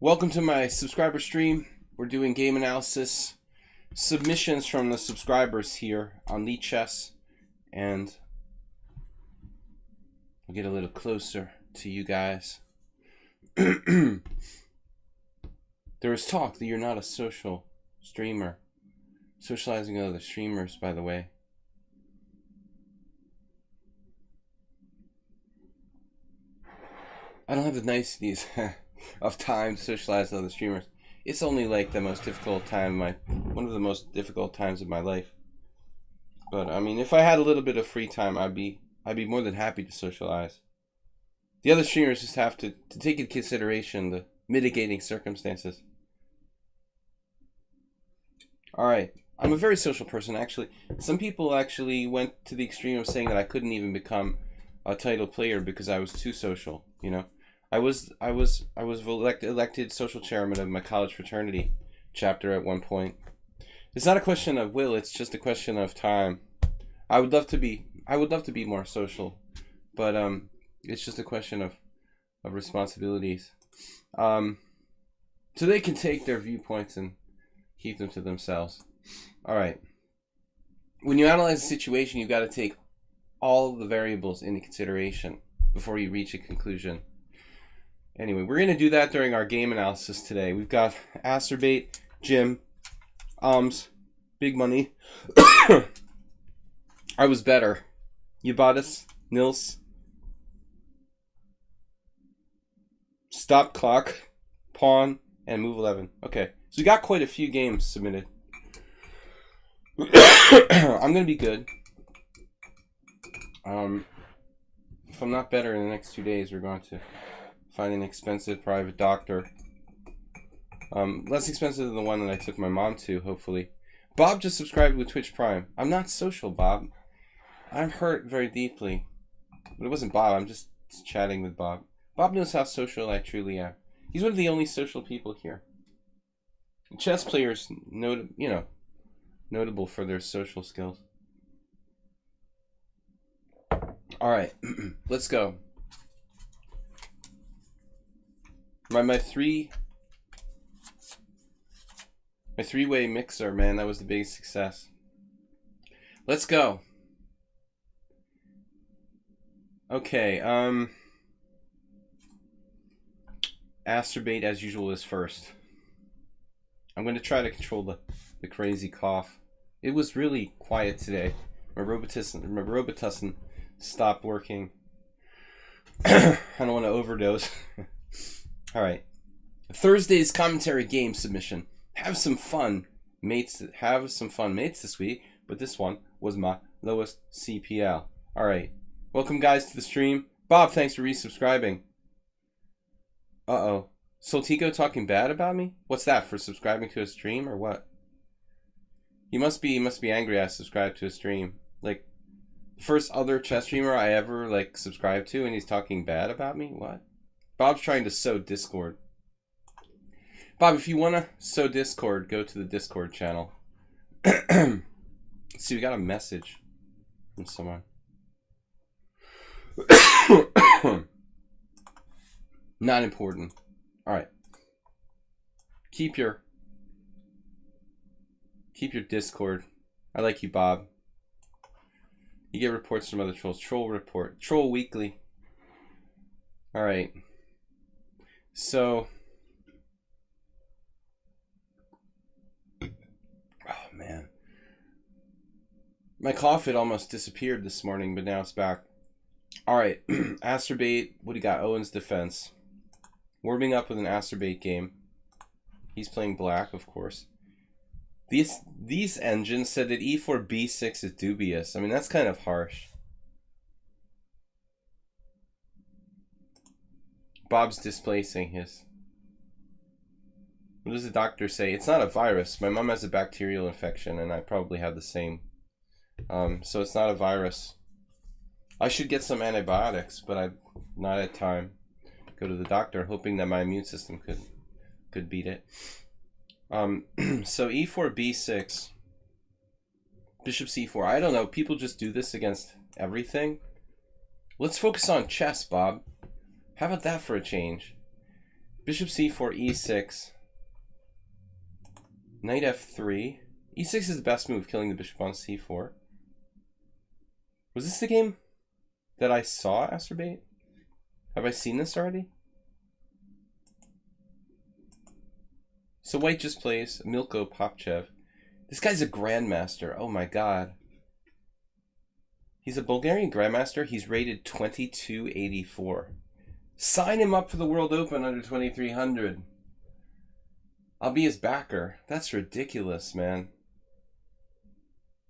Welcome to my subscriber stream. We're doing game analysis submissions from the subscribers here on lichess, and we'll get a little closer to you guys. There is talk that you're not a social streamer. Socializing with other streamers, by the way. I don't have the niceties of time to socialize with other streamers. It's only like the most difficult time, one of the most difficult times of my life. But I mean, if I had a little bit of free time, I'd be more than happy to socialize. The other streamers just have to take into consideration the mitigating circumstances. Alright, I'm a very social person, actually. Some people actually went to the extreme of saying that I couldn't even become a title player because I was too social, you know. I was elected social chairman of my college fraternity chapter at one point. It's not a question of will, it's just a question of time. I would love to be more social, but it's just a question of responsibilities. So they can take their viewpoints and keep them to themselves. All right. When you analyze a situation, you've got to take all the variables into consideration before you reach a conclusion. Anyway, we're going to do that during our game analysis today. We've got Acerbate, Jim, Big Money. I was better. Ubatis, Nils. Stop Clock, Pawn, and Move 11. Okay, so we got quite a few games submitted. I'm going to be good. If I'm not better in the next 2 days, we're going to find an expensive private doctor. Less expensive than the one that I took my mom to, hopefully. Bob just subscribed with Twitch Prime. I'm not social, Bob. I'm hurt very deeply. But it wasn't Bob, I'm just chatting with Bob. Bob knows how social I truly am. He's one of the only social people here. Chess players, notable for their social skills. Alright, let's go. My three-way mixer, man, that was the biggest success. Let's go. Okay, Acerbate as usual is first. I'm going to try to control the crazy cough. It was really quiet today. My Robitussin stopped working. I don't want to overdose. Alright. Thursday's commentary game submission. Have some fun, mates. Have some fun, mates, this week. But this one was my lowest CPL. Alright. Welcome, guys, to the stream. Bob, thanks for resubscribing. Uh-oh. Soltico talking bad about me? What's that, for subscribing to a stream or what? He must be angry I subscribed to a stream. Like, the first other chess streamer I ever, subscribed to, and he's talking bad about me? What? Bob's trying to sow discord. Bob, if you want to sow discord, go to the Discord channel. See, we got a message from someone. Not important. Alright. Keep your Discord. I like you, Bob. You get reports from other trolls. Troll report. Troll weekly. Alright. So. Oh, man. My cough had almost disappeared this morning, but now it's back. Alright. Acerbate. What do you got? Owen's defense. Warming up with an Acerbate game. He's playing black, of course. These engines said that e4 b6 is dubious. I mean, that's kind of harsh. Bob's displacing his. What does the doctor say? It's not a virus. My mom has a bacterial infection, and I probably have the same. So it's not a virus. I should get some antibiotics, but I've not had time. Go to the doctor, hoping that my immune system could beat it. So e4 b6, bishop c4. I don't know. People just do this against everything. Let's focus on chess, Bob. How about that for a change? Bishop c4, e6. Knight f3. e6 is the best move, killing the bishop on c4. Was this the game that I saw, Asterbait? Have I seen this already? So white just plays Milko Popchev. This guy's a grandmaster. Oh my god. He's a Bulgarian grandmaster. He's rated 2284. Sign him up for the World Open under 2300. I'll be his backer. That's ridiculous, man.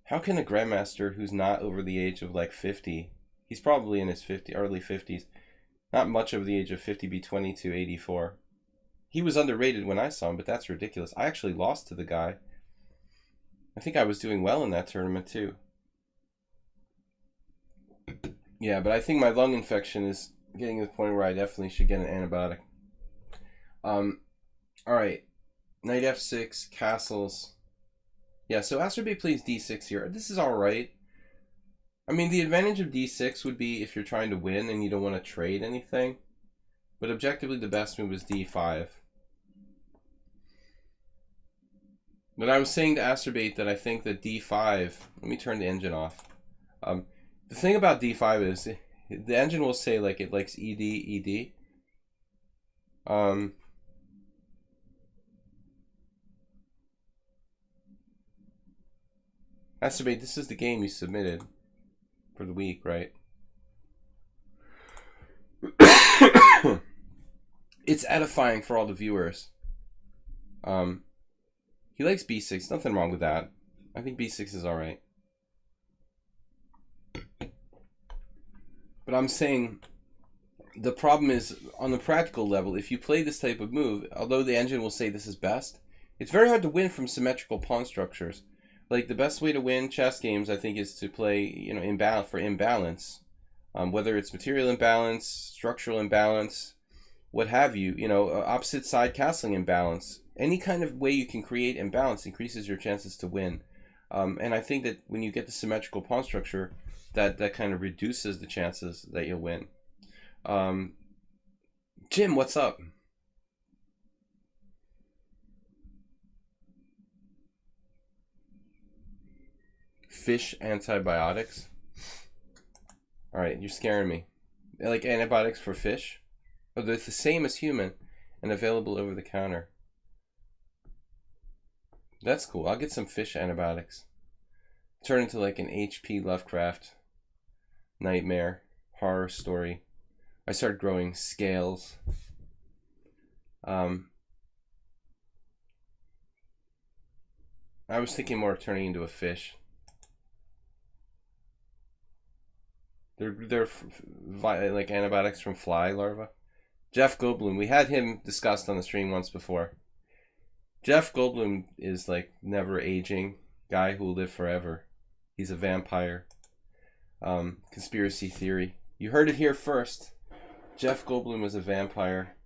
How can a grandmaster who's not over the age of like 50, he's probably in his early 50s, not much over the age of 50, be 2284? He was underrated when I saw him, but that's ridiculous. I actually lost to the guy. I think I was doing well in that tournament too. Yeah, but I think my lung infection is getting to the point where I definitely should get an antibiotic. Alright. Knight f6, castles. Yeah, so Asterbait plays d6 here. This is alright. I mean, the advantage of d6 would be if you're trying to win and you don't want to trade anything. But objectively, the best move is d5. But I was saying to Asterbait that I think that d5... Let me turn the engine off. The thing about d5 is the engine will say like it likes ed, ed. Asterbait, this is the game you submitted for the week, right? It's edifying for all the viewers. He likes b6. Nothing wrong with that. I think b6 is alright. But I'm saying the problem is, on the practical level, if you play this type of move, although the engine will say this is best, it's very hard to win from symmetrical pawn structures. Like, the best way to win chess games, I think, is to play, you know, imbalance. Whether it's material imbalance, structural imbalance, what have you, you know, opposite side castling imbalance. Any kind of way you can create imbalance increases your chances to win. And I think that when you get the symmetrical pawn structure, that kind of reduces the chances that you'll win. Jim, what's up? Fish antibiotics? Alright, you're scaring me. Like antibiotics for fish? Oh, they're the same as human and available over the counter. That's cool. I'll get some fish antibiotics. Turn into like an H.P. Lovecraft nightmare horror story. I started growing scales. I was thinking more of turning into a fish. They're like antibiotics from fly larvae. Jeff Goldblum, we had him discussed on the stream once before. Jeff Goldblum is like never aging guy who will live forever. He's a vampire. Conspiracy theory. You heard it here first. Jeff Goldblum was a vampire.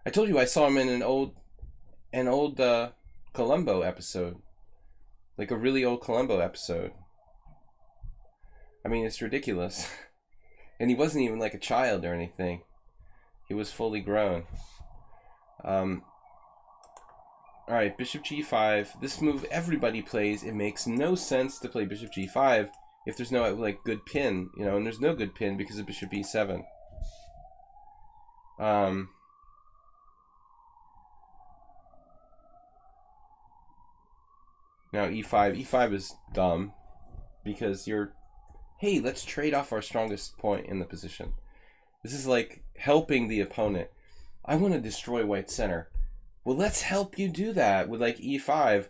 I told you I saw him in an old Columbo episode. Like a really old Columbo episode. I mean, it's ridiculous. And he wasn't even like a child or anything. He was fully grown. Alright, bishop g5. This move everybody plays. It makes no sense to play bishop g5 if there's no like good pin, you know, and there's no good pin because of bishop e7. Now e5. E5 is dumb because you're, hey, let's trade off our strongest point in the position. This is like helping the opponent. I want to destroy white center. Well, let's help you do that with like e5.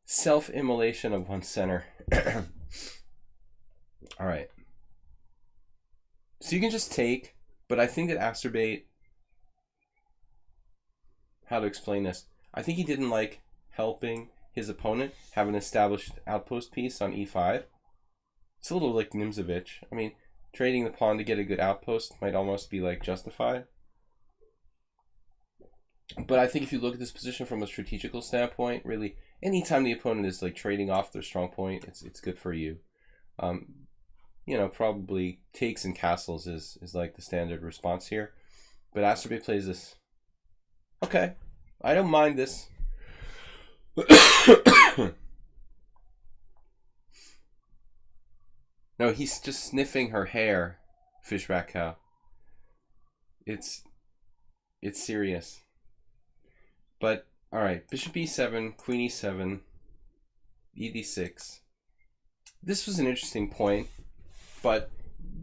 Self-immolation of one center. Alright. So you can just take, but I think that Asterbait, how to explain this? I think he didn't like helping his opponent have an established outpost piece on e5. It's a little like Nimzovich. I mean, trading the pawn to get a good outpost might almost be like justified. But I think if you look at this position from a strategical standpoint, really, anytime the opponent is like trading off their strong point, it's good for you. You know, probably takes and castles is like the standard response here. But Asterbait plays this. Okay. I don't mind this. No, he's just sniffing her hair, Fishback Cow. It's serious. But, alright, bishop e7, queen e7, ed6. This was an interesting point, but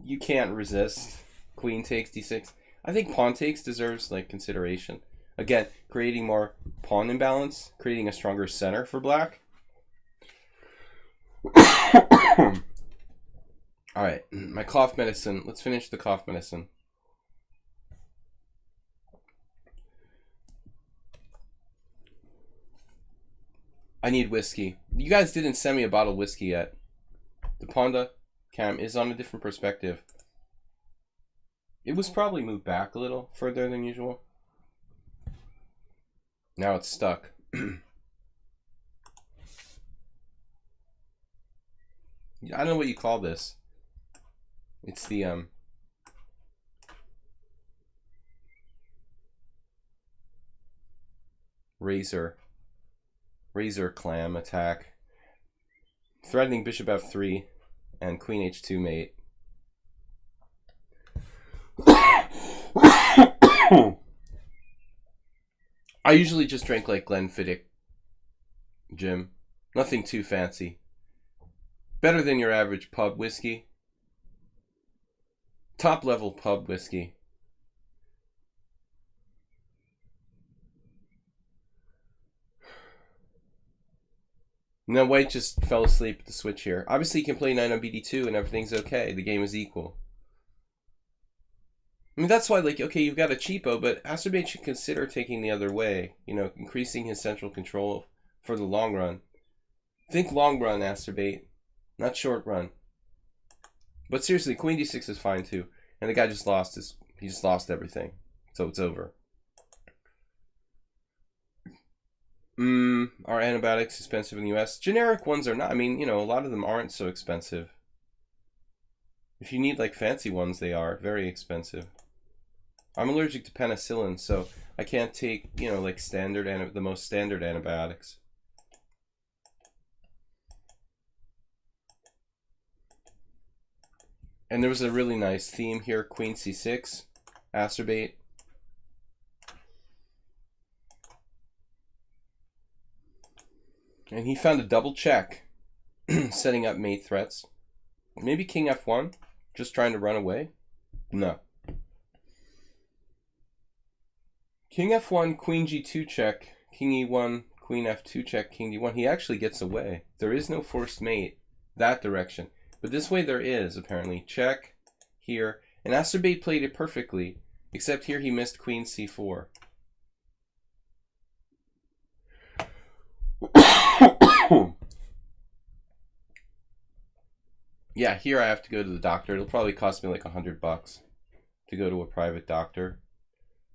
you can't resist. Queen takes d6. I think pawn takes deserves like consideration. Again, creating more pawn imbalance, creating a stronger center for black. Alright, my cough medicine. Let's finish the cough medicine. I need whiskey. You guys didn't send me a bottle of whiskey yet. The Ponda cam is on a different perspective. It was probably moved back a little further than usual. Now it's stuck. I don't know what you call this. It's the razor clam attack. Threatening bishop f3 and queen h2 mate. I usually just drink like Glenfiddich, Jim. Nothing too fancy. Better than your average pub whiskey. Top level pub whiskey. Now white just fell asleep at the switch here. Obviously he can play knight on bd2 and everything's okay. The game is equal. I mean, that's why, like, okay, you've got a cheapo, but Azerbaijan should consider taking the other way. You know, increasing his central control for the long run. Think long run, Azerbaijan, not short run. But seriously, queen d6 is fine too. And the guy just lost he just lost everything. So it's over. Are antibiotics expensive in the US? Generic ones are not. I mean, you know, a lot of them aren't so expensive. If you need like fancy ones, they are very expensive. I'm allergic to penicillin, so I can't take, you know, like the most standard antibiotics. And there was a really nice theme here, queen c6, acerbate. And he found a double check, setting up mate threats. Maybe king f1, just trying to run away? No. King f1, queen g2 check, king e1, queen f2 check, king d1. He actually gets away. There is no forced mate that direction. But this way there is, apparently. Check here. And Acerbate played it perfectly, except here he missed queen c4. Yeah, here I have to go to the doctor. It'll probably cost me like $100 to go to a private doctor,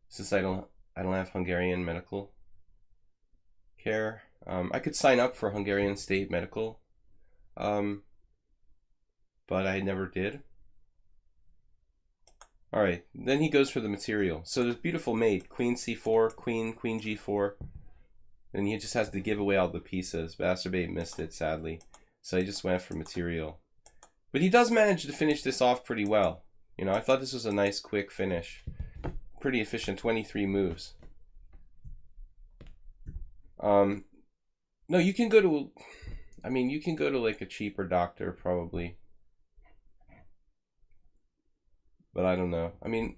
since I don't have Hungarian medical care. I could sign up for Hungarian state medical, but I never did. All right, then he goes for the material. So there's beautiful mate, queen c4, queen g4. And he just has to give away all the pieces. But Acerbate missed it, sadly. So he just went for material. But he does manage to finish this off pretty well. You know, I thought this was a nice, quick finish. Pretty efficient, 23 moves. No, you can go to... I mean, you can go to, like, a cheaper doctor, probably. But I don't know. I mean,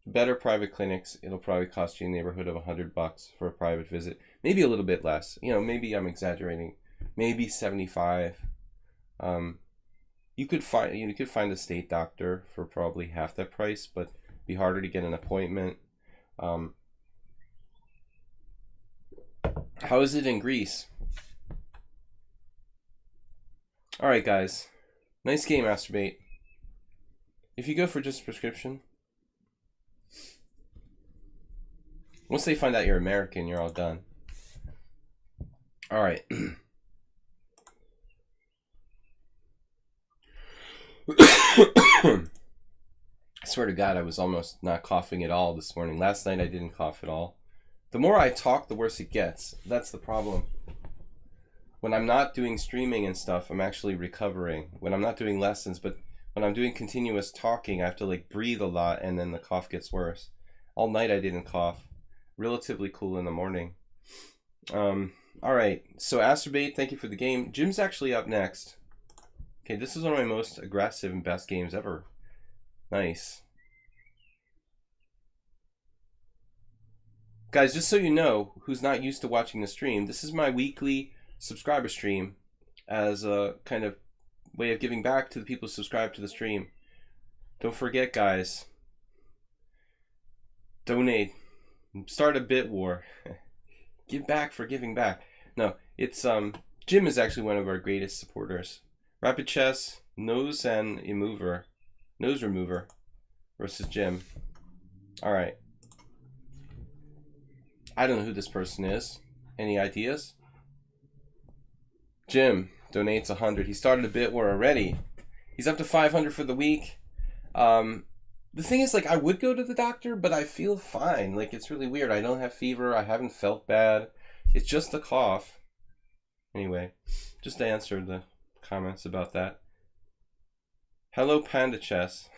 better private clinics, it'll probably cost you in the neighborhood of $100 for a private visit. Maybe a little bit less. You know, maybe I'm exaggerating. Maybe 75. You could find a state doctor for probably half that price, but it'd be harder to get an appointment. How is it in Greece? All right, guys. Nice game, Masturbate. If you go for just prescription, once they find out you're American, you're all done. All right. I swear to God, I was almost not coughing at all this morning. Last night I didn't cough at all. The more I talk, the worse it gets. That's the problem. When I'm not doing streaming and stuff, I'm actually recovering. When I'm not doing lessons, but when I'm doing continuous talking, I have to like breathe a lot, and then the cough gets worse. All night I didn't cough. Relatively cool in the morning. All right. So Asterbait, thank you for the game. Jim's actually up next. Okay, this is one of my most aggressive and best games ever. Nice. Guys, just so you know, who's not used to watching the stream, this is my weekly subscriber stream as a kind of way of giving back to the people who subscribe to the stream. Don't forget, guys. Donate. Start a bit war. Give back for giving back. No, it's Jim is actually one of our greatest supporters. Rapid Chess, Nose Remover versus Jim. Alright. I don't know who this person is. Any ideas? Jim donates 100. He started a bit war already. He's up to 500 for the week. The thing is, like, I would go to the doctor, but I feel fine. Like, it's really weird. I don't have fever. I haven't felt bad. It's just the cough. Anyway, just to answer the comments about that. Hello, Panda Chess.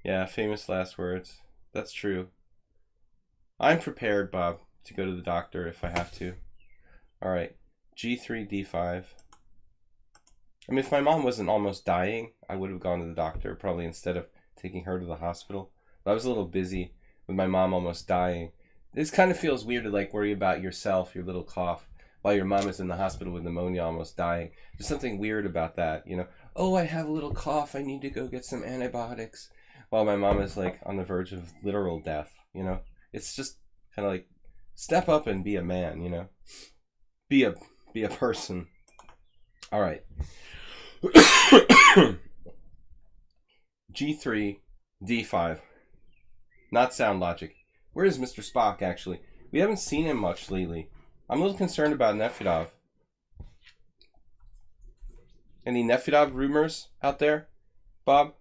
Yeah, famous last words. That's true. I'm prepared, Bob, to go to the doctor if I have to. Alright, G3, D5. I mean, if my mom wasn't almost dying, I would have gone to the doctor, probably instead of taking her to the hospital. But I was a little busy with my mom almost dying. This kind of feels weird to like worry about yourself, your little cough, while your mom is in the hospital with pneumonia almost dying. There's something weird about that, you know. Oh, I have a little cough, I need to go get some antibiotics. While my mom is like on the verge of literal death, you know. It's just kind of like, step up and be a man, you know. Be a person. All right. G3, D5. Not sound logic. Where is Mr. Spock, actually? We haven't seen him much lately. I'm a little concerned about Nefedov. Any Nefedov rumors out there, Bob?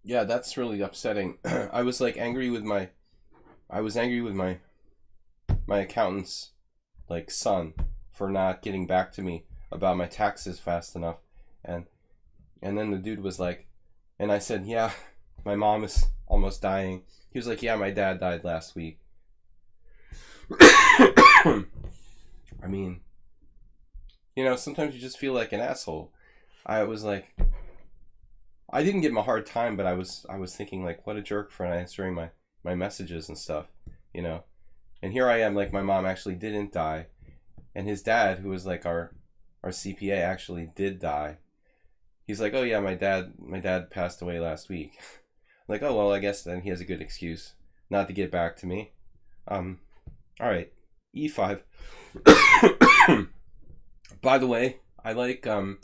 Yeah, that's really upsetting. I was like angry with my my accountant's like son for not getting back to me about my taxes fast enough, and then the dude was like, and I said, yeah, my mom is almost dying. He was like, yeah, my dad died last week. I mean, you know, sometimes you just feel like an asshole. I was like, I didn't give him a hard time, but I was thinking like, what a jerk for not answering my messages and stuff, you know. And here I am, like, my mom actually didn't die, and his dad, who was like our CPA, actually did die. He's like, oh yeah, my dad passed away last week. I'm like, oh well, I guess then he has a good excuse not to get back to me. All right, E5. By the way, I like knight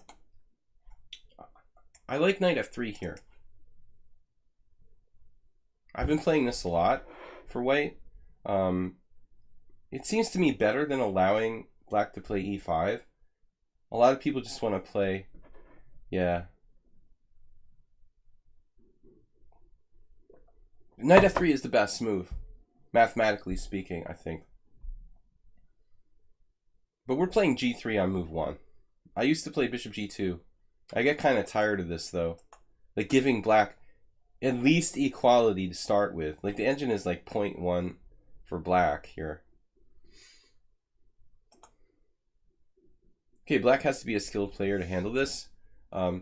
f3 here. I've been playing this a lot for white. It seems to me better than allowing black to play e5. A lot of people just want to play, yeah. Knight f3 is the best move, mathematically speaking, I think. But we're playing g3 on move 1. I used to play bishop g2. I get kind of tired of this, though. Like, giving black at least equality to start with. Like, the engine is like 0.1 for black here. Okay, black has to be a skilled player to handle this. Wow,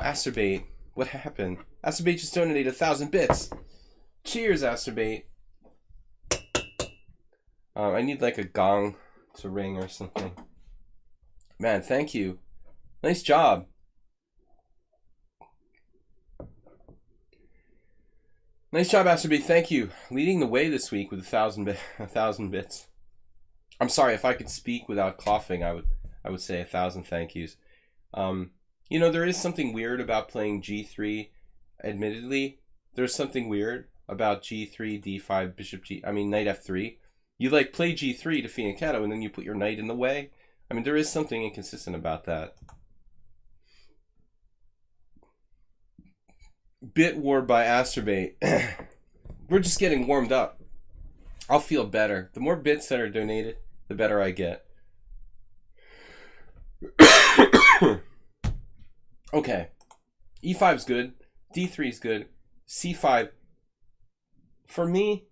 Asterbait. What happened? Asterbait just donated 1,000 bits. Cheers, Asterbait. I need like a gong to ring or something. Man, thank you. Nice job. Nice job, Asterbait. Thank you. Leading the way this week with 1,000 bits. I'm sorry, if I could speak without coughing, I would say 1,000 thank yous. You know, there is something weird about playing g3. Admittedly, there's something weird about g3, d5, bishop knight f3. You like play g3 to fianchetto, and then you put your knight in the way. I mean, there is something inconsistent about that. Bit War by Asterbait. We're just getting warmed up. I'll feel better. The more bits that are donated, the better I get. Okay. E5's good. D3's good. C5. For me,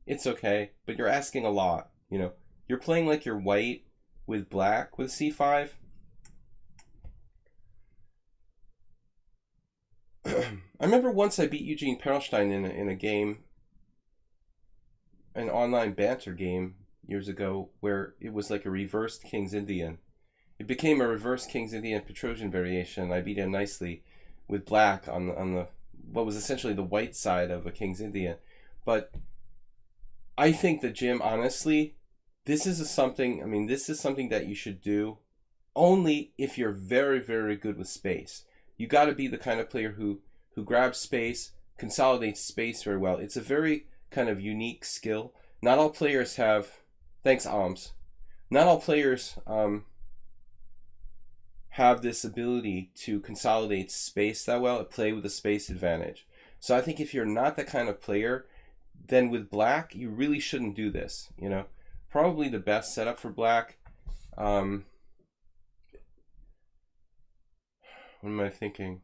it's okay, but you're asking a lot. You know, you're playing like you're white with black with C5. I remember once I beat Eugene Perlstein in a game, an online banter game years ago, where it was like a reversed King's Indian. It became a reverse King's Indian Petrosian variation. I beat him nicely with black on the what was essentially the white side of a King's Indian. But I think that, Jim, honestly, this is something that you should do only if you're very, very good with space. You got to be the kind of player who grabs space, consolidates space very well. It's a very kind of unique skill. Not all players have. Thanks, Alms. Not all players have this ability to consolidate space that well, play with a space advantage. So I think if you're not that kind of player, then with black, you really shouldn't do this. You know, probably the best setup for black. What am I thinking?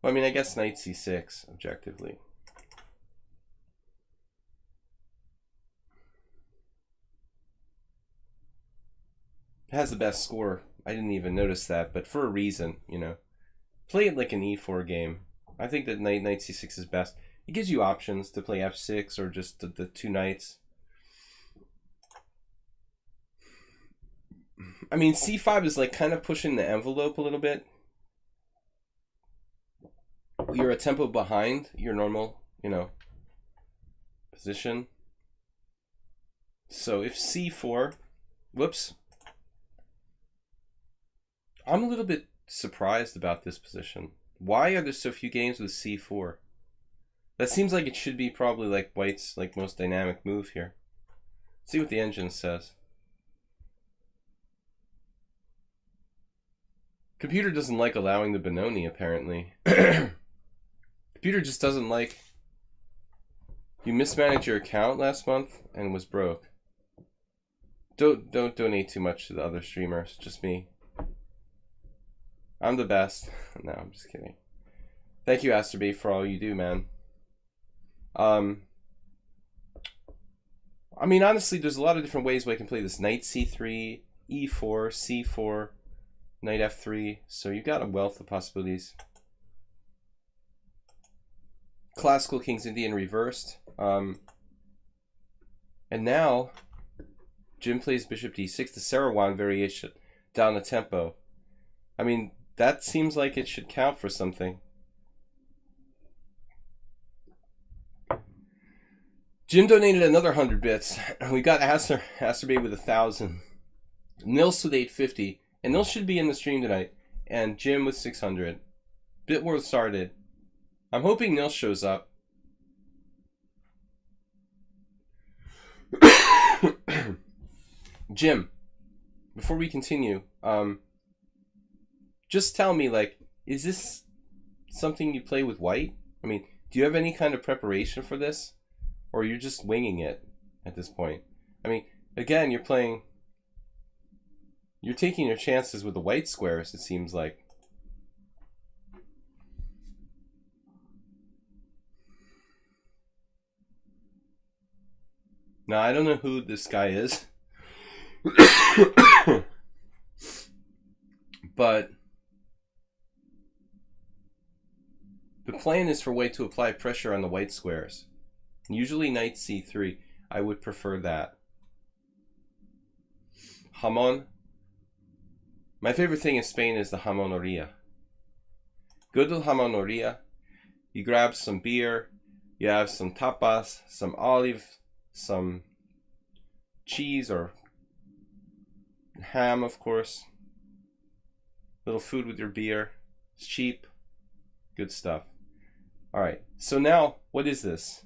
Well, I mean, I guess knight c6, objectively. It has the best score. I didn't even notice that, but for a reason, you know. Play it like an e4 game. I think that knight c6 is best. It gives you options to play f6 or just the two knights. I mean, c5 is like kind of pushing the envelope a little bit. You're a tempo behind your normal, you know, position. So if c4, whoops. I'm a little bit surprised about this position. Why are there so few games with c4? That seems like it should be probably like white's like most dynamic move here. Let's see what the engine says. Computer doesn't like allowing the Benoni, apparently. Computer just doesn't like. You mismanaged your account last month and was broke. Don't donate too much to the other streamers, just me. I'm the best. No, I'm just kidding. Thank you, Asterby, for all you do, man. I mean, honestly, there's a lot of different ways we can play this. Knight c3, e4, c4, knight f3. So you got a wealth of possibilities. Classical King's Indian reversed. And now, Jim plays bishop d6, the Sarawon variation, down the tempo. I mean, that seems like it should count for something. Jim donated another 100 bits. We got Asterbay with 1,000. Nils with 850. And Nils should be in the stream tonight. And Jim with 600. Bitworth started. I'm hoping Nils shows up. Jim, before we continue, just tell me, like, is this something you play with white? I mean, do you have any kind of preparation for this? Or you're just winging it at this point? I mean, again, you're taking your chances with the white squares, it seems like. Now, I don't know who this guy is. But the plan is for white to apply pressure on the white squares. Usually knight c3. I would prefer that. Jamon. My favorite thing in Spain is the jamoneria. Go to the jamoneria. You grab some beer. You have some tapas, some olive, some cheese or ham, of course. Little food with your beer. It's cheap. Good stuff. Alright, so now, what is this?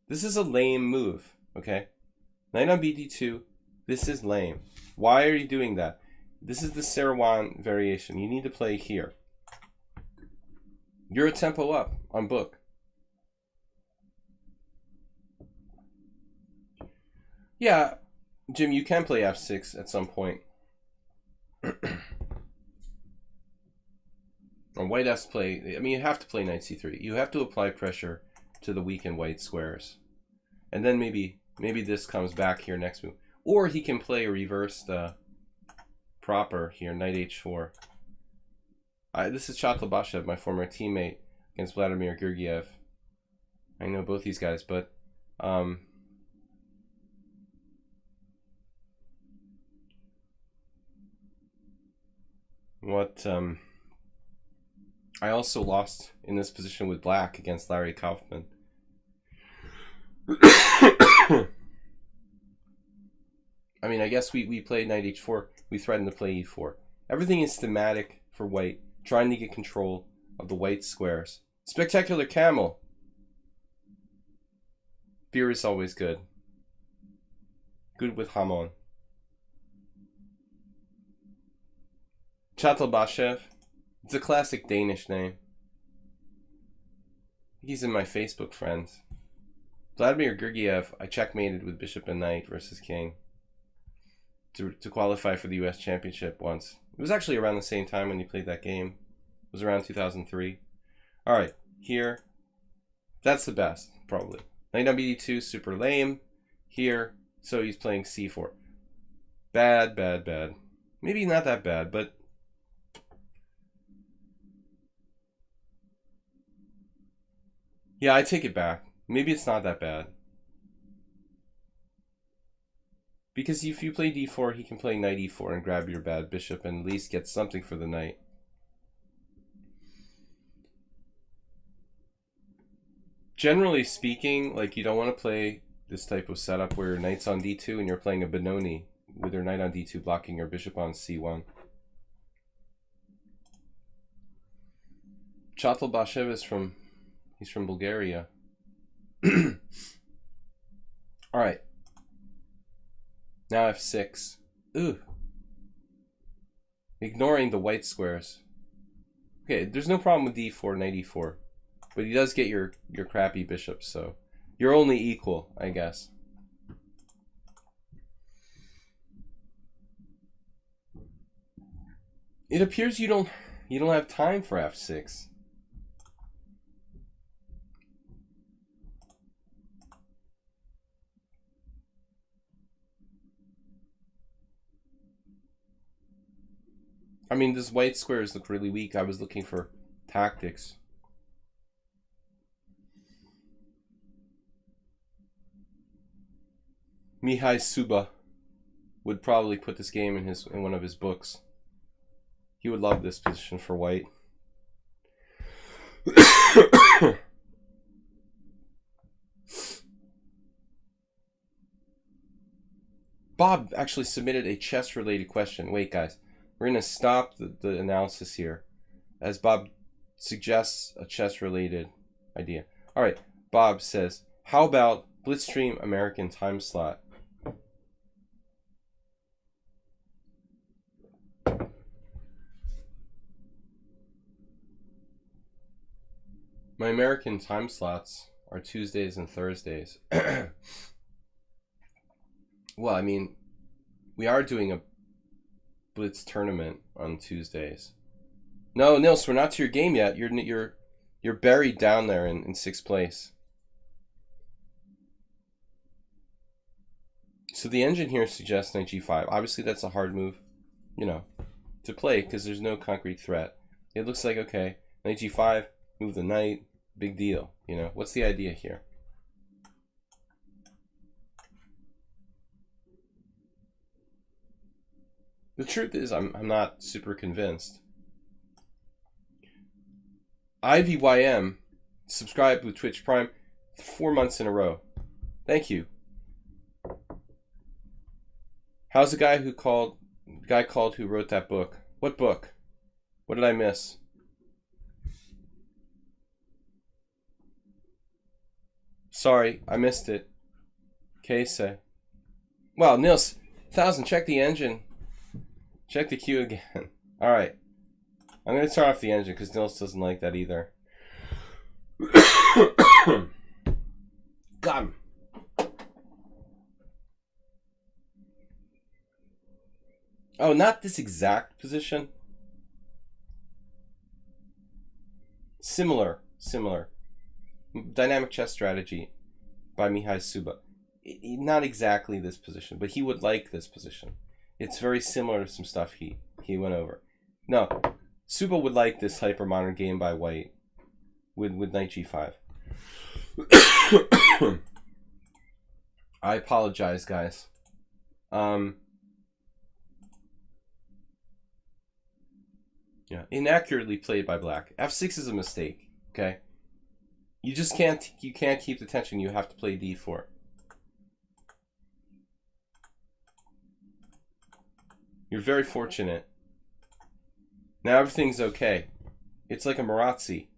This is a lame move, okay? Knight on bd2. This is lame. Why are you doing that? This is the Sarawon variation. You need to play here. You're a tempo up on book. Yeah, Jim, you can play f6 at some point. Or white has to play. I mean, you have to play knight c3. You have to apply pressure to the weakened white squares, and then maybe this comes back here next move, or he can play a reversed proper here, knight h4. This is Paschall Thursday, my former teammate, against Vladimir Gergiev. I know both these guys, but I also lost in this position with black against Larry Kaufman. I mean, I guess we played knight h4. We threatened to play e4. Everything is thematic for white, trying to get control of the white squares. Spectacular camel. Beer is always good. Good with hamon. Chatelbashev. It's a classic Danish name. He's in my Facebook friends. Vladimir Gergiev, I checkmated with bishop and knight versus king to qualify for the US Championship once. It was actually around the same time when he played that game. It was around 2003. Alright, here. That's the best, probably. Knight on bd2, super lame. Here, so he's playing c4. Bad, bad, bad. Maybe not that bad, but yeah, I take it back. Maybe it's not that bad. Because if you play d4, he can play knight e4 and grab your bad bishop and at least get something for the knight. Generally speaking, like, you don't want to play this type of setup where your knight's on d2 and you're playing a Benoni with your knight on d2 blocking your bishop on c1. Chatelbashev is he's from Bulgaria. Alright. Now f6. Ooh. Ignoring the white squares. Okay, there's no problem with d4, knight e4. But he does get your crappy bishop, so you're only equal, I guess. It appears you don't have time for f6. I mean, these white squares look really weak. I was looking for tactics. Mihai Suba would probably put this game in one of his books. He would love this position for white. Bob actually submitted a chess-related question. Wait, guys. We're going to stop the analysis here as Bob suggests a chess-related idea. All right. Bob says, how about Blitzstream American time slot? My American time slots are Tuesdays and Thursdays. Well, I mean, we are doing a Blitz tournament on Tuesdays. No, Nils, we're not to your game yet. You're buried down there in sixth place. So the engine here suggests knight g5. Obviously, that's a hard move, to play because there's no concrete threat. It looks like, okay, knight g5, move the knight, big deal. What's the idea here? The truth is, I'm not super convinced. IVYM subscribed with Twitch Prime 4 months in a row. Thank you. How's the guy who wrote that book? What book? What did I miss? Sorry, I missed it. Case. Well, Nils, 1000, check the engine. Check the queue again. Alright. I'm going to turn off the engine because Nils doesn't like that either. Got him. Oh, not this exact position. Similar. Dynamic chess strategy by Mihai Suba. Not exactly this position, but he would like this position. It's very similar to some stuff he went over. No, Suba would like this hyper-modern game by White with knight g5. I apologize, guys. Yeah, inaccurately played by black. f6 is a mistake, okay? You just can't keep the tension. You have to play d4. You're very fortunate. Now everything's okay. It's like a Marazzi.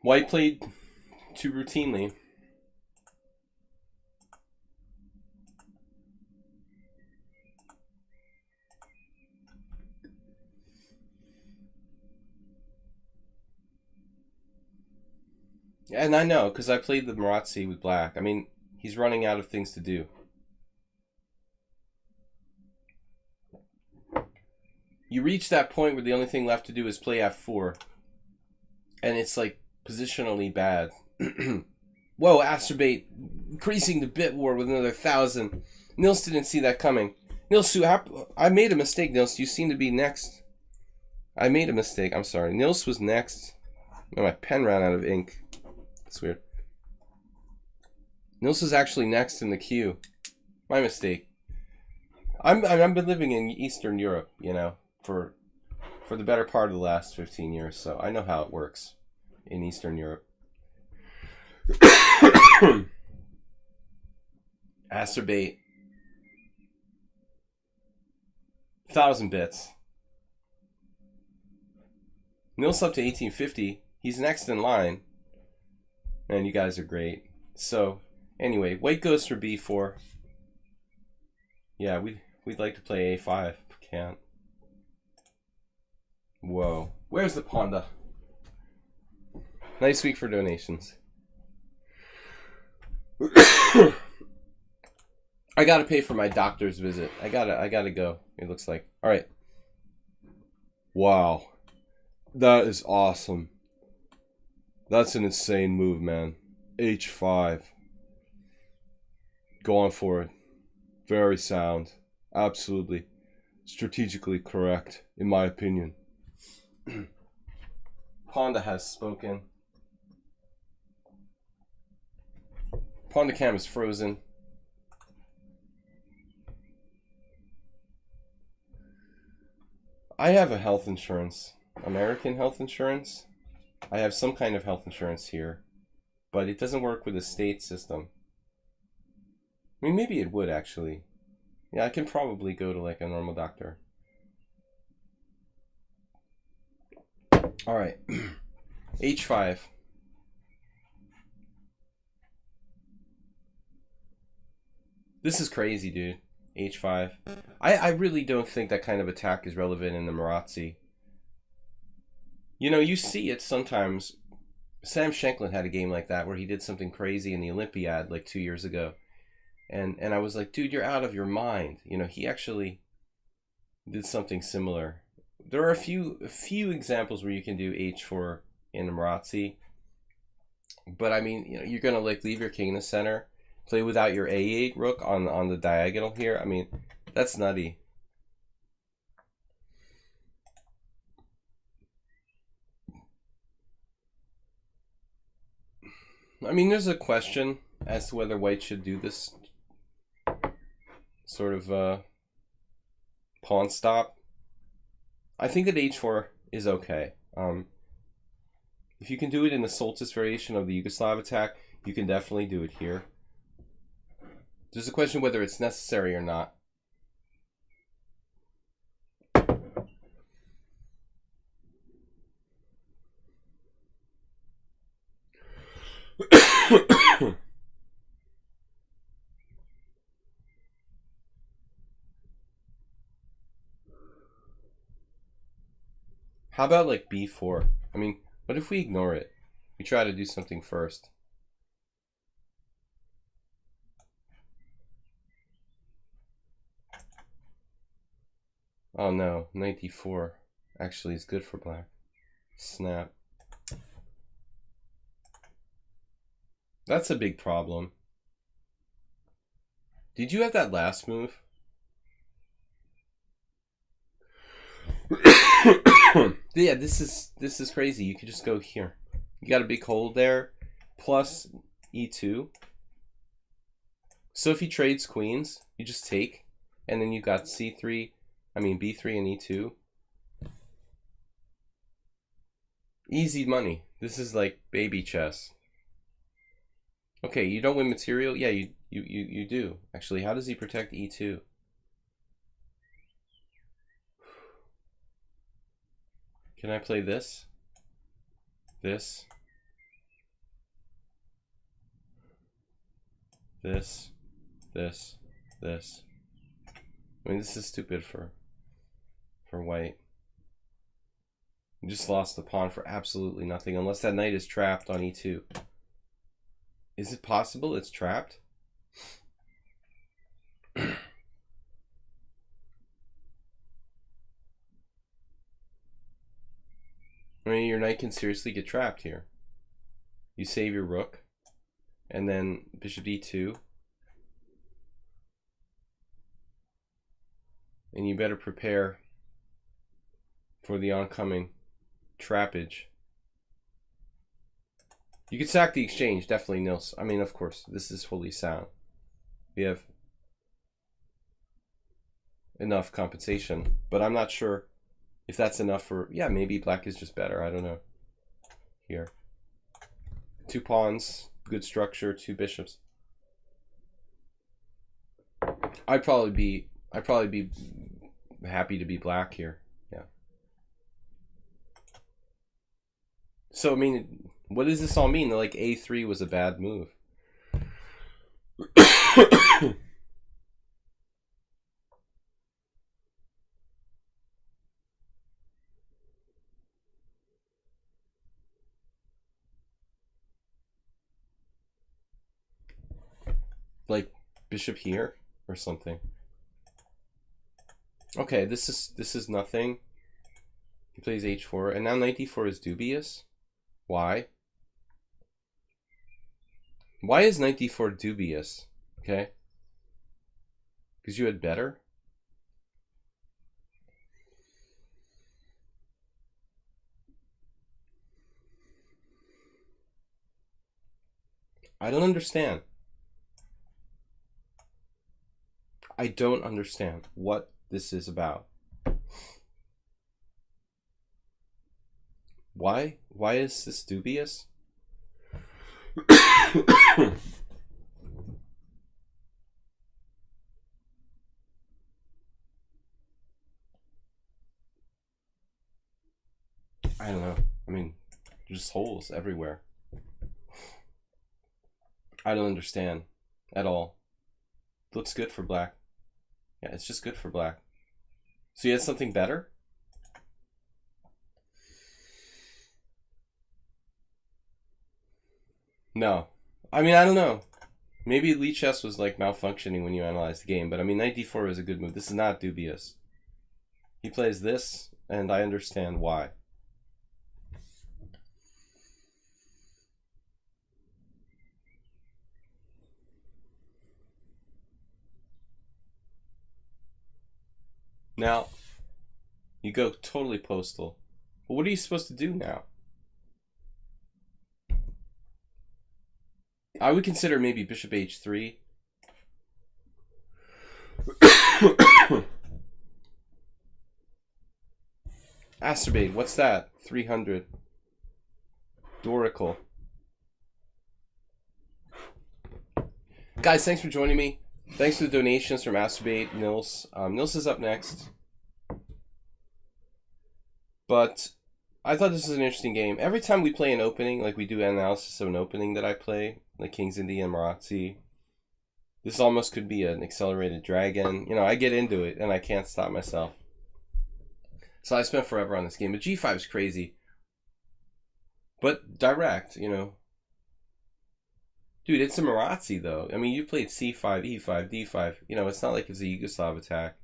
White played too routinely. And I know, because I played the Marazzi with black. I mean, he's running out of things to do. You reach that point where the only thing left to do is play f4. And it's like positionally bad. Whoa, Astrobate increasing the bit war with another 1,000. Nils didn't see that coming. Nils, I made a mistake, Nils. You seem to be next. I made a mistake. I'm sorry. Nils was next. Oh, my pen ran out of ink. That's weird. Nils is actually next in the queue. My mistake. I've been living in Eastern Europe, you know, for the better part of the last 15 years, so I know how it works in Eastern Europe. Astrobate. 1,000 bits. Nils up to 1850. He's next in line. Man, you guys are great. So, anyway, White goes for b4. Yeah, we'd like to play a5. Can't. Whoa. Where's the Panda? Nice week for donations. I gotta pay for my doctor's visit. I gotta go, it looks like. Alright. Wow. That is awesome. That's an insane move, man. h5. Go on for it. Very sound. Absolutely. Strategically correct, in my opinion. Panda has spoken. Panda Cam is frozen. I have a health insurance. American health insurance. I have some kind of health insurance here, but it doesn't work with the state system. I mean, maybe it would actually. Yeah, I can probably go to like a normal doctor. Alright. h5. This is crazy, dude. h5. I really don't think that kind of attack is relevant in the Marazzi. You know, you see it sometimes. Sam Shanklin had a game like that where he did something crazy in the Olympiad like 2 years ago. And I was like, dude, you're out of your mind. You know, he actually did something similar. There are a few examples where you can do h4 in the Marazzi. But I mean, you know, you're gonna like leave your king in the center, play without your a8 rook on the diagonal here. I mean, that's nutty. I mean, there's a question as to whether White should do this sort of pawn stop. I think that h4 is okay. If you can do it in the Soltis variation of the Yugoslav attack, you can definitely do it here. There's a question whether it's necessary or not. How about like b4? I mean, what if we ignore it? We try to do something first. Oh no, knight d4 actually is good for black. Snap. That's a big problem. Did you have that last move? Yeah, this is crazy. You could just go here. You got a big hold there, plus e2. So if he trades queens, you just take, and then you got b3 and e2. Easy money. This is like baby chess. Okay, you don't win material? Yeah, you do. Actually, how does he protect e2? Can I play this? This? This? This? This? I mean, this is stupid for white. You just lost the pawn for absolutely nothing, unless that knight is trapped on e2. Is it possible it's trapped? I mean, your knight can seriously get trapped here. You save your rook, and then bishop d2. And you better prepare for the oncoming trappage. You could sack the exchange, definitely, Nils. I mean, of course, this is fully sound. We have enough compensation, but I'm not sure if that's enough for... Yeah, maybe black is just better. I don't know. Here. 2 pawns, good structure, 2 bishops. I'd probably be happy to be black here. Yeah. So, I mean, what does this all mean? Like, a3 was a bad move. Like, bishop here or something. Okay, this is nothing. He plays h4, and now knight d4 is dubious. Why? Why is knight d4 dubious? Okay. Because you had better? I don't understand. I don't understand what this is about. Why? Why is this dubious? I don't know. I mean, just holes everywhere. I don't understand at all. Looks good for black. Yeah, it's just good for black. So you had something better? No. I mean, I don't know. Maybe lichess was like malfunctioning when you analyzed the game, but I mean, knight d4 is a good move. This is not dubious. He plays this, and I understand why. Now, you go totally postal. But what are you supposed to do now? I would consider maybe bishop h3. Asterbate, what's that? 300. Dorical. Guys, thanks for joining me. Thanks for the donations from Asterbate, Nils. Nils is up next. But I thought this was an interesting game. Every time we play an opening, like we do an analysis of an opening that I play, like King's Indian and Marazzi, this almost could be an accelerated dragon. You know, I get into it and I can't stop myself. So I spent forever on this game. But g5 is crazy. But direct, you know. Dude, it's a Marazzi, though. I mean, you played c5, e5, d5. You know, it's not like it's a Yugoslav attack.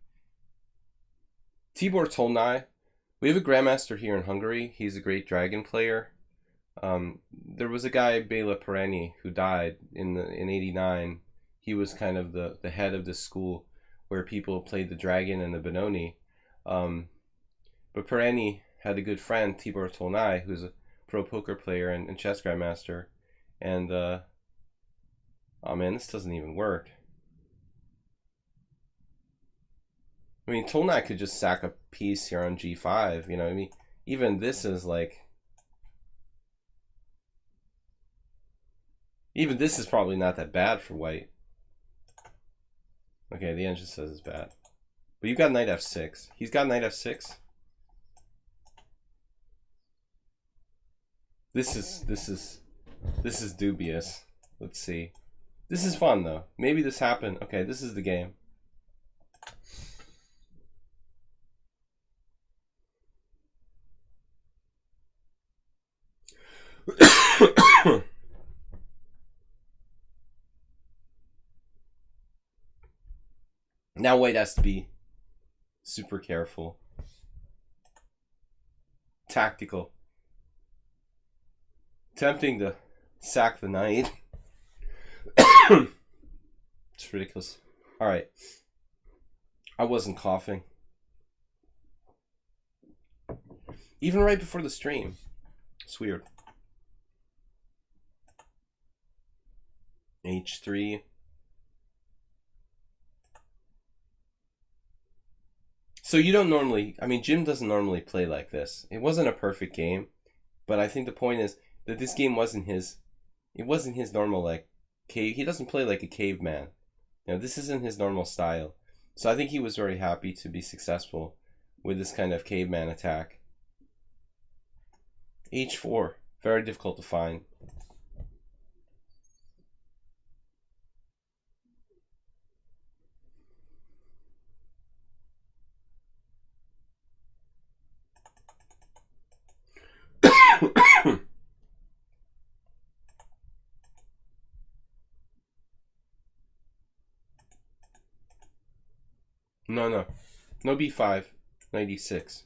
Tibor Tolnai. We have a Grandmaster here in Hungary. He's a great dragon player. There was a guy, Bela Pereni, who died in '89. He was kind of the head of this school where people played the dragon and the Benoni. But Pereni had a good friend, Tibor Tolnai, who's a pro poker player and chess grandmaster. And, oh man, this doesn't even work. I mean, Tolnai could just sack a piece here on g5, you know, I mean, even this is like... Even this is probably not that bad for white. Okay, the engine says it's bad. But you've got knight f6. He's got knight f6. This is dubious. Let's see. This is fun though. Maybe this happened. Okay, this is the game. Now white has to be super careful. Tactical. Tempting to sack the knight. It's ridiculous. Alright. I wasn't coughing. Even right before the stream. It's weird. H3. So you don't normally, I mean, Jim doesn't normally play like this. It wasn't a perfect game, but I think the point is that this game wasn't his, it wasn't his normal, like, cave. He doesn't play like a caveman. You know, this isn't his normal style. So I think he was very happy to be successful with this kind of caveman attack. H4, very difficult to find. No b5, 96.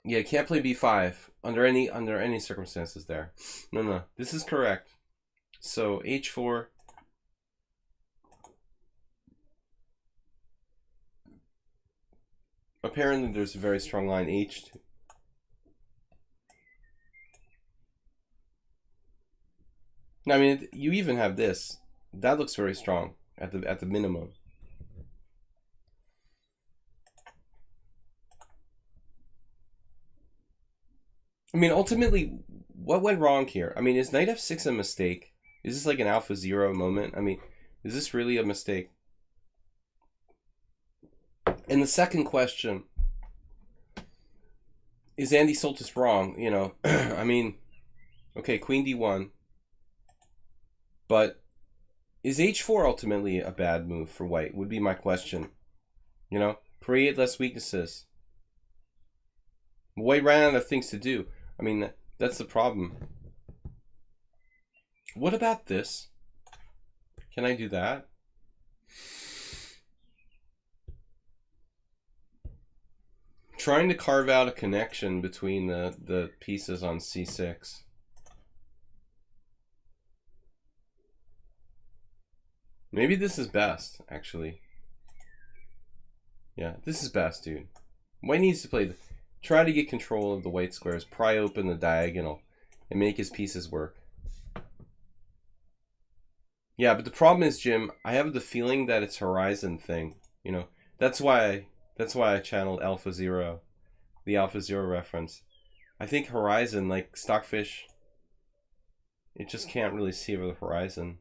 Yeah, can't play b5 under any circumstances there. No, this is correct. So h4. Apparently there's a very strong line h2. I mean, you even have this. That looks very strong at the minimum. I mean, ultimately, what went wrong here? I mean, is knight f6 a mistake? Is this like an alpha 0 moment? I mean, is this really a mistake? And the second question, is Andy Soltis wrong? You know, I mean, okay, queen d1. But is h4 ultimately a bad move for white? Would be my question. You know, create less weaknesses. White ran out of things to do. I mean, that's the problem. What about this? Can I do that? Trying to carve out a connection between the pieces on c6. Maybe this is best, actually. Yeah, this is best, dude. White needs to play... Try to get control of the white squares, pry open the diagonal, and make his pieces work. Yeah, but the problem is, Jim, I have the feeling that it's Horizon thing. You know, that's why I channeled Alpha Zero, the Alpha Zero reference. I think Horizon, like Stockfish, it just can't really see over the horizon.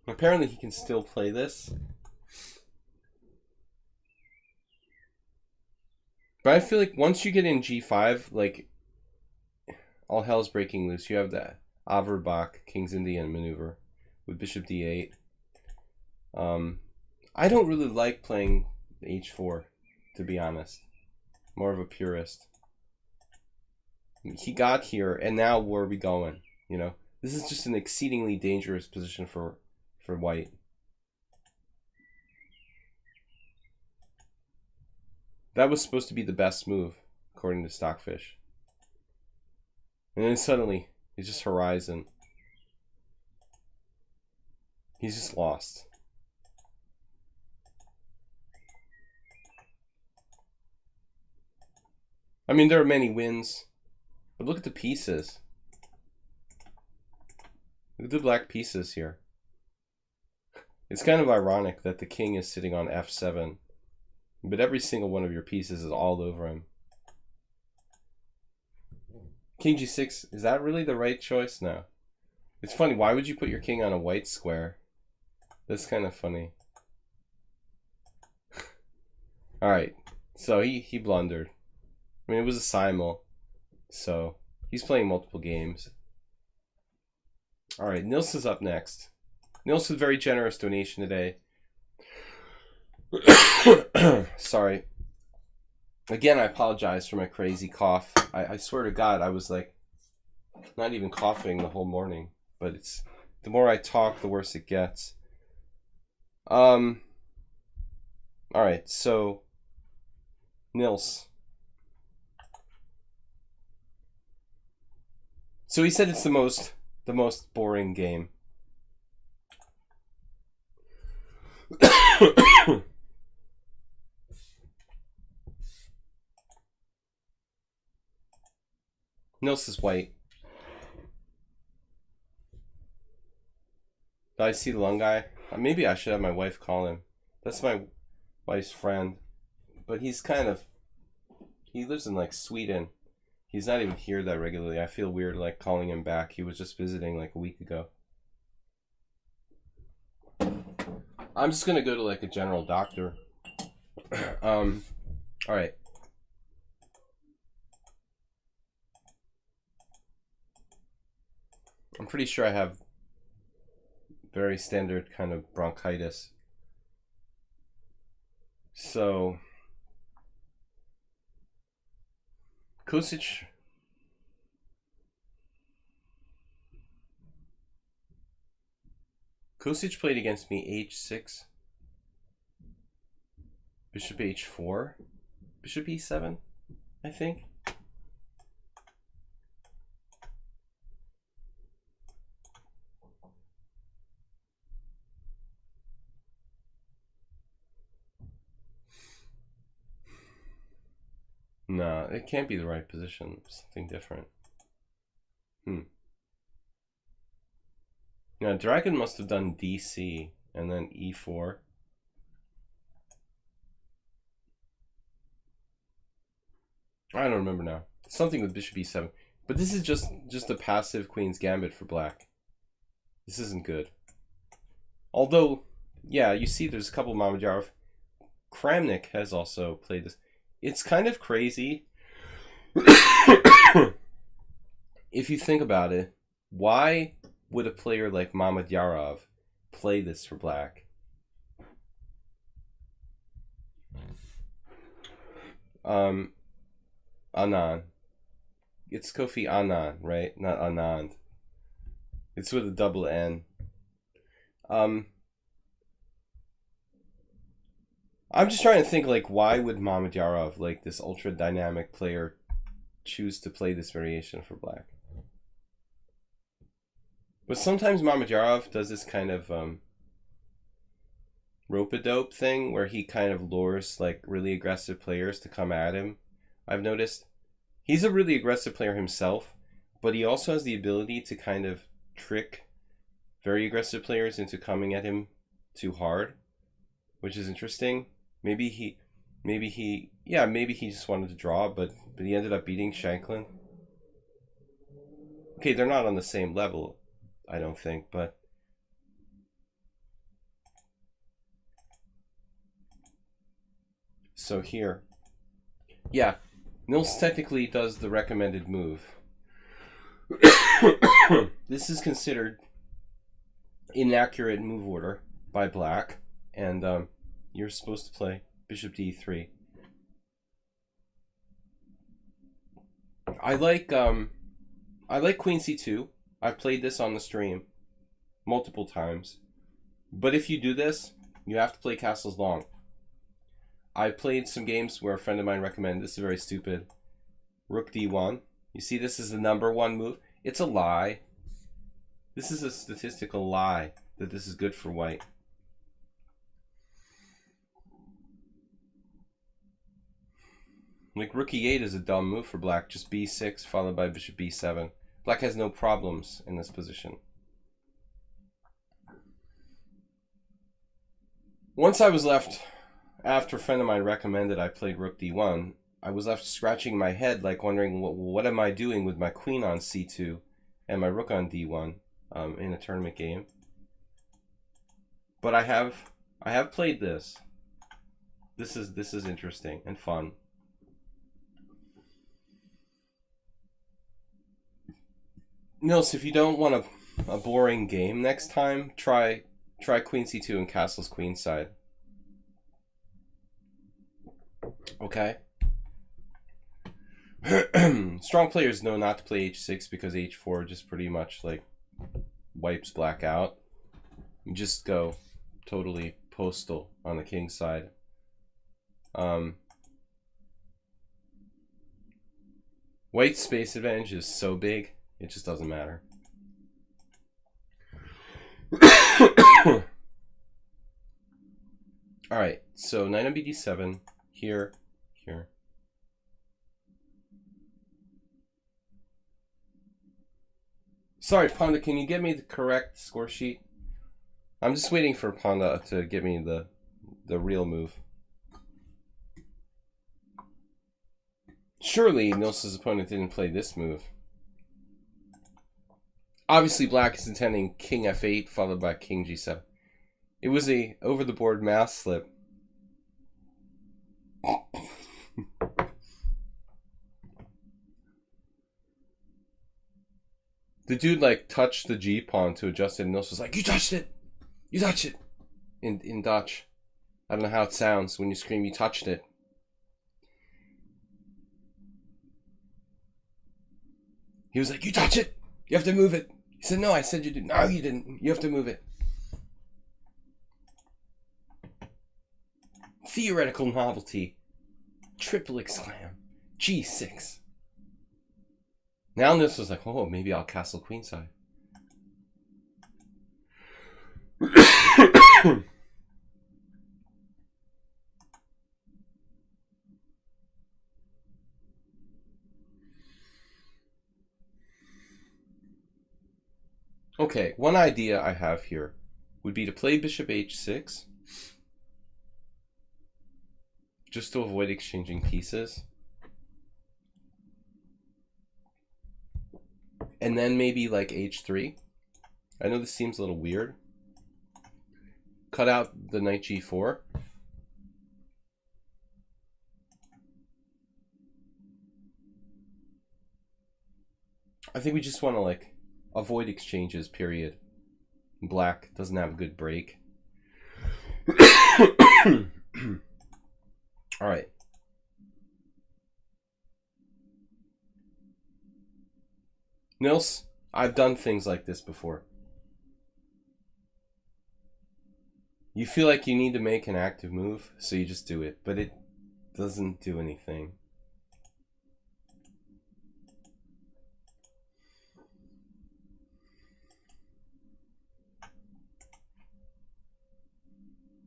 Apparently he can still play this. But I feel like once you get in G5, like all hell's breaking loose. You have that Averbach King's Indian maneuver with Bishop D8. I don't really like playing H4, to be honest. More of a purist. He got here, and now where are we going? You know, this is just an exceedingly dangerous position for white. That was supposed to be the best move, according to Stockfish. And then suddenly, it's just horizon. He's just lost. I mean, there are many wins, but look at the pieces. Look at the black pieces here. It's kind of ironic that the king is sitting on f7, but every single one of your pieces is all over him. King g6, is that really the right choice? No. It's funny, why would you put your king on a white square? That's kind of funny. Alright, so he blundered. I mean, it was a simul, so he's playing multiple games. Alright, Nils is up next. Nils with very generous donation today. Sorry. Again, I apologize for my crazy cough. I swear to God, I was like not even coughing the whole morning. But it's the more I talk, the worse it gets. Alright, so Nils. So he said it's the most boring game. Nils is white. Did I see the long guy? Maybe I should have my wife call him. That's my wife's friend. But he's kind of... He lives in like Sweden. He's not even here that regularly. I feel weird like calling him back. He was just visiting like a week ago. I'm just gonna go to like a general doctor. Alright. I'm pretty sure I have very standard kind of bronchitis. So Kosic played against me h6, bishop h4, bishop e7, I think. No, it can't be the right position. Something different. Now, Dragon must have done DC and then e4. I don't remember now. Something with bishop e7. But this is just a passive queen's gambit for black. This isn't good. Although, yeah, you see there's a couple of Mamedyarov. Kramnik has also played this. It's kind of crazy. If you think about it, why would a player like Mamedyarov play this for black? Anand. It's Kofi Anand, right? Not Anand. It's with a double N. I'm just trying to think, like, why would Mamedyarov, like this ultra dynamic player, choose to play this variation for black? But sometimes Mamedyarov does this kind of rope-a-dope thing where he kind of lures like really aggressive players to come at him. I've noticed he's a really aggressive player himself, but he also has the ability to kind of trick very aggressive players into coming at him too hard, which is interesting. Maybe he just wanted to draw, but he ended up beating Shanklin. Okay, they're not on the same level, I don't think, but so here Yeah, Nils technically does the recommended move. This is considered inaccurate move order by black, and you're supposed to play bishop d3. I like queen c2. I've played this on the stream multiple times, but if you do this, you have to play castles long. I played some games where a friend of mine recommended this is very stupid. Rook d1. You see, this is the #1 move. It's a lie. This is a statistical lie that this is good for white. Like rook e8 is a dumb move for black. Just b6 followed by bishop b7. Black has no problems in this position. Once I was left, after a friend of mine recommended I played rook d1, I was left scratching my head, like wondering what am I doing with my queen on c2 and my rook on d1 in a tournament game. But I have played this. This is interesting and fun. Nils, if you don't want a boring game next time, try queen c2 and castles queenside. Okay. Strong players know not to play h6 because h4 just pretty much like wipes black out. You just go totally postal on the king side. White's space advantage is so big, it just doesn't matter. Alright, so knight on bd7, here, here. Sorry, Panda, can you get me the correct score sheet? I'm just waiting for Panda to give me the real move. Surely Nils's opponent didn't play this move. Obviously, black is intending king f8 followed by king g7. It was a over-the-board mouse slip. The dude like touched the G pawn to adjust it, and Nils was like, "You touched it! You touched it!" In Dutch. I don't know how it sounds when you scream, "You touched it." He was like, "You touch it! You have to move it." He said, "No, I said you didn't." "No, you didn't. You have to move it." Theoretical novelty. Triple exclam. G6. Now Nils was like, "Oh, maybe I'll castle queenside." Okay, one idea I have here would be to play bishop h6 just to avoid exchanging pieces. And then maybe like h3. I know this seems a little weird. Cut out the knight g4. I think we just want to like avoid exchanges, period. Black doesn't have a good break. All right. Nils, I've done things like this before. You feel like you need to make an active move, so you just do it, but it doesn't do anything.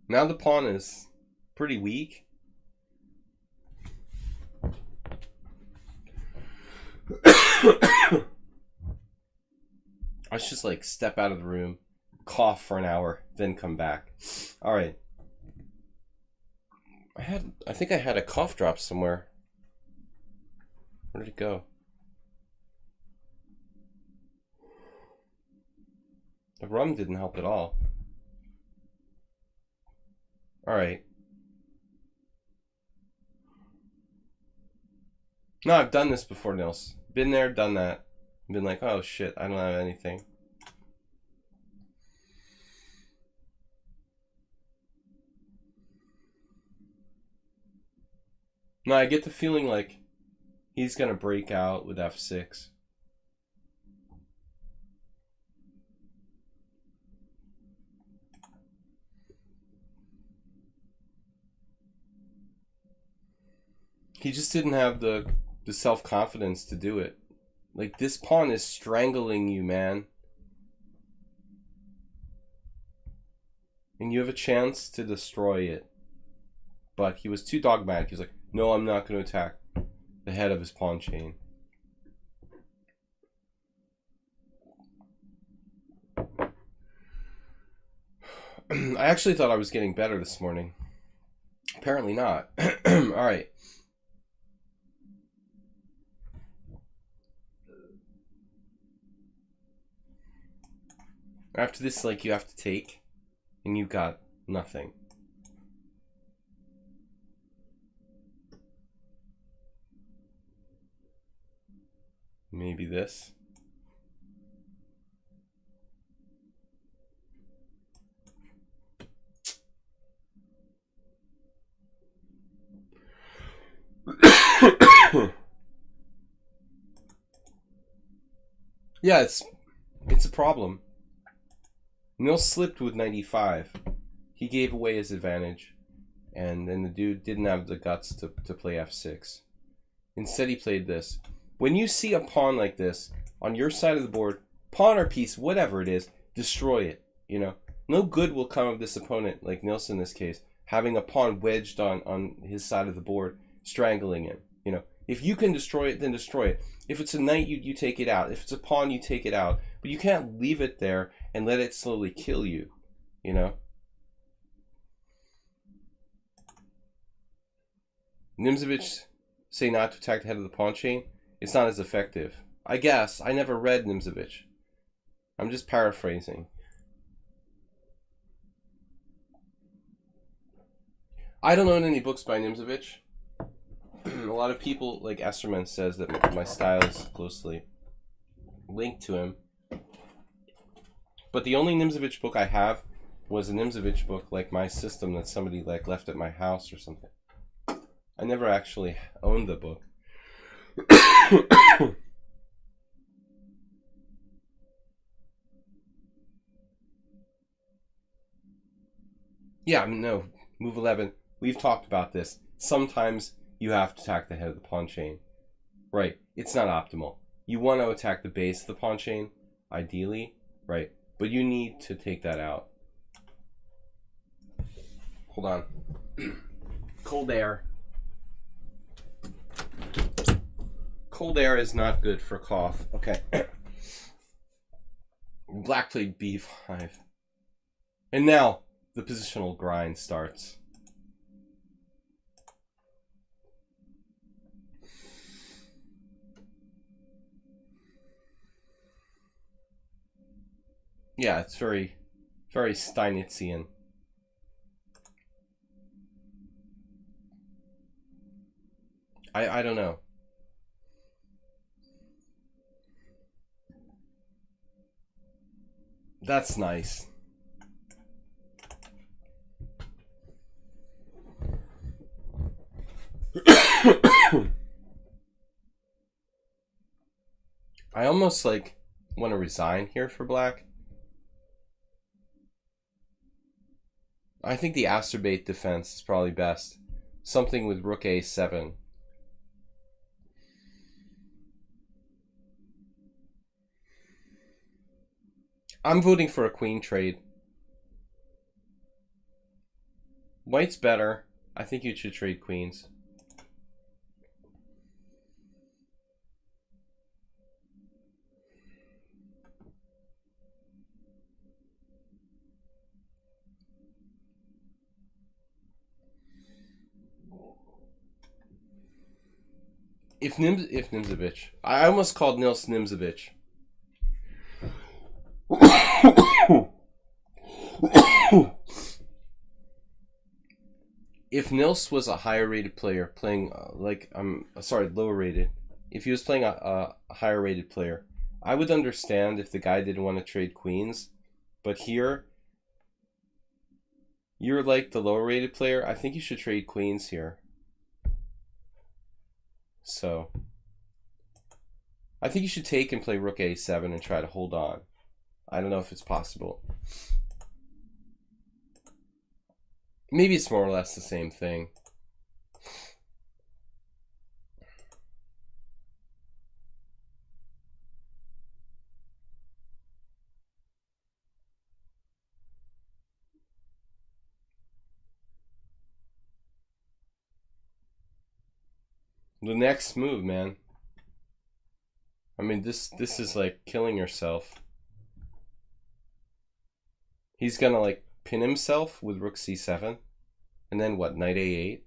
Now the pawn is pretty weak. I should just like step out of the room, cough for an hour, then come back. All right. I think I had a cough drop somewhere. Where did it go? The rum didn't help at all. All right. No, I've done this before, Nils. Been there, done that. Been like, oh shit, I don't have anything. No, I get the feeling like he's gonna break out with f6. He just didn't have the self-confidence to do it. Like, this pawn is strangling you, man. And you have a chance to destroy it. But he was too dogmatic. He was like, no, I'm not going to attack the head of his pawn chain. I actually thought I was getting better this morning. Apparently not. Alright. After this, like, you have to take, and you got nothing. Maybe this. Yeah, it's a problem. Nils slipped with 95. He gave away his advantage, and then the dude didn't have the guts to play f6. Instead, he played this. When you see a pawn like this on your side of the board, pawn or piece, whatever it is, destroy it. You know, no good will come of this opponent, like Nils in this case, having a pawn wedged on his side of the board, strangling him. You know, if you can destroy it, then destroy it. If it's a knight, you take it out. If it's a pawn, you take it out. But you can't leave it there and let it slowly kill you, you know? Nimzovich say not to attack the head of the pawn chain. It's not as effective. I guess. I never read Nimzovich. I'm just paraphrasing. I don't own any books by Nimzovich. A lot of people, like Esserman, says that my style is closely linked to him. But the only Nimzovich book I have was a Nimzovich book, like My System, that somebody like left at my house or something. I never actually owned the book. Yeah, I mean, no, move 11. We've talked about this. Sometimes you have to attack the head of the pawn chain. Right, it's not optimal. You want to attack the base of the pawn chain, ideally, right? But you need to take that out. Hold on. Cold air. Cold air is not good for cough. Okay. Black played b5. And now the positional grind starts. Yeah, it's very, very Steinitzian. I don't know. That's nice. I almost like want to resign here for black. I think the acerbate defense is probably best. Something with rook a7. I'm voting for a queen trade. White's better. I think you should trade queens. If Nimzovich. I almost called Nils Nimzovich. if Nils was a higher rated player playing lower rated, if he was playing a higher rated player, I would understand if the guy didn't want to trade queens. But here, you're like the lower rated player. I think you should trade queens here. So I think you should take and play rook a7 and try to hold on. I don't know if it's possible. Maybe it's more or less the same thing. The next move, man. I mean, this is like killing yourself. He's gonna like pin himself with rook c7, and then what? Knight a8.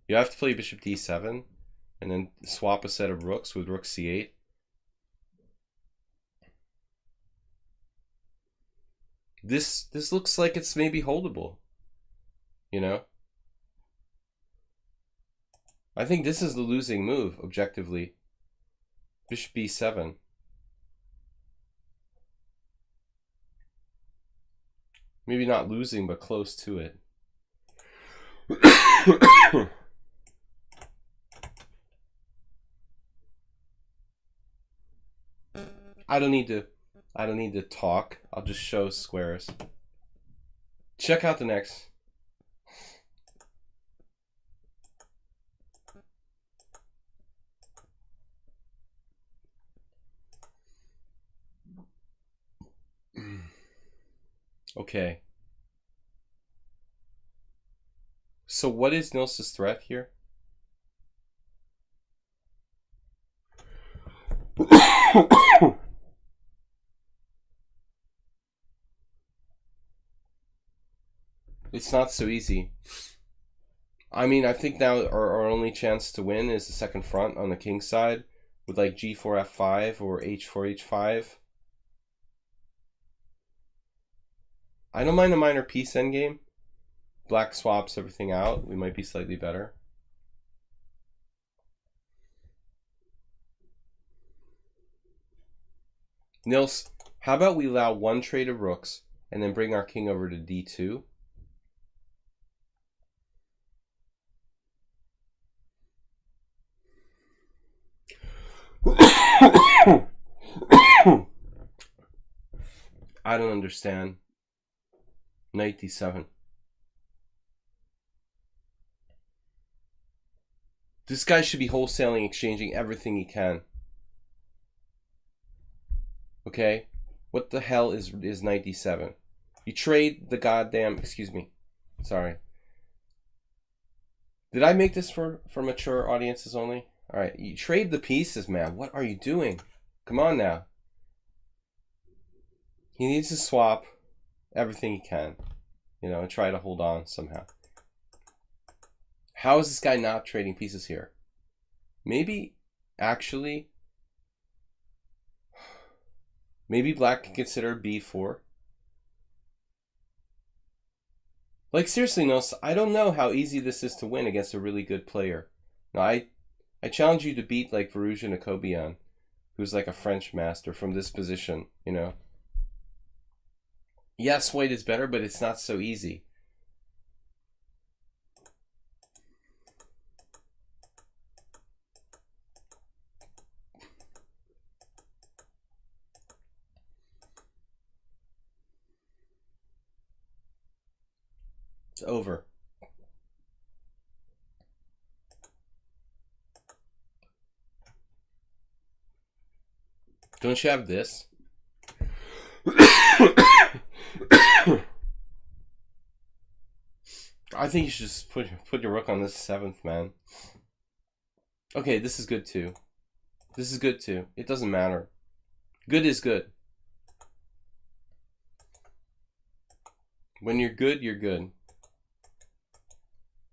You have to play bishop d7, and then swap a set of rooks with rook c8. This looks like it's maybe holdable. You know? I think this is the losing move, objectively. Bishop b7. Maybe not losing, but close to it. I don't need to talk. I'll just show squares. Check out the next. Okay. So what is Nils's threat here? It's not so easy. I mean, I think now our only chance to win is the second front on the king side with like g4 f5 or h4 h5. I don't mind a minor piece endgame. Black swaps everything out. We might be slightly better. Nils, how about we allow one trade of rooks and then bring our king over to d2? I don't understand. Knight d7. This guy should be wholesaling, exchanging everything he can. Okay? What the hell is knight d7? You trade the goddamn... Excuse me. Sorry. Did I make this for mature audiences only? Alright, you trade the pieces, man. What are you doing? Come on now. He needs to swap everything he can. You know, and try to hold on somehow. How is this guy not trading pieces here? Maybe, actually... Maybe black can consider b4. Like, seriously, no, I don't know how easy this is to win against a really good player. Now, I challenge you to beat, like, Varouja Nakobian, who's like a French master from this position, you know? Yes, white is better, but it's not so easy. It's over. Don't you have this? I think you should just put your rook on this 7th, man. Okay, this is good too. This is good too. It doesn't matter. Good is good. When you're good, you're good.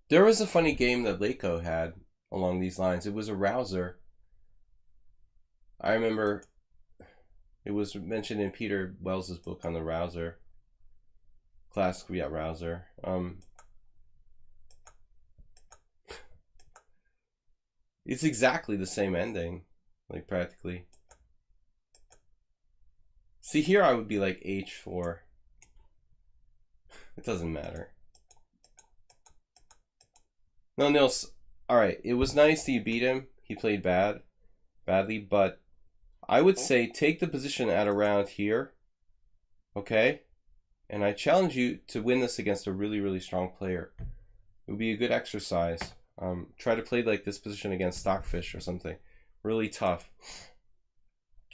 There was a funny game that Leiko had along these lines. It was a rouser. I remember it was mentioned in Peter Wells's book on the rouser. Classic, yeah, rouser. It's exactly the same ending, like practically. See, here I would be like h4. It doesn't matter. No, Nils. All right, it was nice that you beat him. He played badly, but I would say take the position at around here, okay? And I challenge you to win this against a really, really strong player. It would be a good exercise. Try to play like this position against Stockfish or something. Really tough.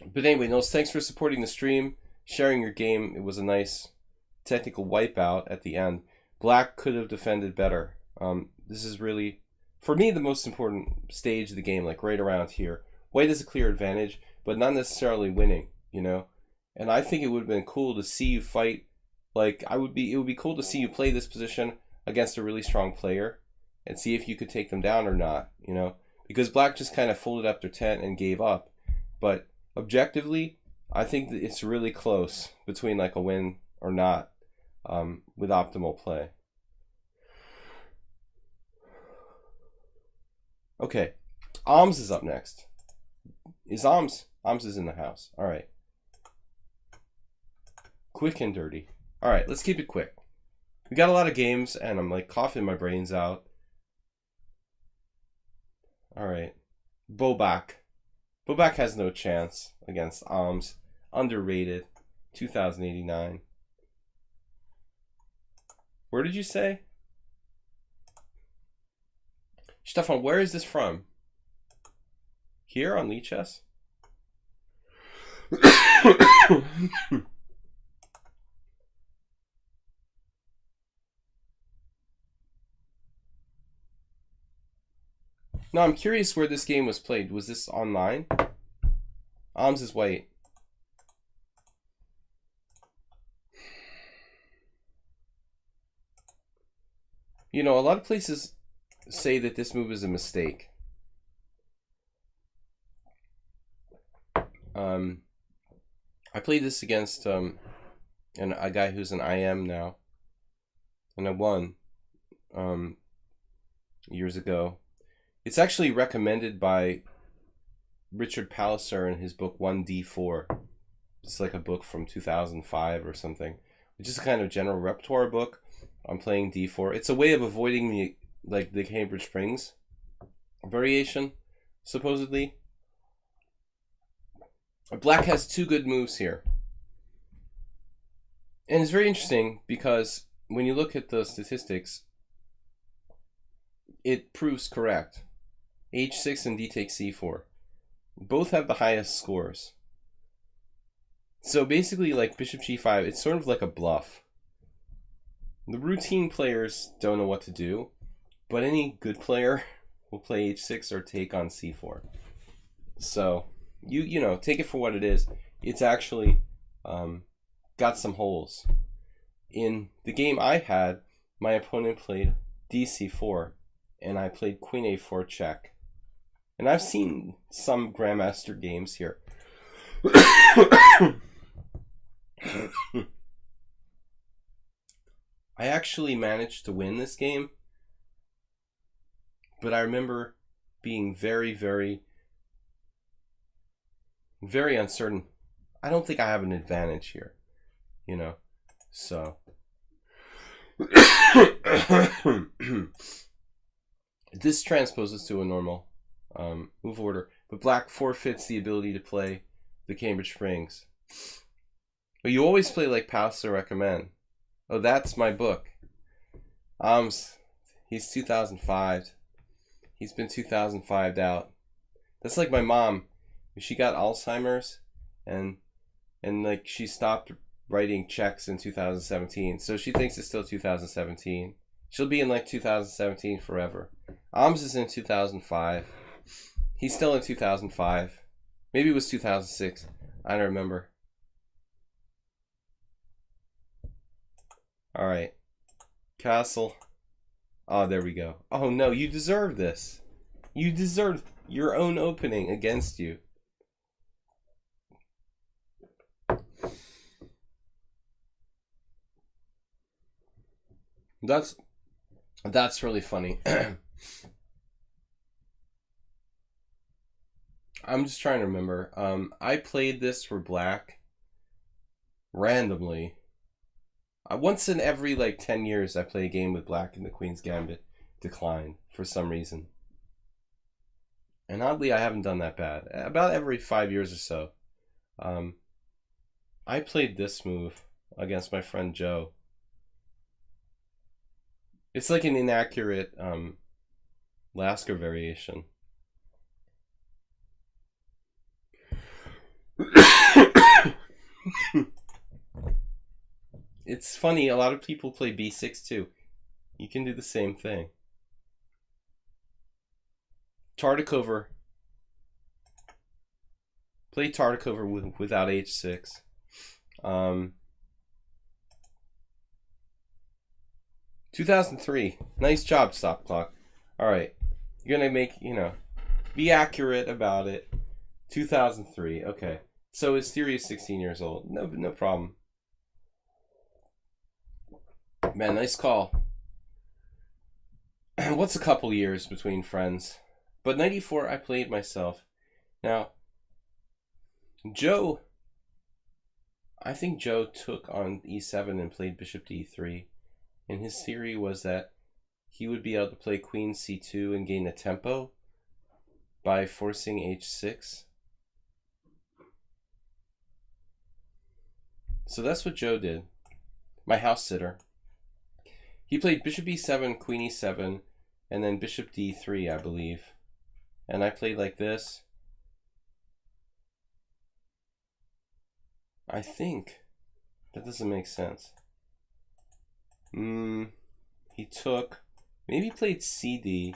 But anyway, Nils, thanks for supporting the stream, sharing your game. It was a nice technical wipeout at the end. Black could have defended better. This is really, for me, the most important stage of the game, like right around here. White has a clear advantage, but not necessarily winning, you know? And I think it would have been cool to see you fight, like, it would be cool to see you play this position against a really strong player and see if you could take them down or not, you know? Because Black just kind of folded up their tent and gave up. But objectively, I think that it's really close between like a win or not with optimal play. Okay, Alms is up next. Is Alms? Alms is in the house. All right. Quick and dirty. All right, let's keep it quick. We got a lot of games, and I'm like coughing my brains out. All right. Bobak. Bobak has no chance against Alms. Underrated. 2089. Where did you say? Stefan, where is this from? Here on lichess? No, I'm curious where this game was played. Was this online? Alms is white. You know, a lot of places say that this move is a mistake. I played this against a guy who's an IM now, and I won years ago. It's actually recommended by Richard Palliser in his book 1D4. It's like a book from 2005 or something, which is a kind of general repertoire book on playing D4. It's a way of avoiding the Cambridge Springs variation, supposedly. Black has two good moves here. And it's very interesting because when you look at the statistics, it proves correct. H6 and D takes C4. Both have the highest scores. So basically, like Bishop G5, it's sort of like a bluff. The routine players don't know what to do, but any good player will play H6 or take on C4. So you know, take it for what it is. It's actually got some holes. In the game I had, my opponent played DC4, and I played Queen A4 check. And I've seen some Grandmaster games here. I actually managed to win this game, but I remember being very, very, very uncertain. I don't think I have an advantage here, you know, so. This transposes to a normal move order, but Black forfeits the ability to play the Cambridge Springs. But you always play like Palliser recommend. Oh, that's my book. He's 2005. He's been 2005'd out. That's like my mom. She got Alzheimer's, and like she stopped writing checks in 2017, so she thinks it's still 2017. She'll be in like 2017 forever. Alms is in 2005. He's still in 2005. Maybe it was 2006. I don't remember. All right. Castle. Oh, there we go. Oh no, you deserve this. You deserve your own opening against you. That's really funny. I'm just trying to remember. I played this for black randomly. Once in every like 10 years, I play a game with black and the Queen's Gambit decline for some reason. And oddly, I haven't done that bad. About every 5 years or so. I played this move against my friend Joe. It's like an inaccurate Lasker variation. It's funny, a lot of people play b6 too. You can do the same thing. Tartakover. Play Tartakover without h6. 2003. Nice job, Stop Clock. Alright. You're gonna make, be accurate about it. 2003. Okay. So his theory is 16 years old. No problem. Man, nice call. What's a couple years between friends? But 94, I played myself. Now, Joe, I think Joe took on e7 and played bishop to e3. And his theory was that he would be able to play queen c2 and gain a tempo by forcing h6. So that's what Joe did. My house sitter. He played bishop e7, queen e7, and then bishop d3, I believe. And I played like this. I think that doesn't make sense. He took, maybe he played cd.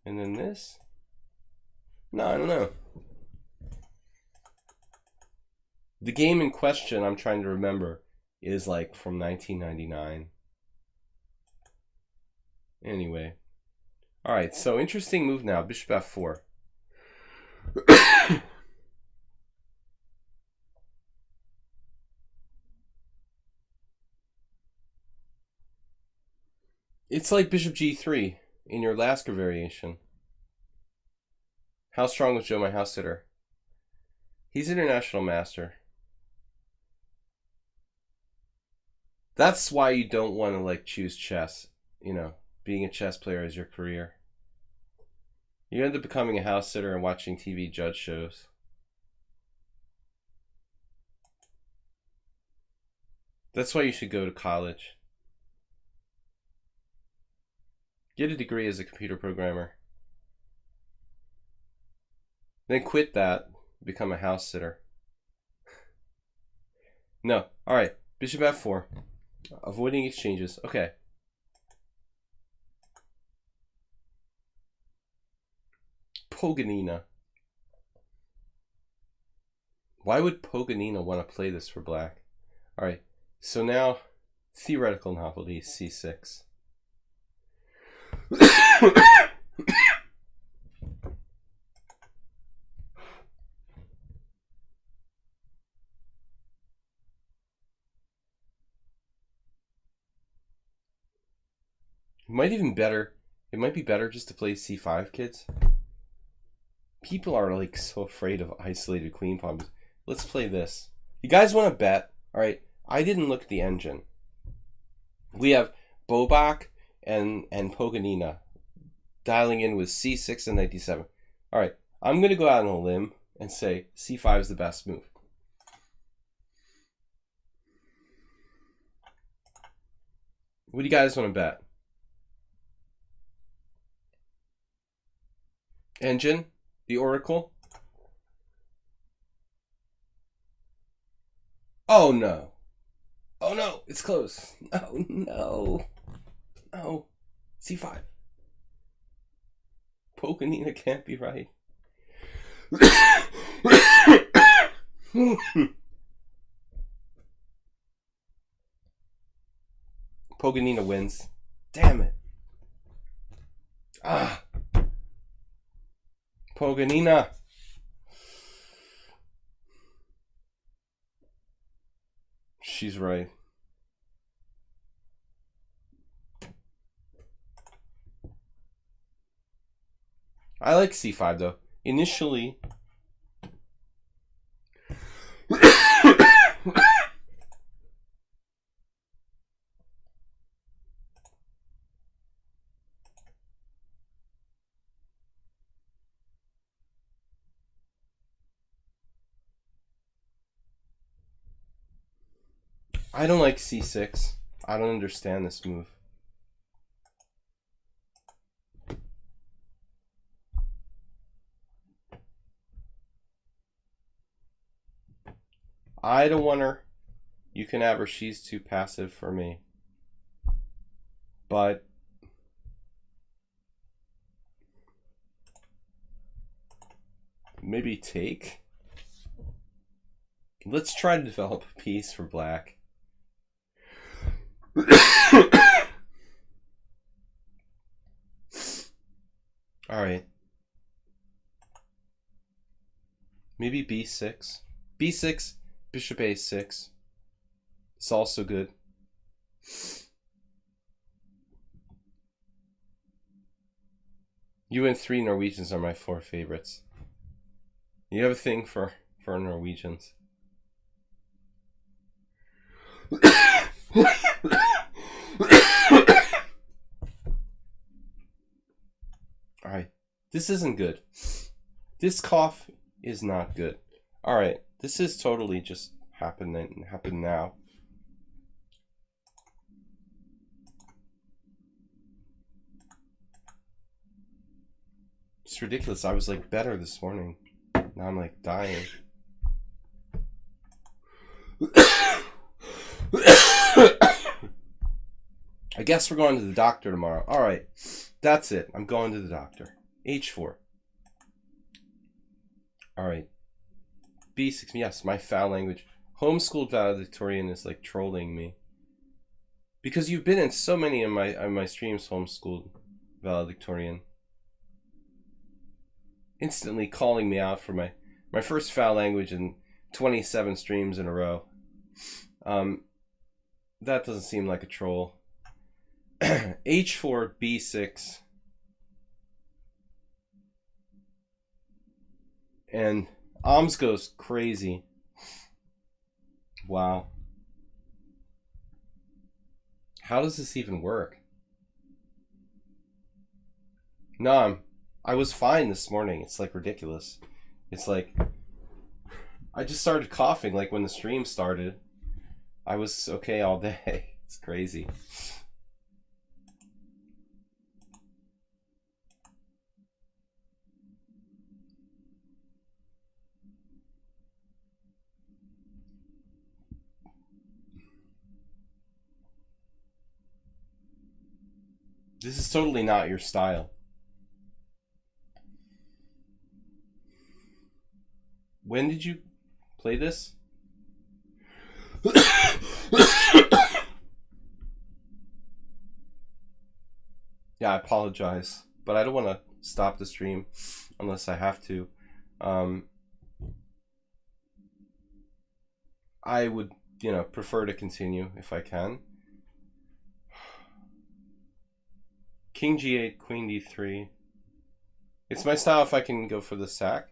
And then this? No, I don't know. The game in question I'm trying to remember is like from 1999. Anyway. Alright, so interesting move now. Bishop f4. It's like bishop g3 in your Lasker variation. How strong was Joe, my house sitter? He's international master. That's why you don't want to like choose chess, being a chess player as your career. You end up becoming a house sitter and watching TV judge shows. That's why you should go to college. Get a degree as a computer programmer. Then quit that, become a house sitter. No, alright, bishop f4. Avoiding exchanges, okay. Poganina. Why would Poganina want to play this for black? Alright, so now, theoretical novelty, c6. It might be better just to play c5, kids. People are like so afraid of isolated queen pawns. Let's play this. You guys want to bet? Alright, I didn't look at the engine. We have Bobak and Poganina dialing in with c6 and knight d7. Alright, I'm going to go out on a limb and say c5 is the best move. What do you guys want to bet? Engine? The Oracle? Oh no. Oh no, it's close. Oh no. No. c5. Poganina can't be right. Poganina wins. Damn it. Ah. Poganina. She's right. I like c5 though. Initially, I don't like c6. I don't understand this move. I don't want her. You can have her. She's too passive for me. But maybe take. Let's try to develop a piece for black. Alright. Maybe b6. b6, bishop a6. It's also good. You and 3 Norwegians are my 4 favorites. You have a thing for Norwegians. Alright. This isn't good. This cough is not good. Alright. This is totally just happened now. It's ridiculous. I was like better this morning. Now I'm like dying. I guess we're going to the doctor tomorrow. Alright. That's it. I'm going to the doctor. h4. Alright. b6. Yes, my foul language. Homeschooled valedictorian is like trolling me. Because you've been in so many of my streams, homeschooled valedictorian. Instantly calling me out for my first foul language in 27 streams in a row. That doesn't seem like a troll. h4, b6. And Oms goes crazy. Wow. How does this even work? No, I was fine this morning. It's like ridiculous. It's like I just started coughing like when the stream started. I was okay all day. It's crazy. This is totally not your style. When did you play this? Yeah, I apologize, but I don't want to stop the stream unless I have to. I would, prefer to continue if I can. King g8, queen d3. It's my style if I can go for the sack.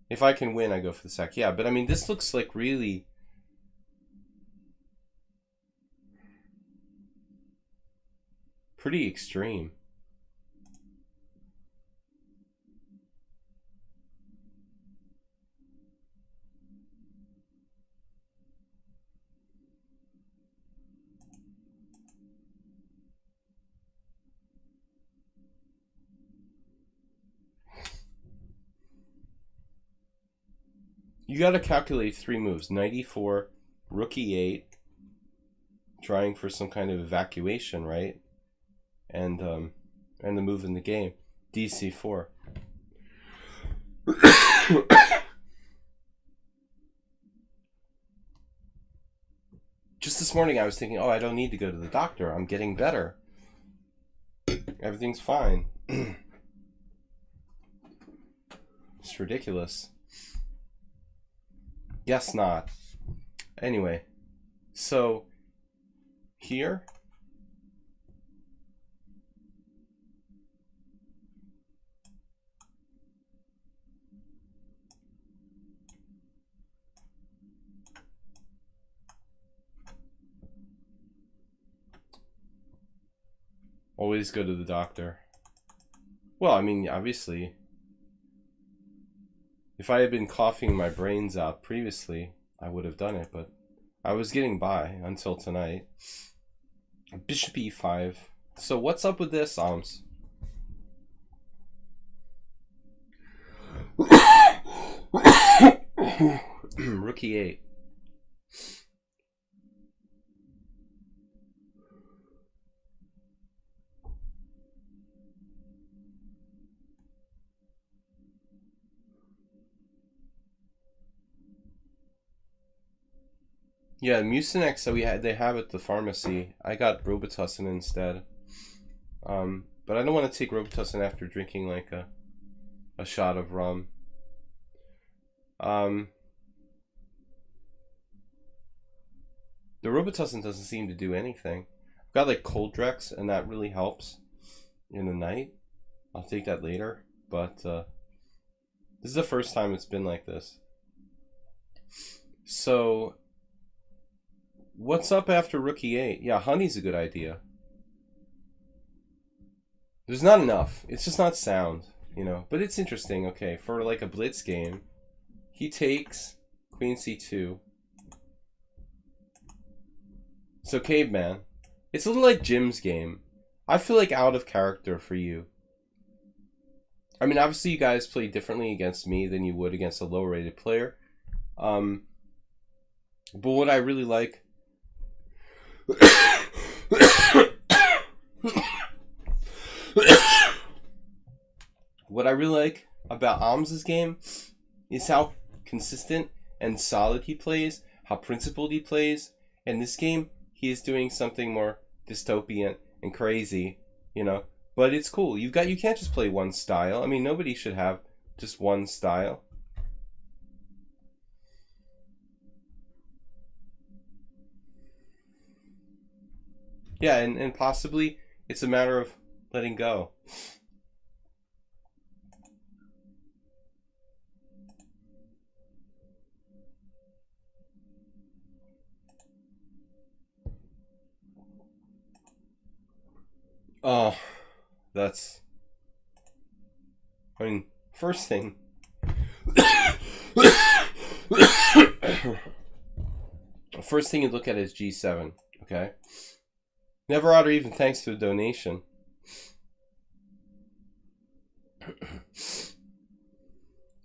If I can win, I go for the sack. Yeah, but I mean, this looks like really... pretty extreme. You got to calculate 3 moves. Knight e4, rook e8, trying for some kind of evacuation, right? And the move in the game, dc4. Just this morning I was thinking, oh, I don't need to go to the doctor. I'm getting better. Everything's fine. It's ridiculous. Guess not. Anyway, so here Always go to the doctor. Well, I mean, obviously, if I had been coughing my brains out previously, I would have done it, but I was getting by until tonight. Bishop e5. So what's up with this, Alms? Rook e8. Yeah, Mucinex that they have at the pharmacy. I got Robitussin instead. But I don't want to take Robitussin after drinking like a shot of rum. The Robitussin doesn't seem to do anything. I've got like Coldrex, and that really helps in the night. I'll take that later, but this is the first time it's been like this. So, what's up after Rook e8? Yeah, honey's a good idea. There's not enough. It's just not sound, you know. But it's interesting, okay. For like a blitz game, he takes Queen c2. So Caveman. It's a little like Jim's game. I feel like out of character for you. I mean, obviously you guys play differently against me than you would against a lower rated player. But what I really like... What I really like about Alms's game is how consistent and solid he plays, how principled he plays. In this game, he is doing something more dystopian and crazy, you know. But it's cool. You can't just play one style. I mean, nobody should have just one style. Yeah, and possibly it's a matter of letting go. Oh, that's... I mean, first thing... First thing you look at is G7, okay? Never ought, or even thanks to a donation.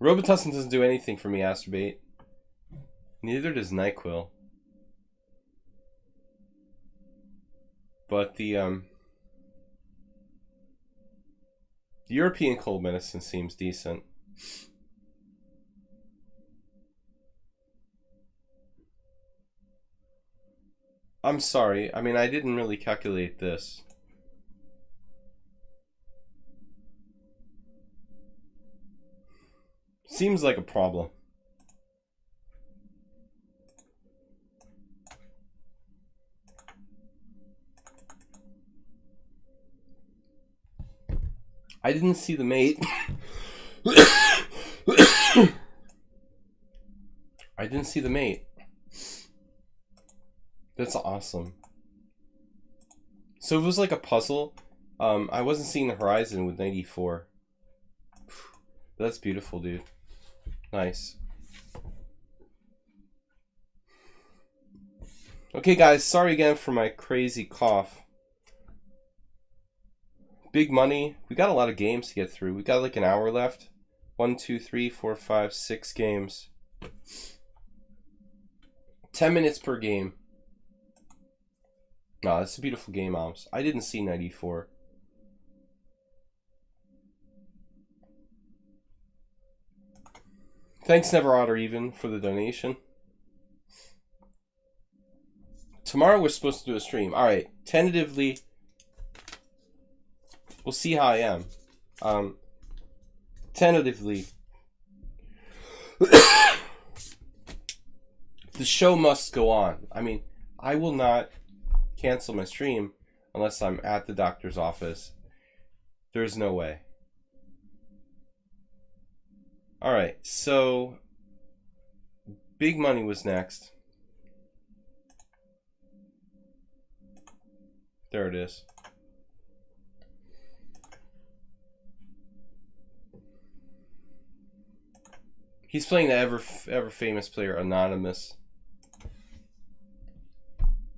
Robitussin doesn't do anything for me, Astrobate. Neither does NyQuil. But the European cold medicine seems decent. I'm sorry. I mean, I didn't really calculate this. Seems like a problem. I didn't see the mate. I didn't see the mate. That's awesome. So if it was like a puzzle, I wasn't seeing the horizon with 94. That's beautiful, dude. Nice. Okay, guys, sorry again for my crazy cough. Big money. We got a lot of games to get through. We got like an hour left. 1, 2, 3, 4, 5, 6 games. 10 minutes per game. No, that's a beautiful game, Alms. I didn't see 94. Thanks, Never Odd or Even, for the donation. Tomorrow we're supposed to do a stream. Alright, tentatively, we'll see how I am. Tentatively, the show must go on. I mean, I will not cancel my stream unless I'm at the doctor's office. There's no way. Alright, so Big Money was next. There it is. He's playing the ever famous player Anonymous.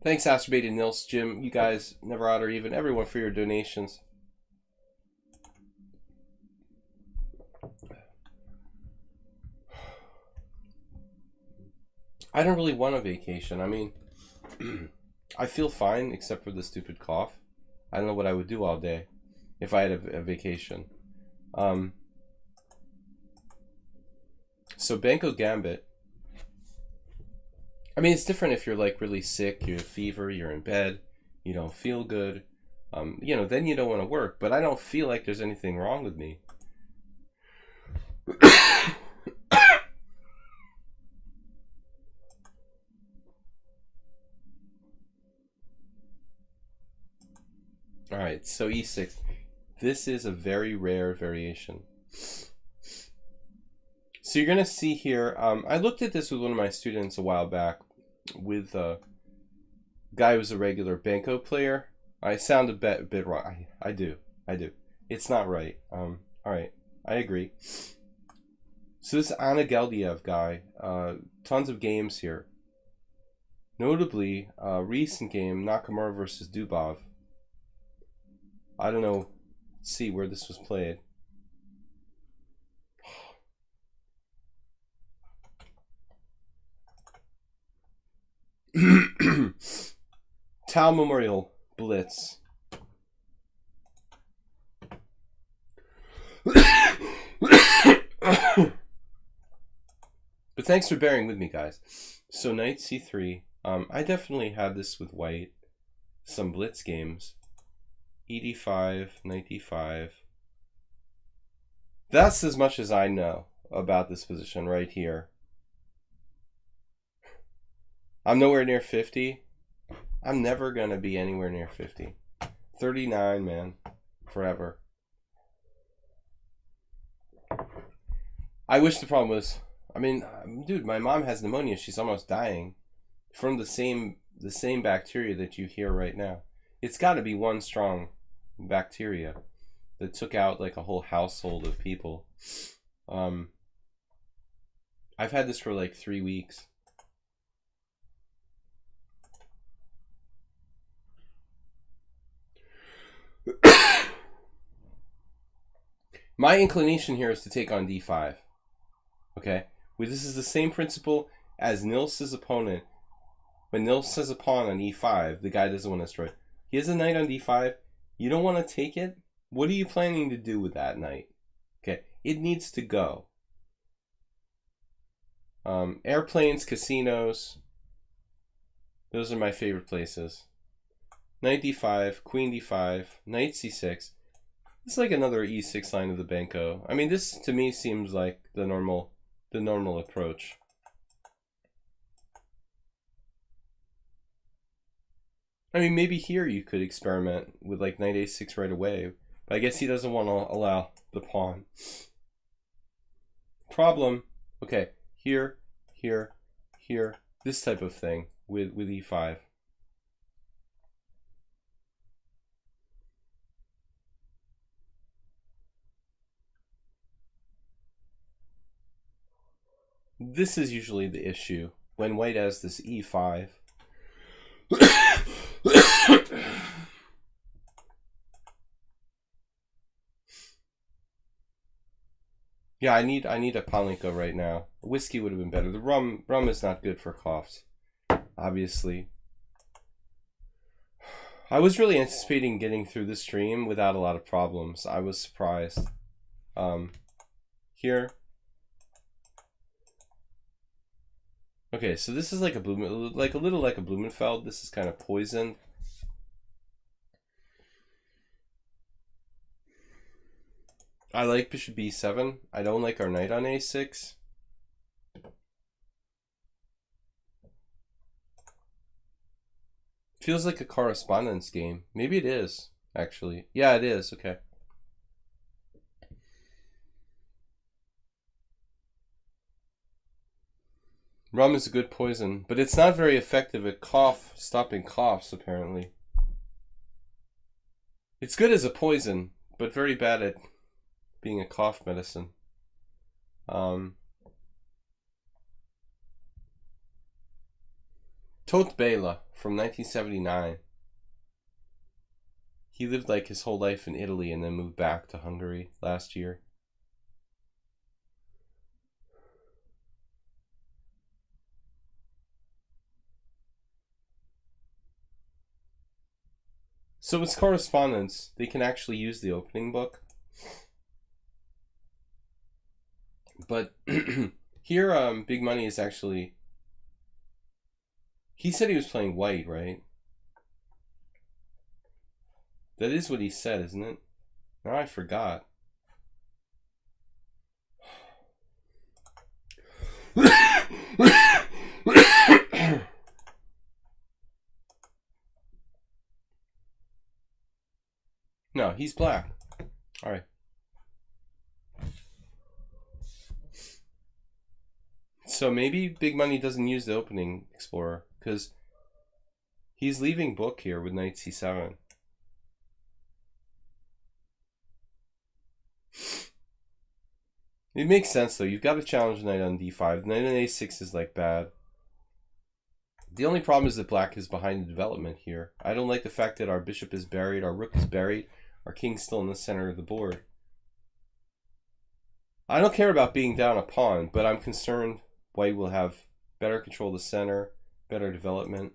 Thanks, Acerbated Nils, Jim, you guys, Never Odd or Even, everyone for your donations. I don't really want a vacation. I mean, I feel fine except for the stupid cough. I don't know what I would do all day if I had a vacation. So Banco Gambit. I mean, it's different if you're like really sick, you have fever, you're in bed, you don't feel good. You know, then you don't want to work. But I don't feel like there's anything wrong with me. All right, so E6. This is a very rare variation. So you're going to see here, I looked at this with one of my students a while back with a guy who was a regular Banco player. I sound a bit wrong. I do. It's not right. All right, I agree. So this Anna Geldiev guy, tons of games here. Notably, recent game, Nakamura versus Dubov. I don't know, let's see where this was played. Tau Memorial Blitz. But thanks for bearing with me, guys. So knight c3. I definitely had this with white. Some blitz games. ED5, knight d5. That's as much as I know about this position right here. I'm nowhere near 50. I'm never going to be anywhere near 50. 39, man. Forever. I wish the problem was... I mean, dude, my mom has pneumonia. She's almost dying from the same bacteria that you hear right now. It's got to be one strong bacteria that took out like a whole household of people. I've had this for like 3 weeks. My inclination here is to take on d5. Okay? This is the same principle as Nils's opponent. When Nils has a pawn on e5, the guy doesn't want to destroy it. He has a knight on d5. You don't want to take it? What are you planning to do with that knight? Okay, it needs to go. Airplanes, casinos. Those are my favorite places. Knight d5, queen d5, knight c6. It's like another e6 line of the Banco. I mean, this to me seems like the normal approach. I mean, maybe here you could experiment with like knight a6 right away, but I guess he doesn't want to allow the pawn. Problem. Okay, here, this type of thing with e5. This is usually the issue when white has this e5. Yeah, I need a Palinka right now. Whiskey would have been better. The rum is not good for coughs, obviously. I was really anticipating getting through this stream without a lot of problems. I was surprised. Here. Okay, so this is like a little like a Blumenfeld. This is kind of poisoned. I like bishop b7. I don't like our knight on a6. Feels like a correspondence game. Maybe it is, actually. Yeah, it is. Okay. Rum is a good poison, but it's not very effective at stopping coughs, apparently. It's good as a poison, but very bad at being a cough medicine. Tot Bela from 1979. He lived like his whole life in Italy and then moved back to Hungary last year. So it's correspondence. They can actually use the opening book. But here, Big Money is actually... He said he was playing white, right? That is what he said, isn't it? Now I forgot. No, he's black. All right. So maybe Big Money doesn't use the opening explorer because he's leaving book here with knight c7. It makes sense though. You've got to challenge knight on d5. Knight on a6 is like bad. The only problem is that black is behind the development here. I don't like the fact that our bishop is buried, our rook is buried, our king's still in the center of the board. I don't care about being down a pawn, but I'm concerned white will have better control of the center, better development.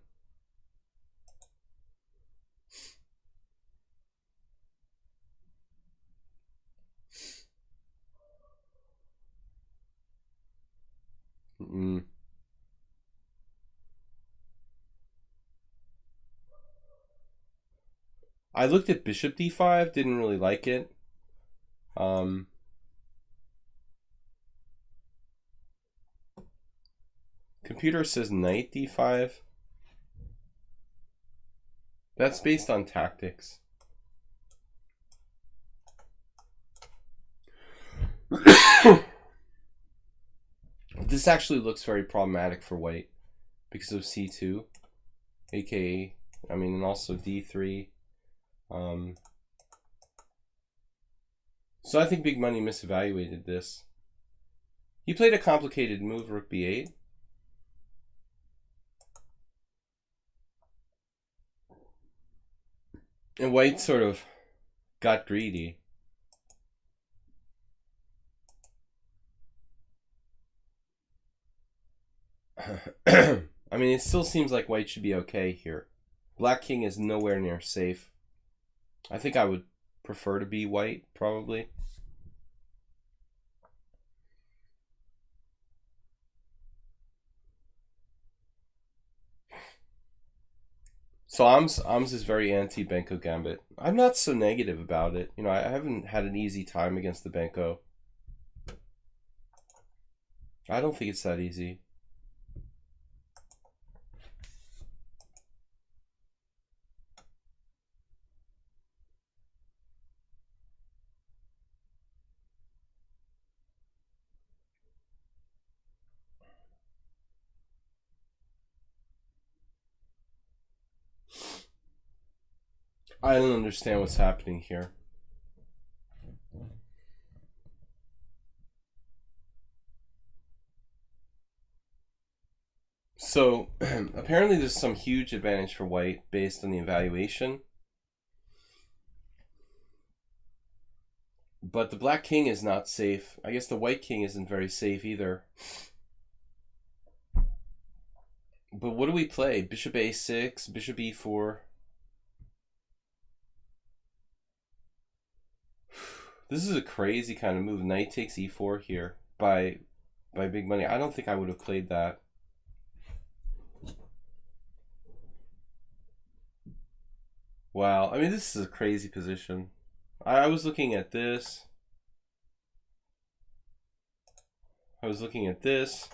I looked at bishop d5, didn't really like it. Computer says knight d5. That's based on tactics. This actually looks very problematic for white because of c2, aka, I mean, and also d3. So I think Big Money misevaluated this. He played a complicated move, rook b8. And white sort of got greedy. I mean, it still seems like white should be okay here. Black king is nowhere near safe. I think I would prefer to be white, probably. So Ams is very anti-Benko Gambit. I'm not so negative about it. You know, I haven't had an easy time against the Benko. I don't think it's that easy. I don't understand what's happening here. So apparently there's some huge advantage for white based on the evaluation. But the black king is not safe. I guess the white king isn't very safe either. But what do we play? Bishop a6, bishop e4. This is a crazy kind of move. Knight takes e4 here by Big Money. I don't think I would have played that. Wow. I mean, this is a crazy position. I was looking at this. I was looking at this.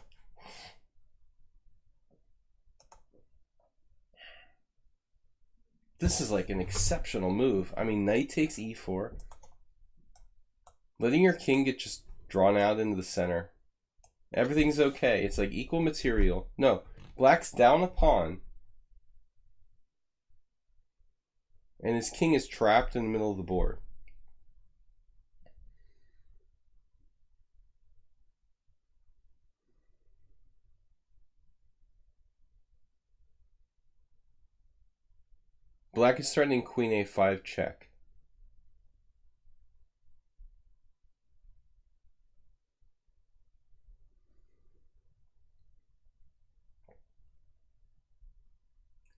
This is like an exceptional move. I mean, knight takes e4. Letting your king get just drawn out into the center. Everything's okay. It's like equal material. No, black's down a pawn. And his king is trapped in the middle of the board. Black is threatening queen a5 check.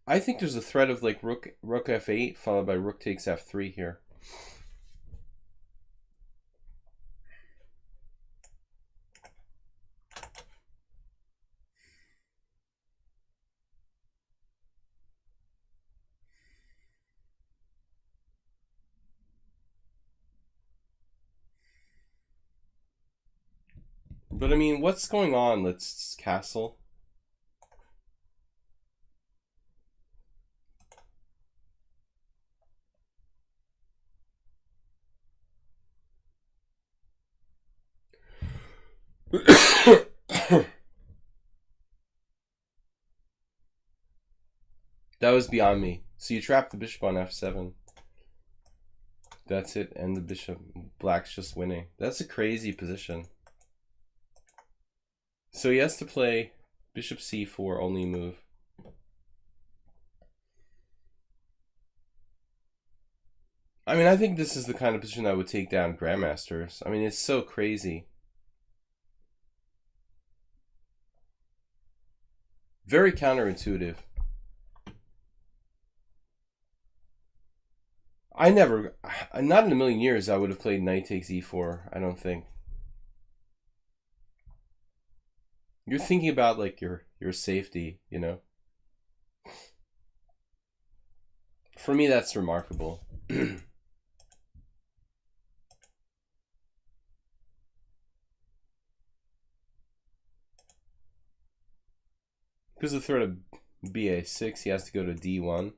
I think there's a threat of like rook f8 followed by rook takes f3 here. But I mean, what's going on? Let's castle. That was beyond me. So you trap the bishop on f7. That's it, and the bishop. Black's just winning. That's a crazy position. So he has to play bishop c4, only move. I mean, I think this is the kind of position that would take down grandmasters. I mean, it's so crazy. Very counterintuitive. Not in a million years, I would have played knight takes e4, I don't think. You're thinking about like your safety, you know. For me, that's remarkable. Because of the threat of ba6, he has to go to d1.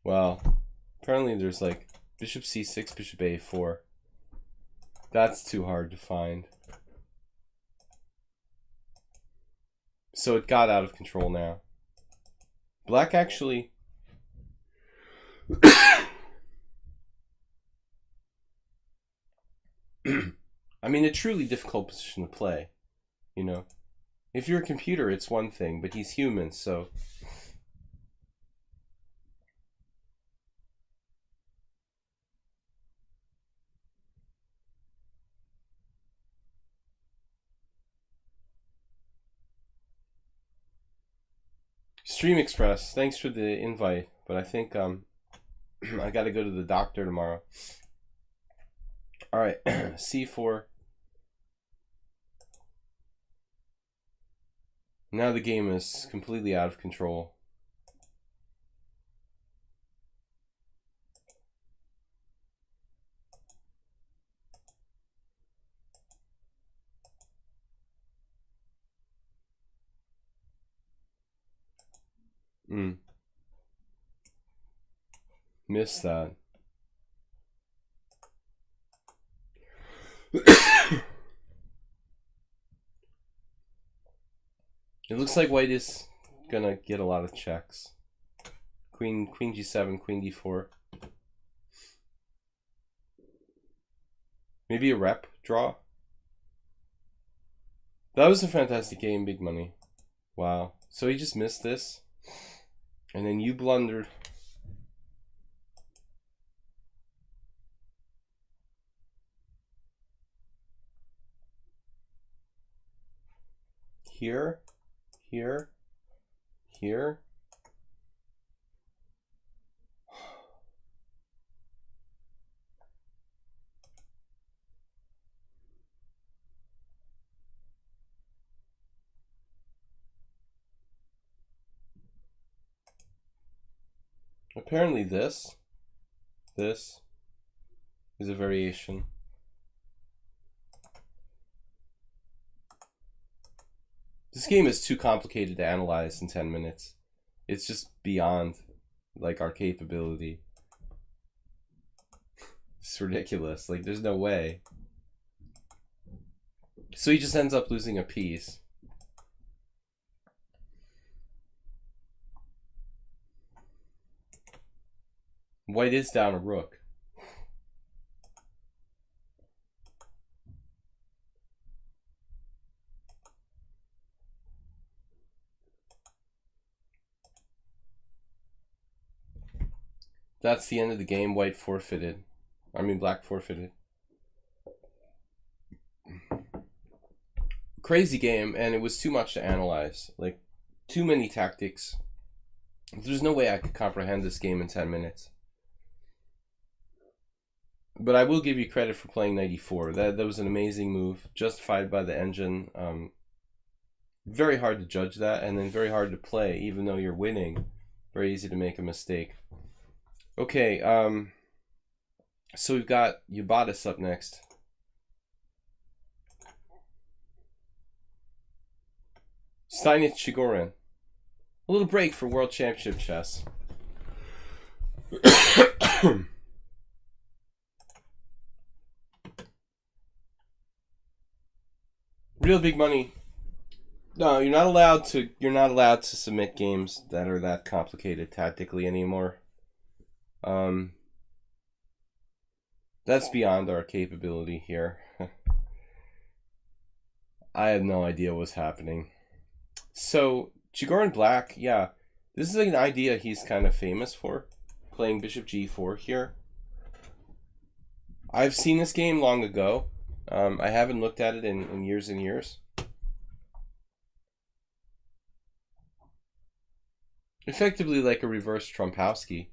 Well, apparently there's like bishop c6, bishop a4. That's too hard to find. So it got out of control now. Black actually... I mean, a truly difficult position to play, you know. If you're a computer, it's one thing, but he's human, so... Stream Express, thanks for the invite, but I think I gotta go to the doctor tomorrow. Alright, c4. Now the game is completely out of control. Missed that. It looks like white is gonna get a lot of checks. Queen g7, queen d4. Maybe a rep draw. That was a fantastic game, big money. Wow. So he just missed this. And then you blundered. Here. Here. Here. Apparently this is a variation. This game is too complicated to analyze in 10 minutes. It's just beyond like our capability. It's ridiculous. Like there's no way. So he just ends up losing a piece. White is down a rook. That's the end of the game. White forfeited. I mean, black forfeited. Crazy game, and it was too much to analyze. Like, too many tactics. There's no way I could comprehend this game in 10 minutes. But I will give you credit for playing 94. That was an amazing move, justified by the engine. Very hard to judge that, and then very hard to play, even though you're winning. Very easy to make a mistake. Okay, so we've got Yabatis up next. Steinitz Chigorin. A little break for World Championship chess. Real big money. No, you're not allowed to submit games that are that complicated tactically anymore. That's beyond our capability here. I had no idea what was happening. So, Chigorin Black, yeah, this is an idea he's kind of famous for, playing Bishop G4 here. I've seen this game long ago. I haven't looked at it in years and years. Effectively like a reverse Trumpowski.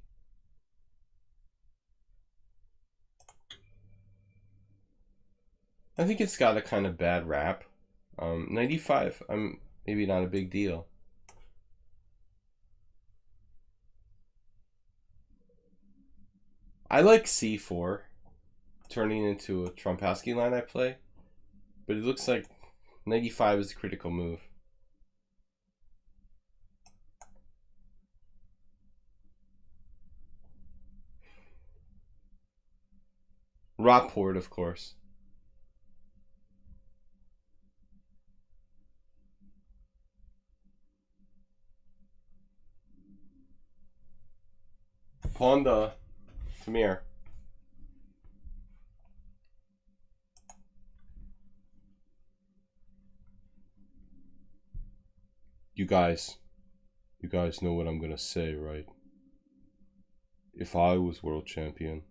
I think it's got a kind of bad rap. 95, maybe not a big deal. I like C4, turning into a Trumpowski line I play, but it looks like 95 is a critical move. Rockport, of course. Honda, come here. You guys know what I'm gonna say, right? If I was world champion,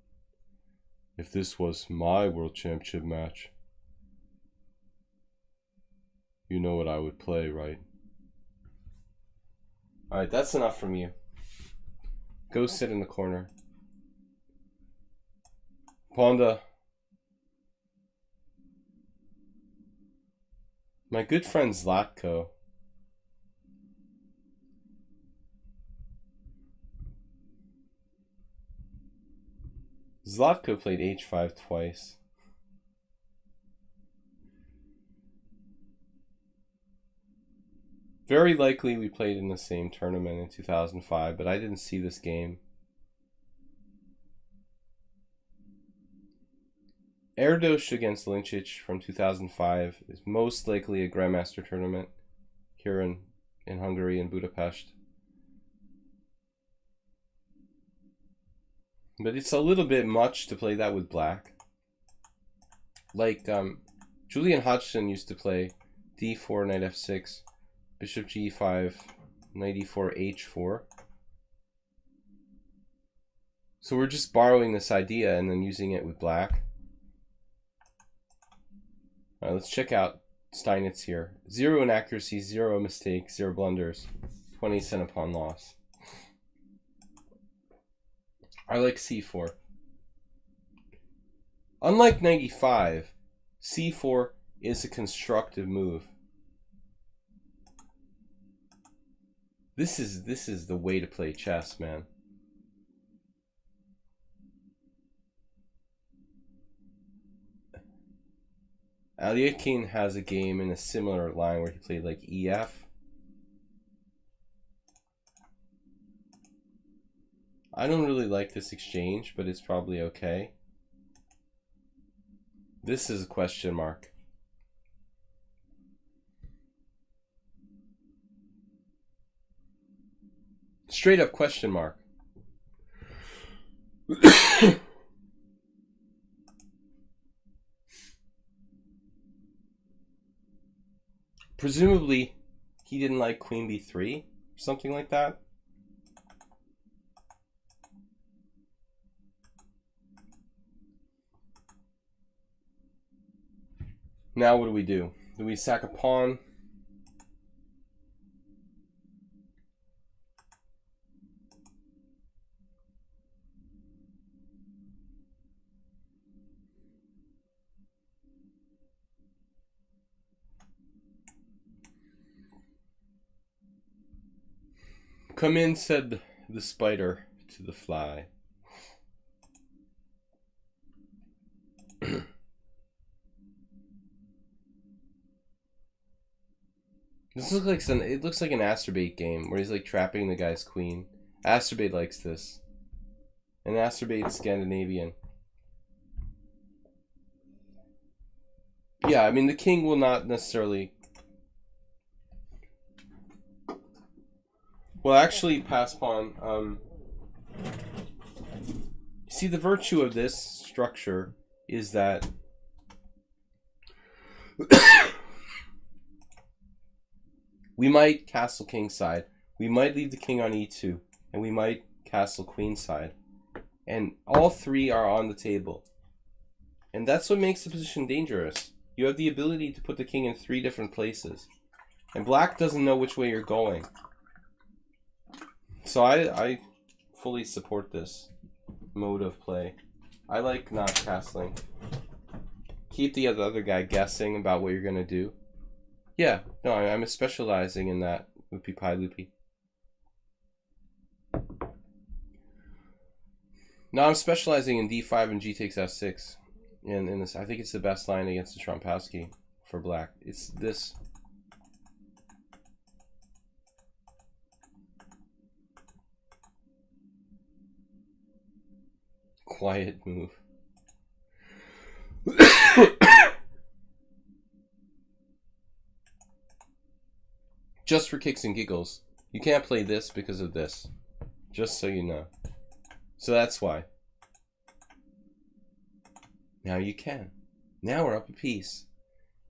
if this was my world championship match, you know what I would play, right? Alright, that's enough from you. Go sit in the corner. Ponda. My good friend Zlatko. Zlatko played h5 twice. Very likely we played in the same tournament in 2005, but I didn't see this game. Erdos against Lincic from 2005 is most likely a Grandmaster tournament here in Hungary, in Budapest. But it's a little bit much to play that with black. Like, Julian Hodgson used to play d4, knight f6, bishop g5, knight e4, h4. So we're just borrowing this idea and then using it with black. Let's check out Steinitz here. 0 inaccuracy, 0 mistakes, 0 blunders, 20 cent pawn loss. I like c4. Unlike 95, c4 is a constructive move. This is the way to play chess, man. Alyakin has a game in a similar line where he played like EF. I don't really like this exchange, but it's probably okay. This is a question mark. Straight up question mark. Presumably, he didn't like queen b3, something like that. Now what do we do? Do we sack a pawn? Come in, said the spider to the fly. This looks like it looks like an Asterbait game where he's like trapping the guy's queen. Asterbait likes this. And Asterbait's Scandinavian. Yeah, I mean the king will not necessarily. Well, actually, pass pawn. See, the virtue of this structure is that we might castle king side, we might leave the king on e2, and we might castle queen side. And all three are on the table. And that's what makes the position dangerous. You have the ability to put the king in 3 different places. And black doesn't know which way you're going. So I fully support this mode of play. I like not castling. Keep the other guy guessing about what you're going to do. Yeah, no, I'm specializing in that. Loopy pie loopy. No, I'm specializing in d5 and g takes f6. In this, I think it's the best line against the Trompowsky for black. It's this. Quiet move. Just for kicks and giggles. You can't play this because of this. Just so you know. So that's why. Now you can. Now we're up a piece.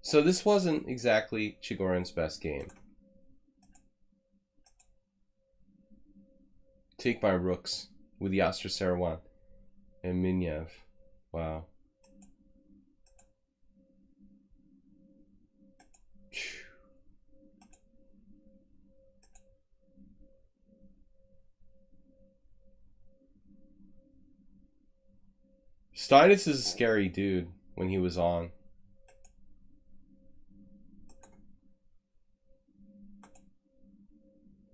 So this wasn't exactly Chigorin's best game. Take my rooks with Yasser Seirawan and Minyev. Wow. Steinitz is a scary dude when he was on.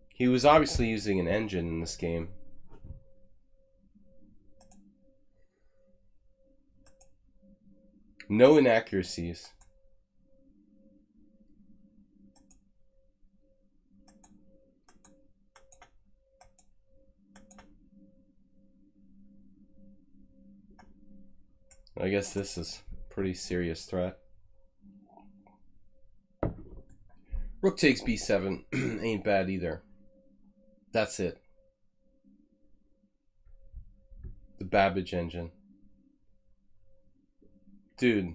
He was obviously using an engine in this game. No inaccuracies. I guess this is a pretty serious threat. Rook takes b7. Ain't bad either. That's it. The Babbage engine. Dude,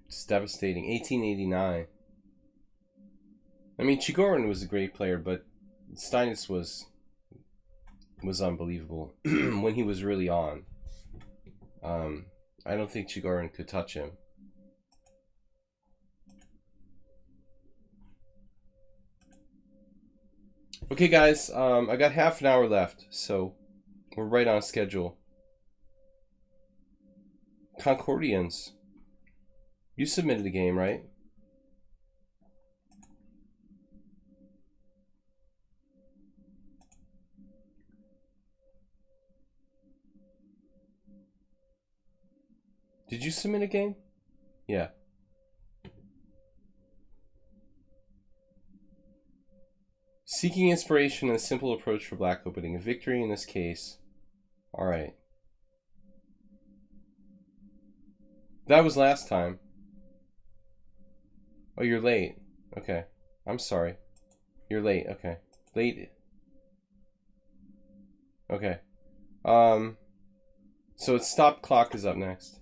it's devastating. 1889. I mean, Chigorin was a great player, but Steinitz was unbelievable when he was really on. I don't think Chigorin could touch him. Okay, guys, I got half an hour left, so we're right on schedule. Concordians. You submitted a game, right? Did you submit a game? Yeah. Seeking inspiration and a simple approach for black opening. A victory in this case. Alright. That was last time. Oh, you're late. Okay. I'm sorry. You're late. Okay. Late. Okay. So it's stop clock is up next.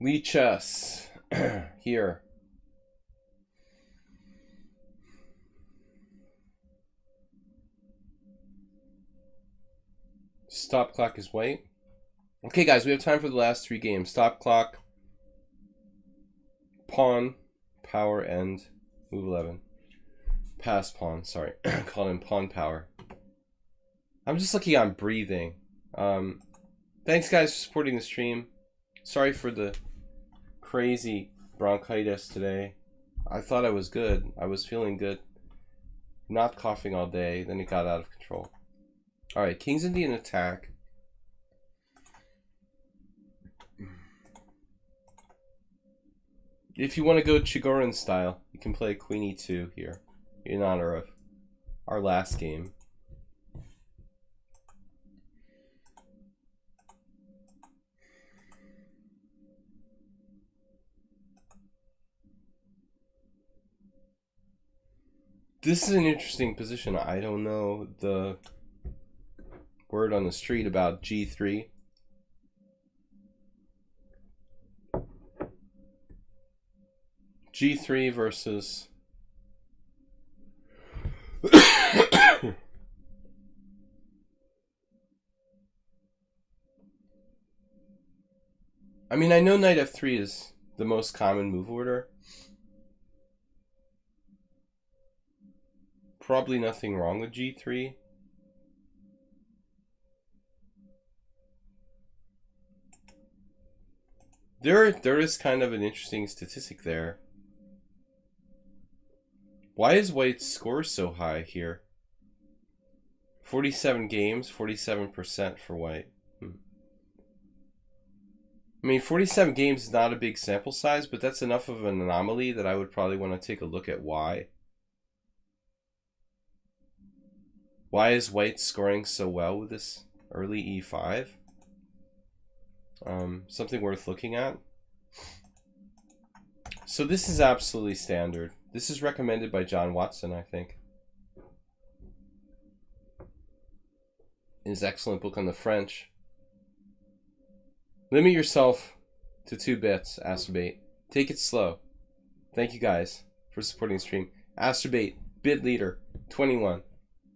Lichess. Here. Stop clock is white. Okay, guys, we have time for the last 3 games. Stop clock, pawn, power, end, move 11. Pass pawn, sorry. Call him pawn power. I'm just lucky I'm breathing. Thanks, guys, for supporting the stream. Sorry for the crazy bronchitis today. I thought I was good. I was feeling good. Not coughing all day. Then it got out of control. Alright, King's Indian attack. If you want to go Chigorin style, you can play Queen E2 here in honor of our last game. This is an interesting position. I don't know the word on the street about G3. G3 versus I mean, I know Knight F3 is the most common move order. Probably nothing wrong with G3. There is kind of an interesting statistic there. Why is White's score so high here? 47 games, 47% for White. I mean, 47 games is not a big sample size, but that's enough of an anomaly that I would probably want to take a look at why. Why is White scoring so well with this early E5? Something worth looking at. So this is absolutely standard. This is recommended by John Watson, I think. In his excellent book on the French. Limit yourself to 2 bits, Astrobate. Take it slow. Thank you guys for supporting the stream. Astrobate, bid leader, 21.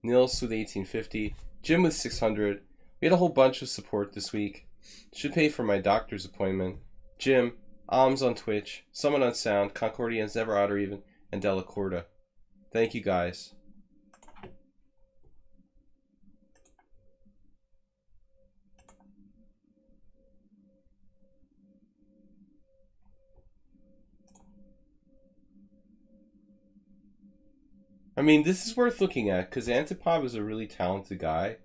Nils with 1850. Jim with 600. We had a whole bunch of support this week. Should pay for my doctor's appointment. Jim, Alms on Twitch, Someone on Sound, Concordians, Never Otter Even, and Delacorda. Thank you guys. I mean, this is worth looking at because Antipov is a really talented guy.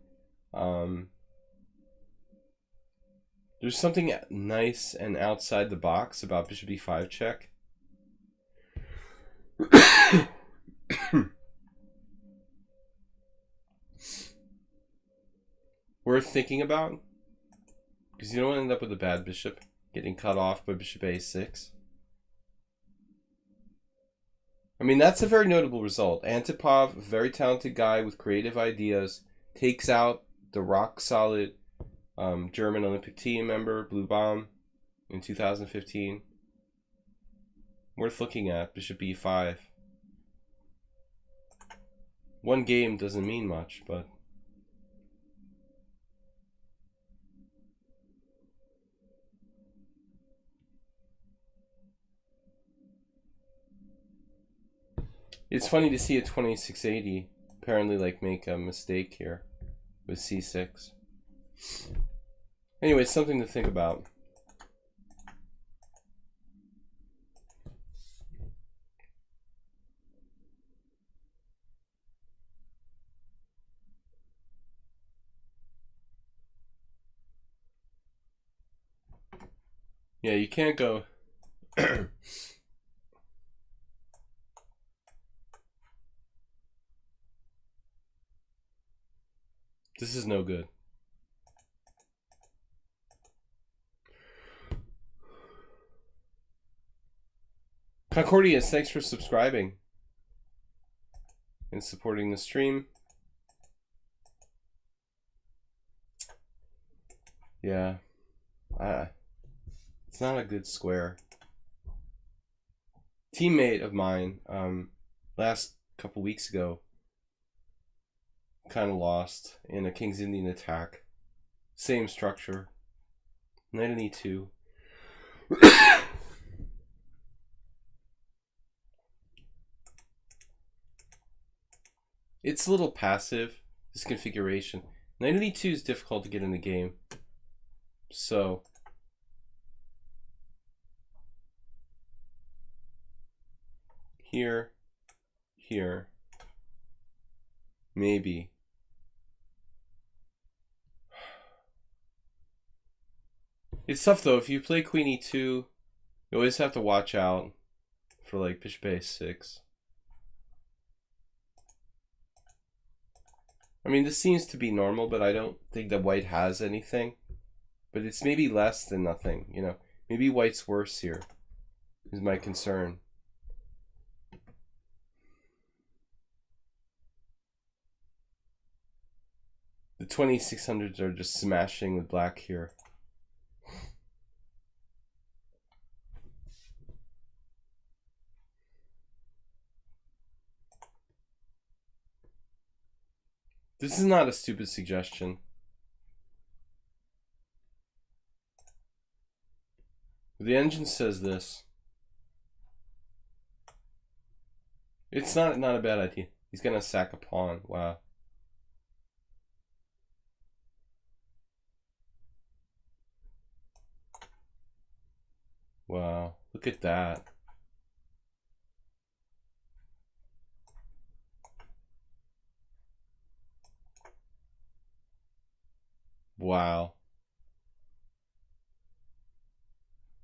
There's something nice and outside the box about Bishop E5 check. Worth thinking about because you don't end up with a bad bishop getting cut off by Bishop A6. I mean, that's a very notable result. Antipov, very talented guy with creative ideas, takes out the rock-solid German Olympic team member, Blue Bomb, in 2015. Worth looking at, Bishop E5. One game doesn't mean much, but... It's funny to see a 2680 apparently make a mistake here with C6. Anyway, it's something to think about. Yeah, you can't go... This is no good. Concordius, thanks for subscribing and supporting the stream. Yeah, it's not a good square. Teammate of mine, last couple weeks ago, kind of lost in a King's Indian attack. Same structure. Knight on e2. It's a little passive, this configuration. Knight on e2 is difficult to get in the game. So here, here, maybe. It's tough though. If you play queen e2, you always have to watch out for like bishop a6. I mean, this seems to be normal, but I don't think that white has anything. But it's maybe less than nothing, you know. Maybe white's worse here, is my concern. The 2600s are just smashing with black here. This is not a stupid suggestion. The engine says this. It's not a bad idea. He's gonna sack a pawn. Wow. Wow. Look at that. Wow.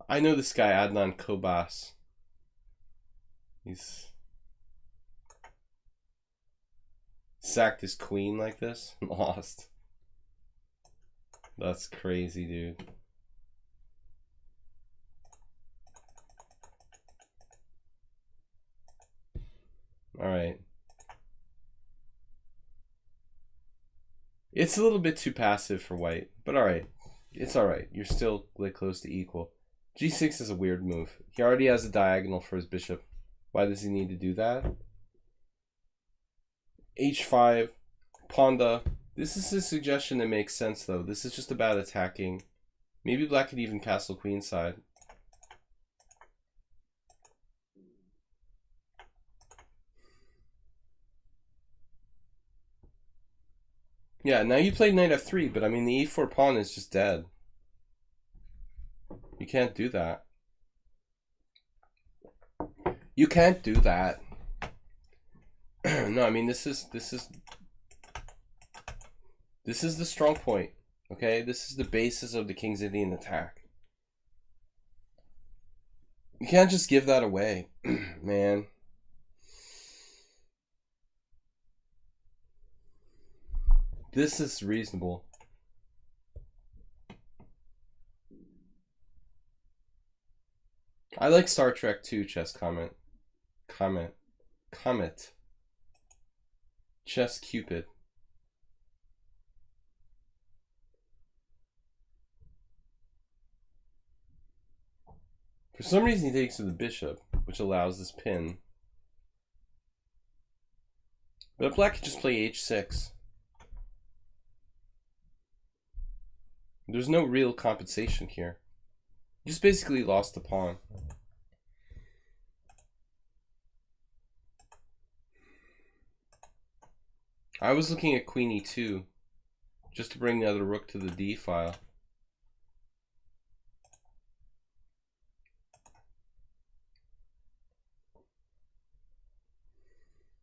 I know this guy, Adnan Kobas. He's sacked his queen like this and lost. That's crazy, dude. Alright. It's a little bit too passive for white, but alright. It's alright. You're still like close to equal. G6 is a weird move. He already has a diagonal for his bishop. Why does he need to do that? H5, Ponda. This is a suggestion that makes sense though. This is just about attacking. Maybe black could even castle queenside. Yeah, now you played knight f3, but I mean the e4 pawn is just dead. You can't do that. You can't do that. No, I mean this is the strong point. Okay, this is the basis of the King's Indian attack. You can't just give that away, man. This is reasonable. I like Star Trek 2 chess comment. Chess Cupid. For some reason he takes to the bishop, which allows this pin. But black can just play h6. There's no real compensation here. You just basically lost the pawn. I was looking at queen e2 just to bring the other rook to the d file.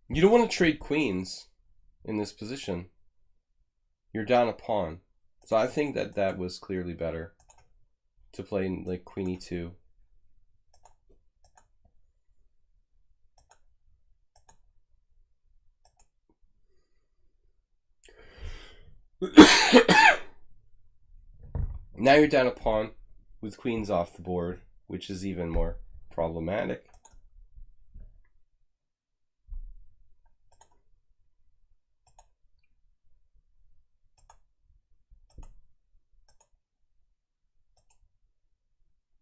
You don't want to trade queens in this position. You're down a pawn. So I think that that was clearly better to play like queen e2. Now you're down a pawn with queens off the board, which is even more problematic.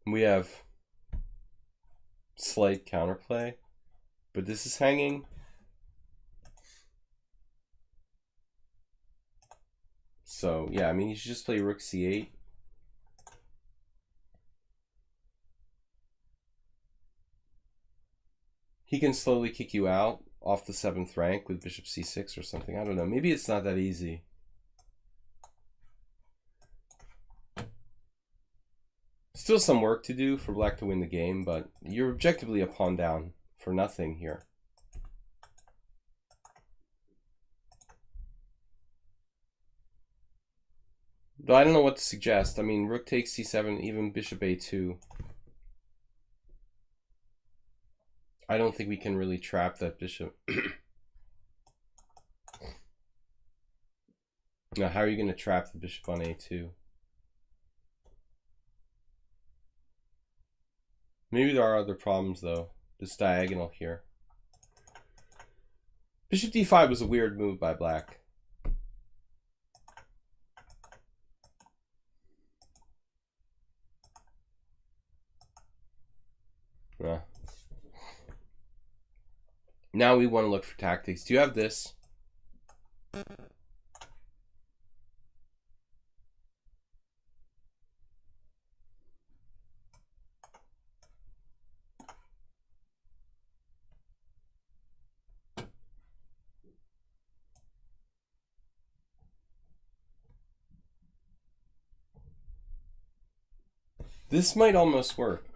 We have slight counterplay, but this is hanging. So yeah, I mean you should just play rook c8. He can slowly kick you out off the 7th rank with bishop c6 or something. I don't know. Maybe it's not that easy. Still some work to do for black to win the game, but you're objectively a pawn down for nothing here. Though I don't know what to suggest. I mean, rook takes c7, even bishop a2. I don't think we can really trap that bishop. Now, how are you going to trap the bishop on a2? Maybe there are other problems, though. This diagonal here. Bishop d5 was a weird move by black. Yeah. Now we want to look for tactics. Do you have this? This might almost work.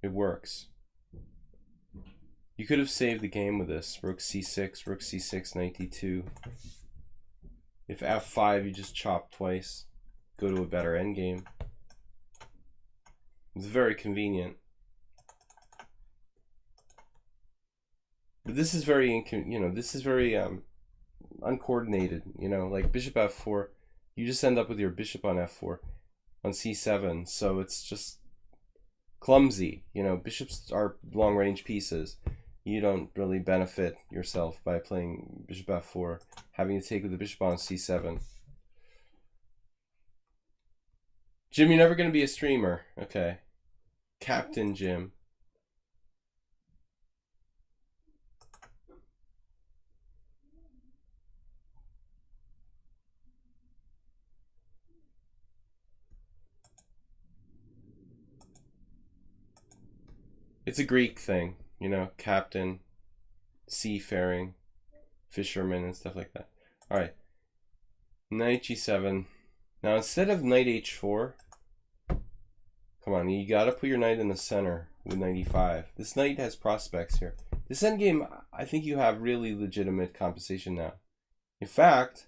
It works. You could have saved the game with this. Rook c6, knight d2. If f5, you just chop twice. Go to a better endgame. It's very convenient. But this is very, this is very uncoordinated. Like bishop f4, you just end up with your bishop on f4, on c7. So it's just clumsy. Bishops are long-range pieces. You don't really benefit yourself by playing bishop f4, having to take with the bishop on c7. Jim, you're never going to be a streamer. Okay. Captain Jim. It's a Greek thing, captain, seafaring, fisherman, and stuff like that. All right. Knight g7. Now, instead of knight h4, come on, you got to put your knight in the center with knight e5. This knight has prospects here. This endgame, I think you have really legitimate compensation now. In fact,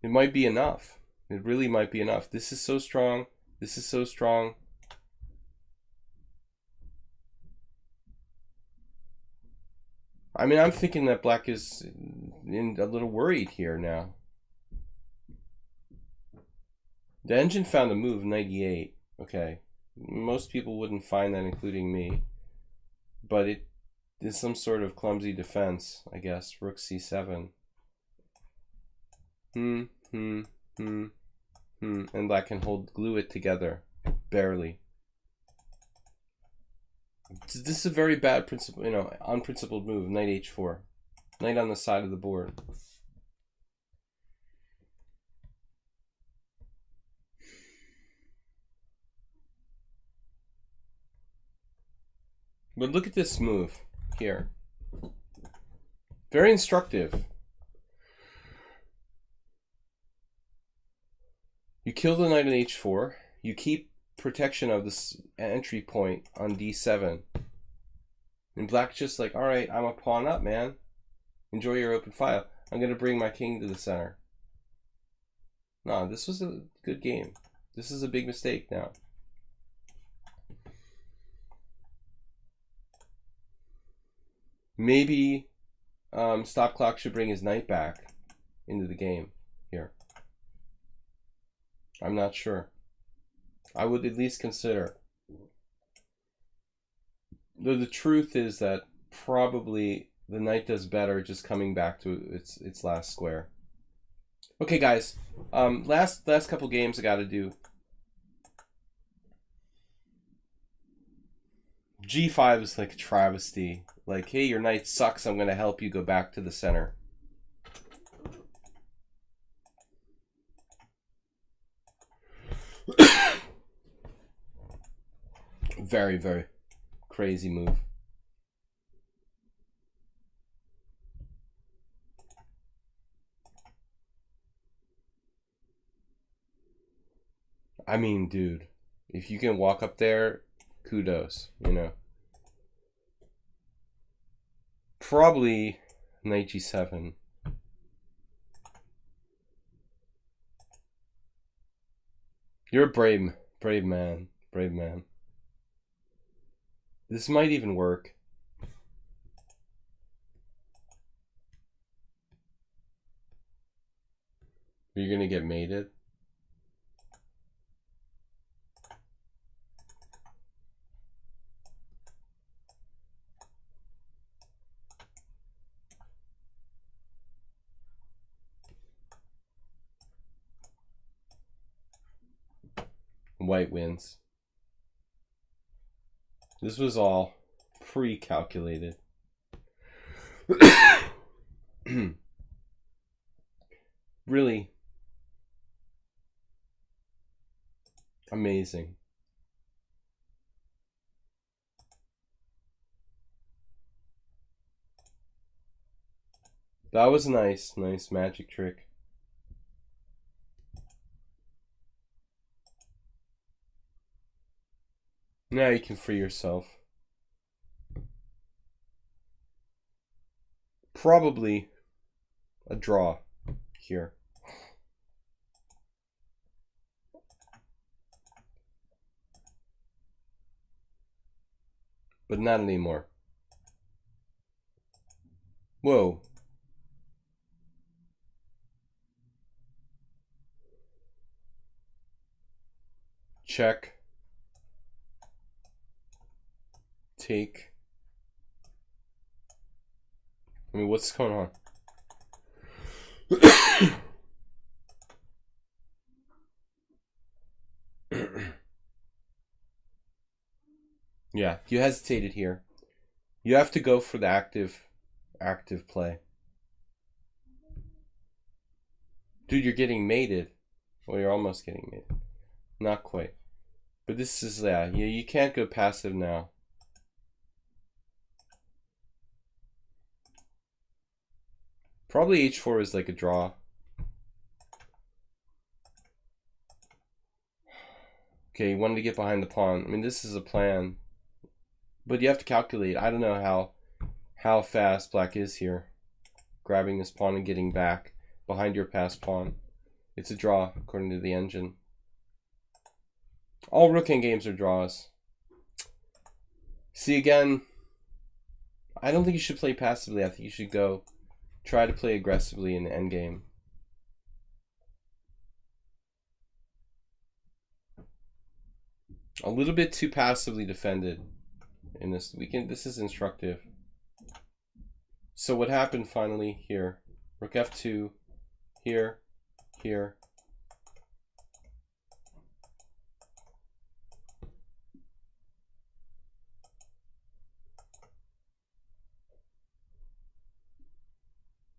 it might be enough. It really might be enough. This is so strong. This is so strong. I mean, I'm thinking that black is a little worried here now. The engine found a move, knight e8. Okay. Most people wouldn't find that, including me. But it is some sort of clumsy defense, I guess. Rook c7. And black can glue it together. Barely. This is a very bad principle, unprincipled move. Knight h4. Knight on the side of the board. But look at this move here. Very instructive. You kill the knight on h4. You keep protection of this entry point on d7. And black's just like, all right, I'm a pawn up, man. Enjoy your open file. I'm going to bring my king to the center. No, this was a good game. This is a big mistake now. Maybe Stop Clock should bring his knight back into the game here. I'm not sure. I would at least consider. Though the truth is that probably the knight does better just coming back to its last square. Okay, guys. Last couple games I got to do. G5 is like a travesty. Like, hey, your knight sucks. I'm going to help you go back to the center. Very, very crazy move. I mean, dude, if you can walk up there, kudos, you know. Probably knight g7. You're a brave man. Brave man. This might even work. You're gonna get mated. White wins. This was all pre-calculated. Really amazing. That was nice magic trick. Now you can free yourself. Probably a draw here. But not anymore. Whoa. Check. Take. I mean, what's going on? Yeah, you hesitated here. You have to go for the active play. Dude, you're getting mated. Well, you're almost getting mated. Not quite. But this is, yeah, you can't go passive now. Probably h4 is like a draw. Okay, you wanted to get behind the pawn. I mean, this is a plan. But you have to calculate. I don't know how fast black is here. Grabbing this pawn and getting back behind your passed pawn. It's a draw, according to the engine. All rook end games are draws. See, again, I don't think you should play passively. I think you should go try to play aggressively in the endgame. A little bit too passively defended in this weekend. This is instructive. So what happened finally here? Rook f2, here, here.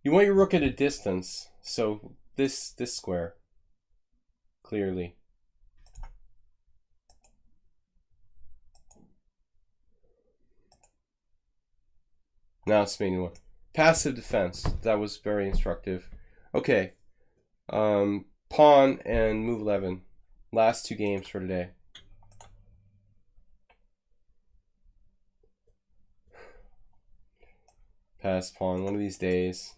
You want your rook at a distance, so this square, clearly. Now it's mating one. Passive defense. That was very instructive. Okay. Pawn and move 11. Last two games for today. Pass pawn one of these days.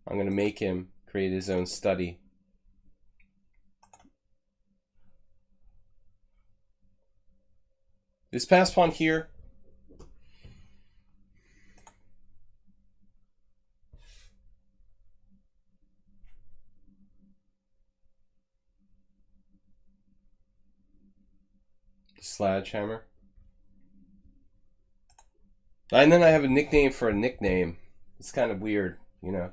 I'm going to make him create his own study. This pass pawn here. Sledgehammer. And then I have a nickname for a nickname. It's kind of weird, you know.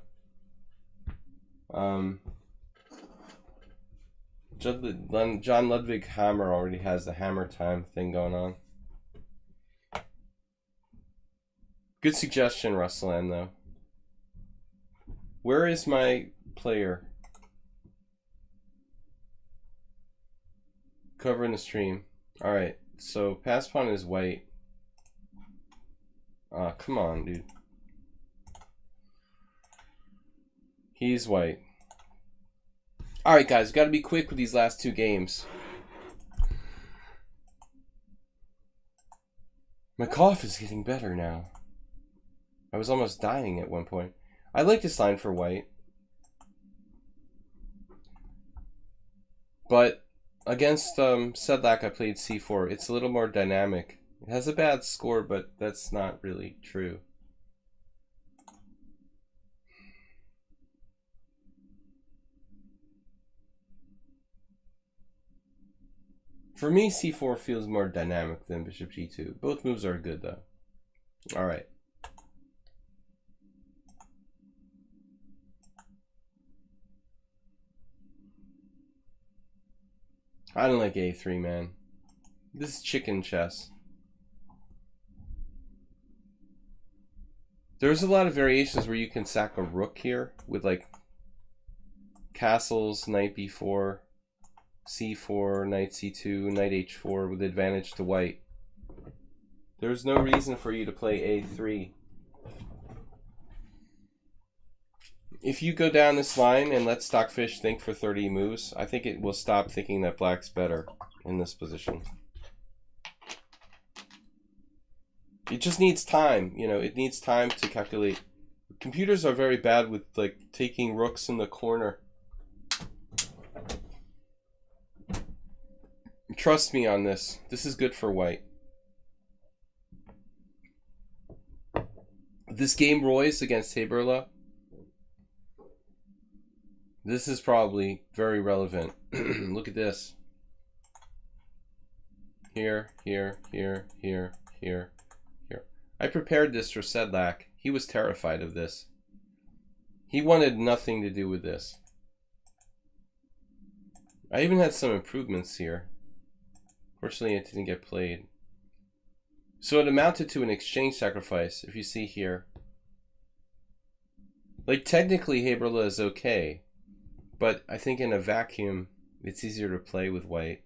John Ludwig Hammer already has the hammer time thing going on. Good suggestion, Russell N, though. Where is my player? Covering the stream. Alright, so pass pawn is white. Come on, dude. He's white. Alright, guys, we gotta be quick with these last 2 games. My cough is getting better now. I was almost dying at one point. I like this line for white. But against Sedlak, I played c4. It's a little more dynamic. It has a bad score, but that's not really true. For me, c4 feels more dynamic than bishop g2. Both moves are good, though. All right. I don't like a3, man. This is chicken chess. There's a lot of variations where you can sack a rook here with like castles, knight b4, c4, knight c2, knight h4 with advantage to white. There's no reason for you to play a3. If you go down this line and let Stockfish think for 30 moves, I think it will stop thinking that black's better in this position. It just needs time, you know, it needs time to calculate. Computers are very bad with like taking rooks in the corner. Trust me on this. This is good for white. This game Royce against Heberla, this is probably very relevant. Look at this. Here, here, here, here, here, here. I prepared this for Sedlak. He was terrified of this. He wanted nothing to do with this. I even had some improvements here. Fortunately, it didn't get played. So it amounted to an exchange sacrifice, if you see here. Like, technically, Heberla is okay. But I think in a vacuum, it's easier to play with white.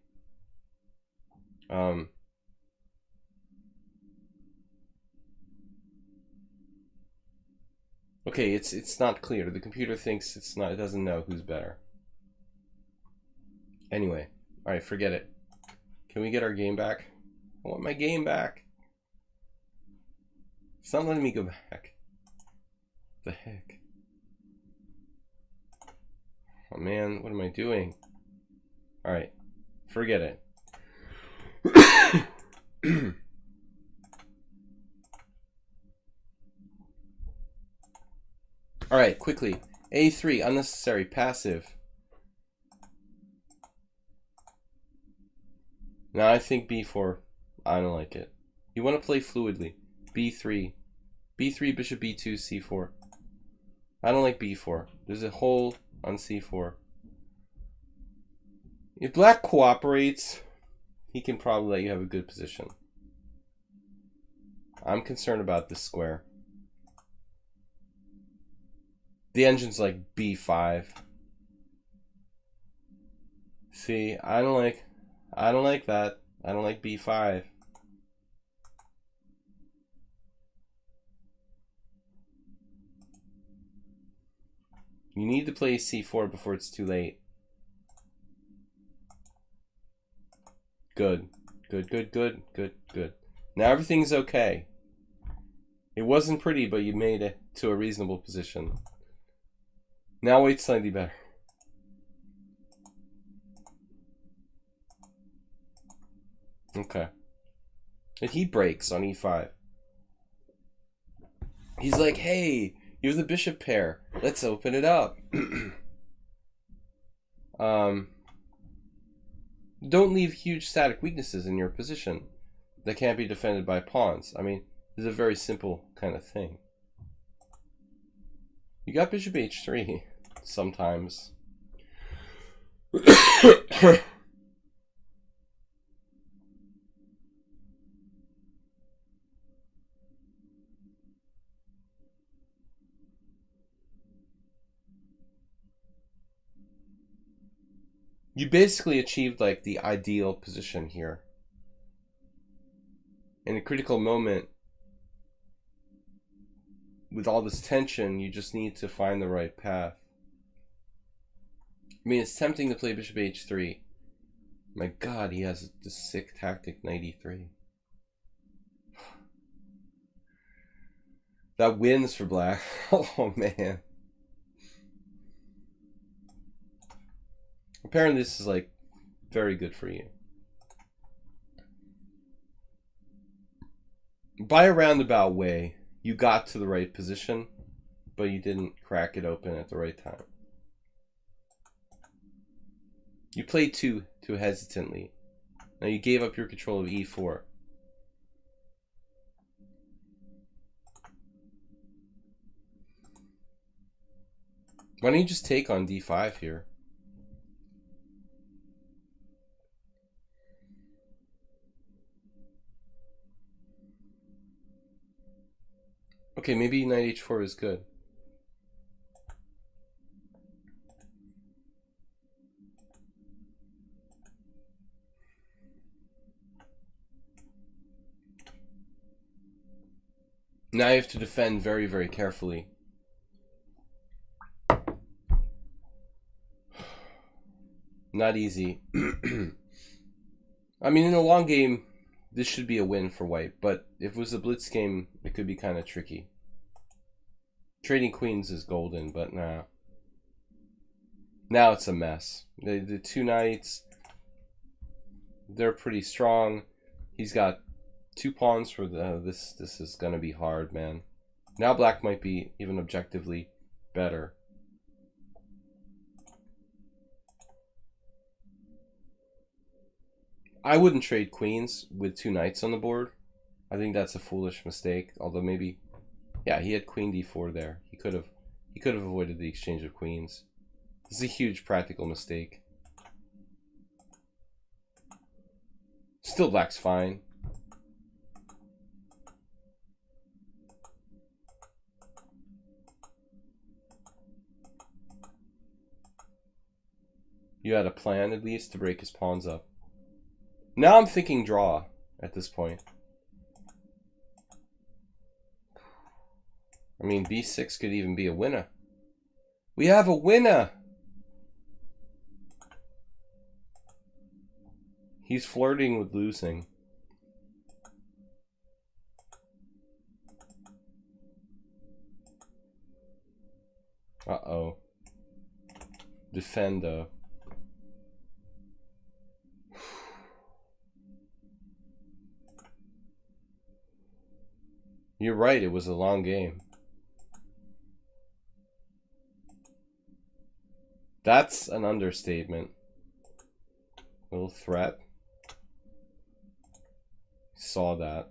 Okay, it's not clear. The computer thinks it's not. It doesn't know who's better. Anyway, all right, forget it. Can we get our game back? I want my game back. It's not letting me go back. What the heck? Oh man, what am I doing? All right, forget it. All right, quickly. A3, unnecessary, passive. Now I think b4. I don't like it. You want to play fluidly. b3. b3, bishop b2, c4. I don't like b4. There's a hole on c4. If black cooperates, he can probably let you have a good position. I'm concerned about this square. The engine's like b5. See, I don't like that. I don't like b5. You need to play c4 before it's too late. Good. Good, good, good, good, good. Now everything's okay. It wasn't pretty, but you made it to a reasonable position. Now wait's slightly better. Okay. And he breaks on e5. He's like, hey, you're the bishop pair. Let's open it up. Don't leave huge static weaknesses in your position that can't be defended by pawns. I mean, it's a very simple kind of thing. You got bishop h3 sometimes. You basically achieved like the ideal position here. In a critical moment, with all this tension, you just need to find the right path. I mean, it's tempting to play bishop h3. My god, he has this sick tactic, knight e3. That wins for black. Oh, man. Apparently this is like very good for you. By a roundabout way, you got to the right position, but you didn't crack it open at the right time. You played too hesitantly. Now you gave up your control of e4. Why don't you just take on d5 here? Okay, maybe knight h4 is good. Now you have to defend very, very carefully. Not easy. I mean, in a long game, this should be a win for white, but if it was a blitz game, it could be kind of tricky. Trading queens is golden, but nah. Now it's a mess. The two knights, they're pretty strong. He's got 2 pawns for the this is gonna be hard, man. Now black might be even objectively better. I wouldn't trade queens with 2 knights on the board. I think that's a foolish mistake. Although maybe, yeah, he had queen d4 there. He could have avoided the exchange of queens. This is a huge practical mistake. Still black's fine. You had a plan at least to break his pawns up. Now I'm thinking draw at this point. I mean, b6 could even be a winner. We have a winner! He's flirting with losing. Uh-oh. Defendo. You're right, it was a long game. That's an understatement. Little threat. Saw that.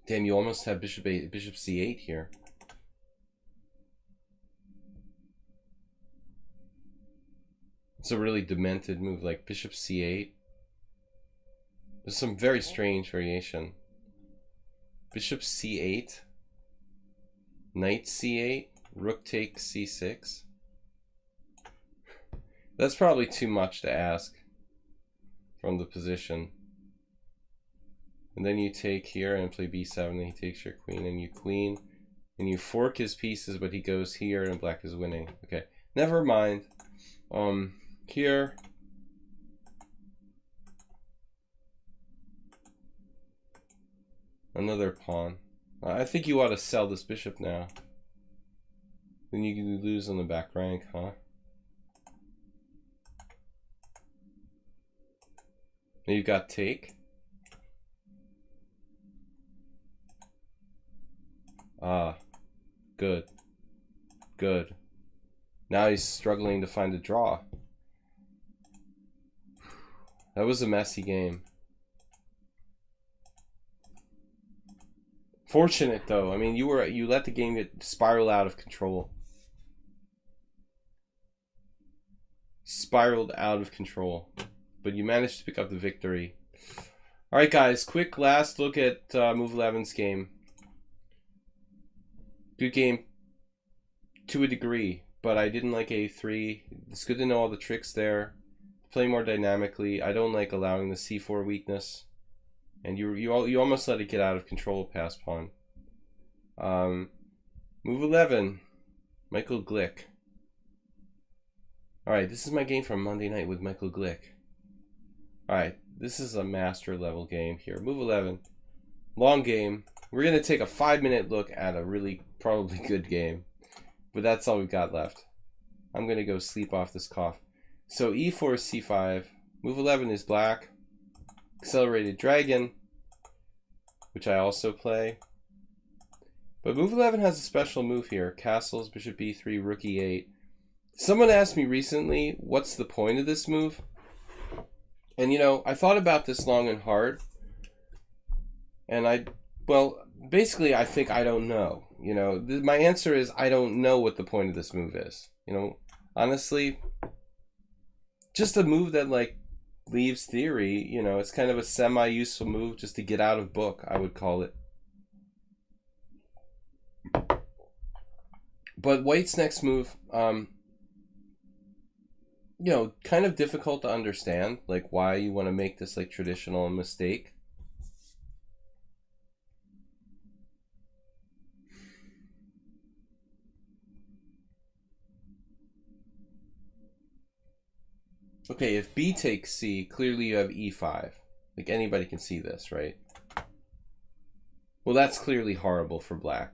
Damn, you almost have bishop c8 here. It's a really demented move, like bishop c8. There's some very strange variation. Bishop c8, knight c8, rook takes c6. That's probably too much to ask from the position. And then you take here and play b7, and he takes your queen, and you queen, and you fork his pieces, but he goes here, and black is winning. Okay, never mind. Here. Another pawn. I think you ought to sell this bishop now. Then you can lose on the back rank, huh? Now you've got take. Ah, good. Good. Now he's struggling to find a draw. That was a messy game. Fortunate though. I mean, you let the game get spiral out of control. Spiraled out of control. But you managed to pick up the victory. Alright guys, quick last look at Move 11's game. Good game to a degree, but I didn't like a3. It's good to know all the tricks there. Play more dynamically. I don't like allowing the c4 weakness, and you almost let it get out of control. Pass pawn. Move 11. Michael Glick. All right, this is my game from Monday night with Michael Glick. All right, this is a master level game here. Move 11. Long game. We're gonna take a 5-minute look at a really probably good game, but that's all we've got left. I'm gonna go sleep off this cough. So e4 is c5. Move 11 is black. Accelerated dragon, which I also play. But move 11 has a special move here. Castles, bishop b3, rook e8. Someone asked me recently, what's the point of this move? And you know, I thought about this long and hard. And well, basically I think I don't know. You know, my answer is I don't know what the point of this move is. You know, honestly, just a move that like leaves theory. You know, it's kind of a semi-useful move just to get out of book, I would call it. But White's next move, you know, kind of difficult to understand, like why you want to make this like traditional mistake. Okay, if B takes C, clearly you have E5. Like anybody can see this, right? Well, that's clearly horrible for black.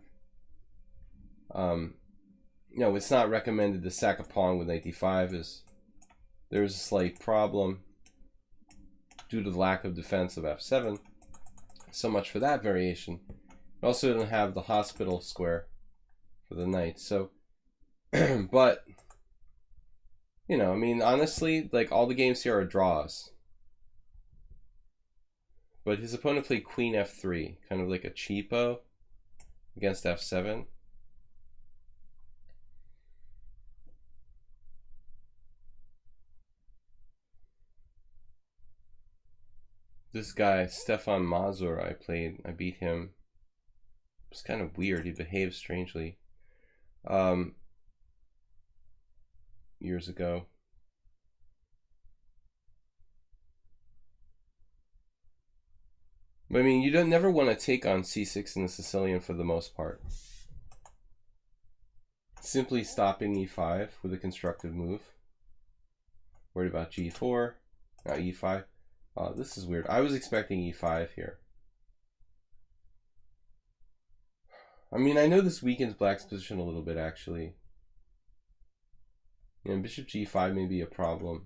No, it's not recommended to sack a pawn with knight d5. There's a slight problem due to the lack of defense of f7. So much for that variation. It also doesn't have the hospital square for the knight. So, but, you know, I mean, honestly, like all the games here are draws. But his opponent played queen f3, kind of like a cheapo against f7. This guy, Stefan Mazur, I beat him. It's kind of weird. He behaved strangely. Years ago. But I mean, you don't never want to take on c6 in the Sicilian for the most part. Simply stopping e5 with a constructive move. Worried about g4. Now e5. This is weird. I was expecting e5 here. I mean, I know this weakens black's position a little bit, actually. You know, bishop g5 may be a problem.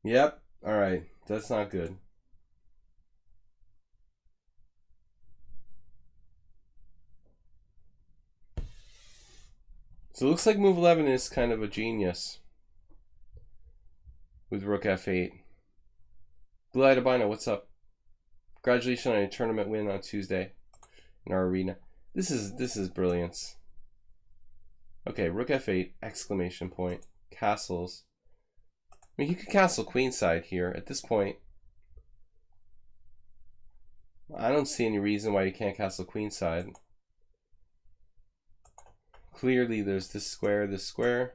Yep. Alright. That's not good. So it looks like move 11 is kind of a genius. With rook f8. Blue Albino, what's up? Congratulations on a tournament win on Tuesday in our arena. This is brilliance. Okay, rook f8, exclamation point, castles. I mean, you could castle queenside here. At this point, I don't see any reason why you can't castle queenside. Clearly, there's this square, this square.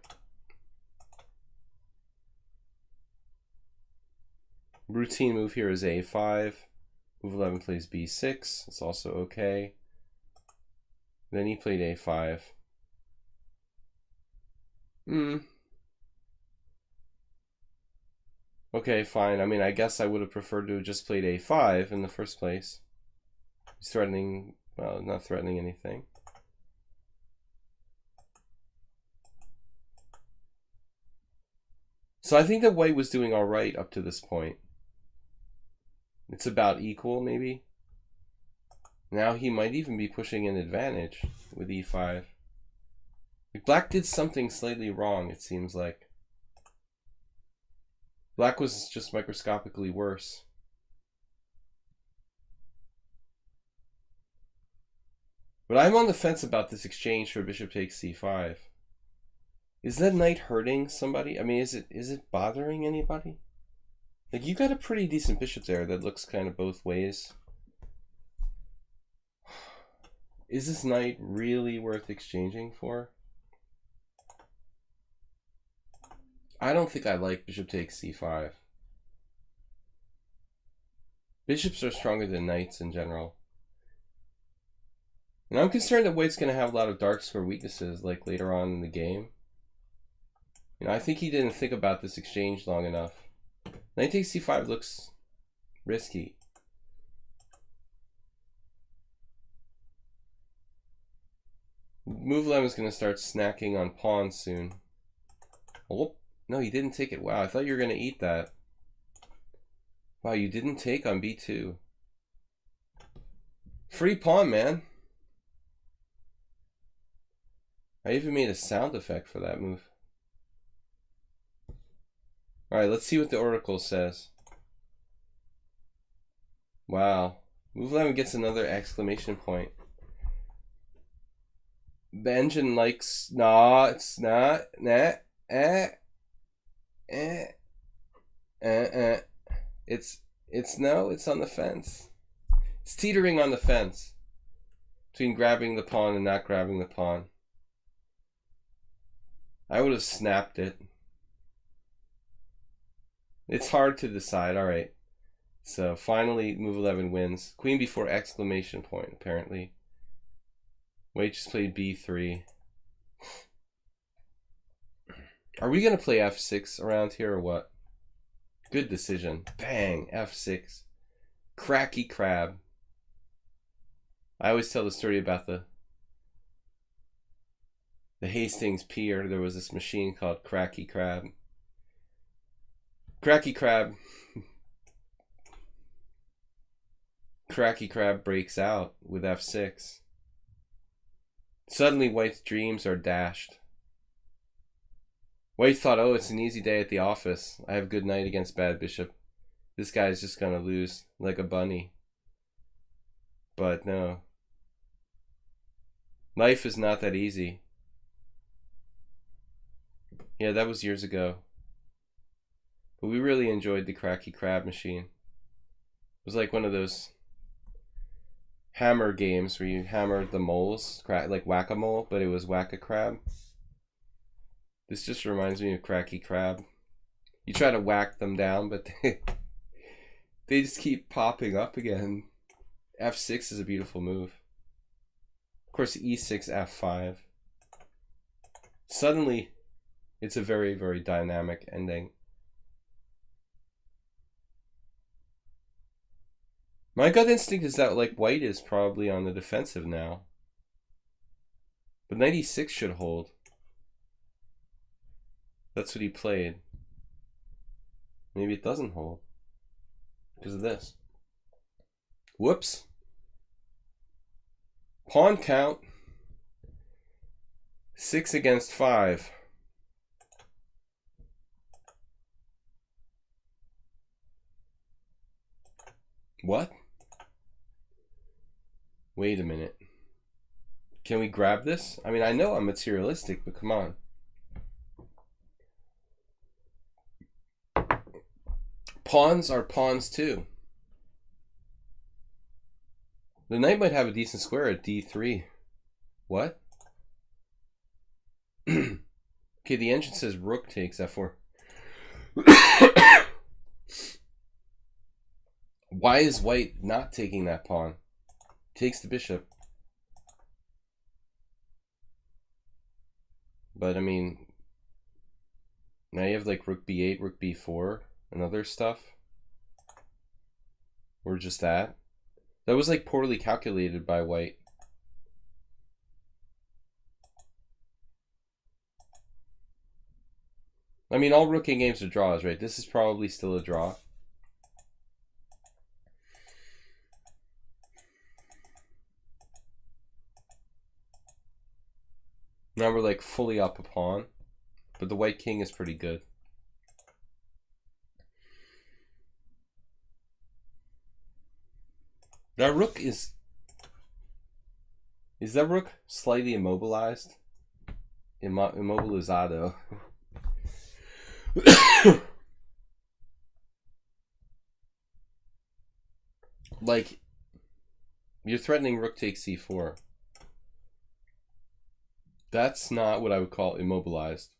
Routine move here is a5. Move 11 plays b6. It's also okay. Then he played a5. Okay, fine. I mean, I guess I would have preferred to have just played a5 in the first place. He's threatening, well, not threatening anything. So I think that White was doing all right up to this point. It's about equal, maybe. Now he might even be pushing an advantage with e5. Black did something slightly wrong, it seems like. Black was just microscopically worse. But I'm on the fence about this exchange for bishop takes c5. Is that knight hurting somebody? I mean, is it bothering anybody? Like, you got a pretty decent bishop there that looks kind of both ways. Is this knight really worth exchanging for? I don't think I like bishop takes c5. Bishops are stronger than knights in general. And I'm concerned that white's going to have a lot of dark square weaknesses like later on in the game. You know, I think he didn't think about this exchange long enough. Knight takes c5 looks risky. Move 11 is going to start snacking on pawns soon. Oh, no, he didn't take it. Wow, I thought you were going to eat that. Wow, you didn't take on b2. Free pawn, man. I even made a sound effect for that move. Alright, let's see what the oracle says. Wow. Move 11 gets another exclamation point. Benjamin likes... No, it's not. Nah. It's no, it's on the fence. It's teetering on the fence. Between grabbing the pawn and not grabbing the pawn. I would have snapped it. It's hard to decide. Alright. So finally move 11 wins. Queen b4 exclamation point, apparently. White just played b3. Are we going to play f6 around here or what? Good decision. Bang, f6. Cracky crab. I always tell the story about the Hastings Pier. There was this machine called Cracky Crab. Cracky Crab. Cracky Crab breaks out with f6. Suddenly White's dreams are dashed. White thought, oh, it's an easy day at the office. I have good knight against bad bishop. This guy's just gonna lose like a bunny. But no. Life is not that easy. Yeah, that was years ago. But we really enjoyed the Cracky Crab machine. It was like one of those hammer games where you hammered the moles, like whack-a-mole, but it was whack-a-crab. This just reminds me of Cracky Crab. You try to whack them down, but they just keep popping up again. f6 is a beautiful move. Of course, e6, f5. Suddenly, it's a very, very dynamic ending. My gut instinct is that like white is probably on the defensive now. But knight e6 should hold. That's what he played. Maybe it doesn't hold. Because of this. Whoops. Pawn count. 6 against 5. What? Wait a minute. Can we grab this? I mean, I know I'm materialistic, but come on. Pawns are pawns too. The knight might have a decent square at d3. What? Okay, the engine says rook takes f4. Why is white not taking that pawn? Takes the bishop. But I mean, now you have like rook b8, rook b4, and other stuff. Or just that. That was like poorly calculated by white. I mean, all rooking games are draws, right? This is probably still a draw. Now we're like fully up a pawn, but the white king is pretty good. That rook is that rook slightly immobilized? Immobilizado. Like, you're threatening rook takes c4. That's not what I would call immobilized.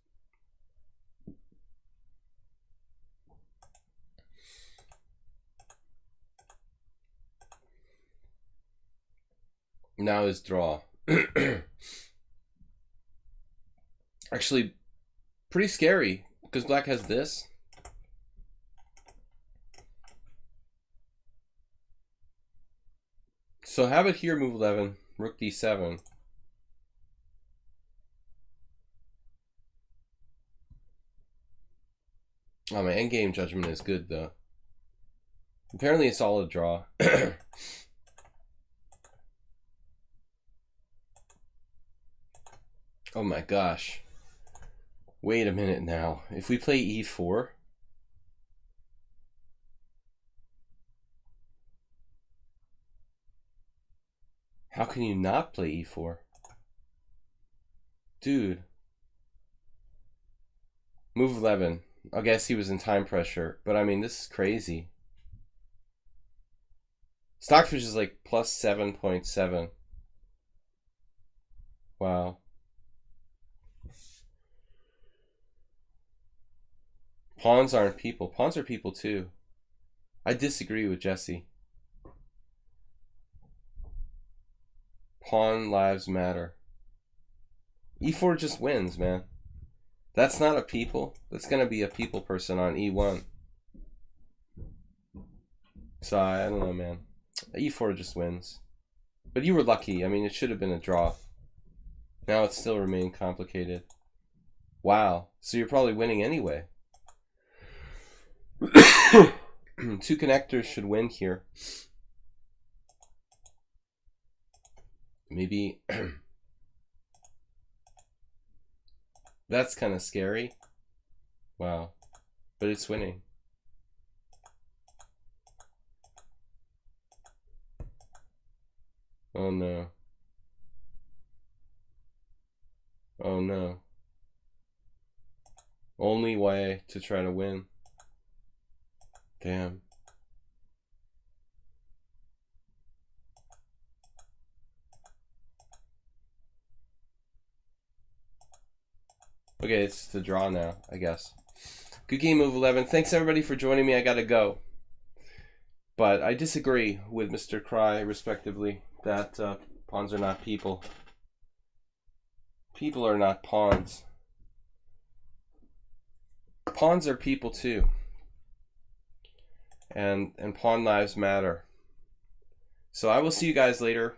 Now is draw. Actually, pretty scary because black has this. So how about here, move 11, rook d7. Oh, my endgame judgment is good though. Apparently it's all a draw. Oh my gosh. Wait a minute now. If we play e4, how can you not play e4? Dude. Move 11. I guess he was in time pressure, but I mean, this is crazy. Stockfish is like plus 7.7. Wow. Pawns aren't people. Pawns are people too. I disagree with Jesse. Pawn lives matter. e4 just wins, man. That's not a people. That's going to be a people person on e1. So, I don't know, man. e4 just wins. But you were lucky. I mean, it should have been a draw. Now it still remained complicated. Wow. So you're probably winning anyway. Two connectors should win here. Maybe. That's kind of scary. Wow. But it's winning. Oh no. Oh no. Only way to try to win. Damn. Okay, it's the draw now, I guess. Good game, move 11. Thanks everybody for joining me. I gotta go. But I disagree with Mr. Cry, respectively, that pawns are not people. People are not pawns. Pawns are people too. And pawn lives matter. So I will see you guys later.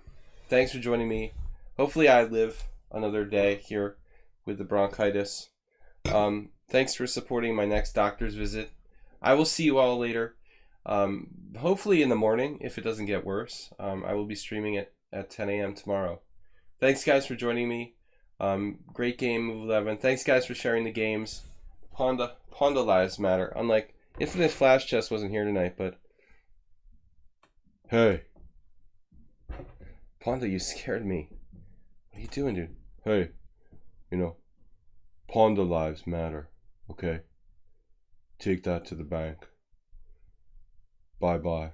Thanks for joining me. Hopefully I live another day here with the bronchitis. Thanks for supporting my next doctor's visit. I will see you all later. Hopefully in the morning, if it doesn't get worse. I will be streaming it at 10 a.m. tomorrow. Thanks guys for joining me. Great game, move 11. Thanks guys for sharing the games. Ponda lives matter. Unlike Infinite Flash Chess wasn't here tonight, but hey, Ponda, you scared me. What are you doing, dude? Hey, you know, Ponda lives matter. Okay, take that to the bank. Bye bye.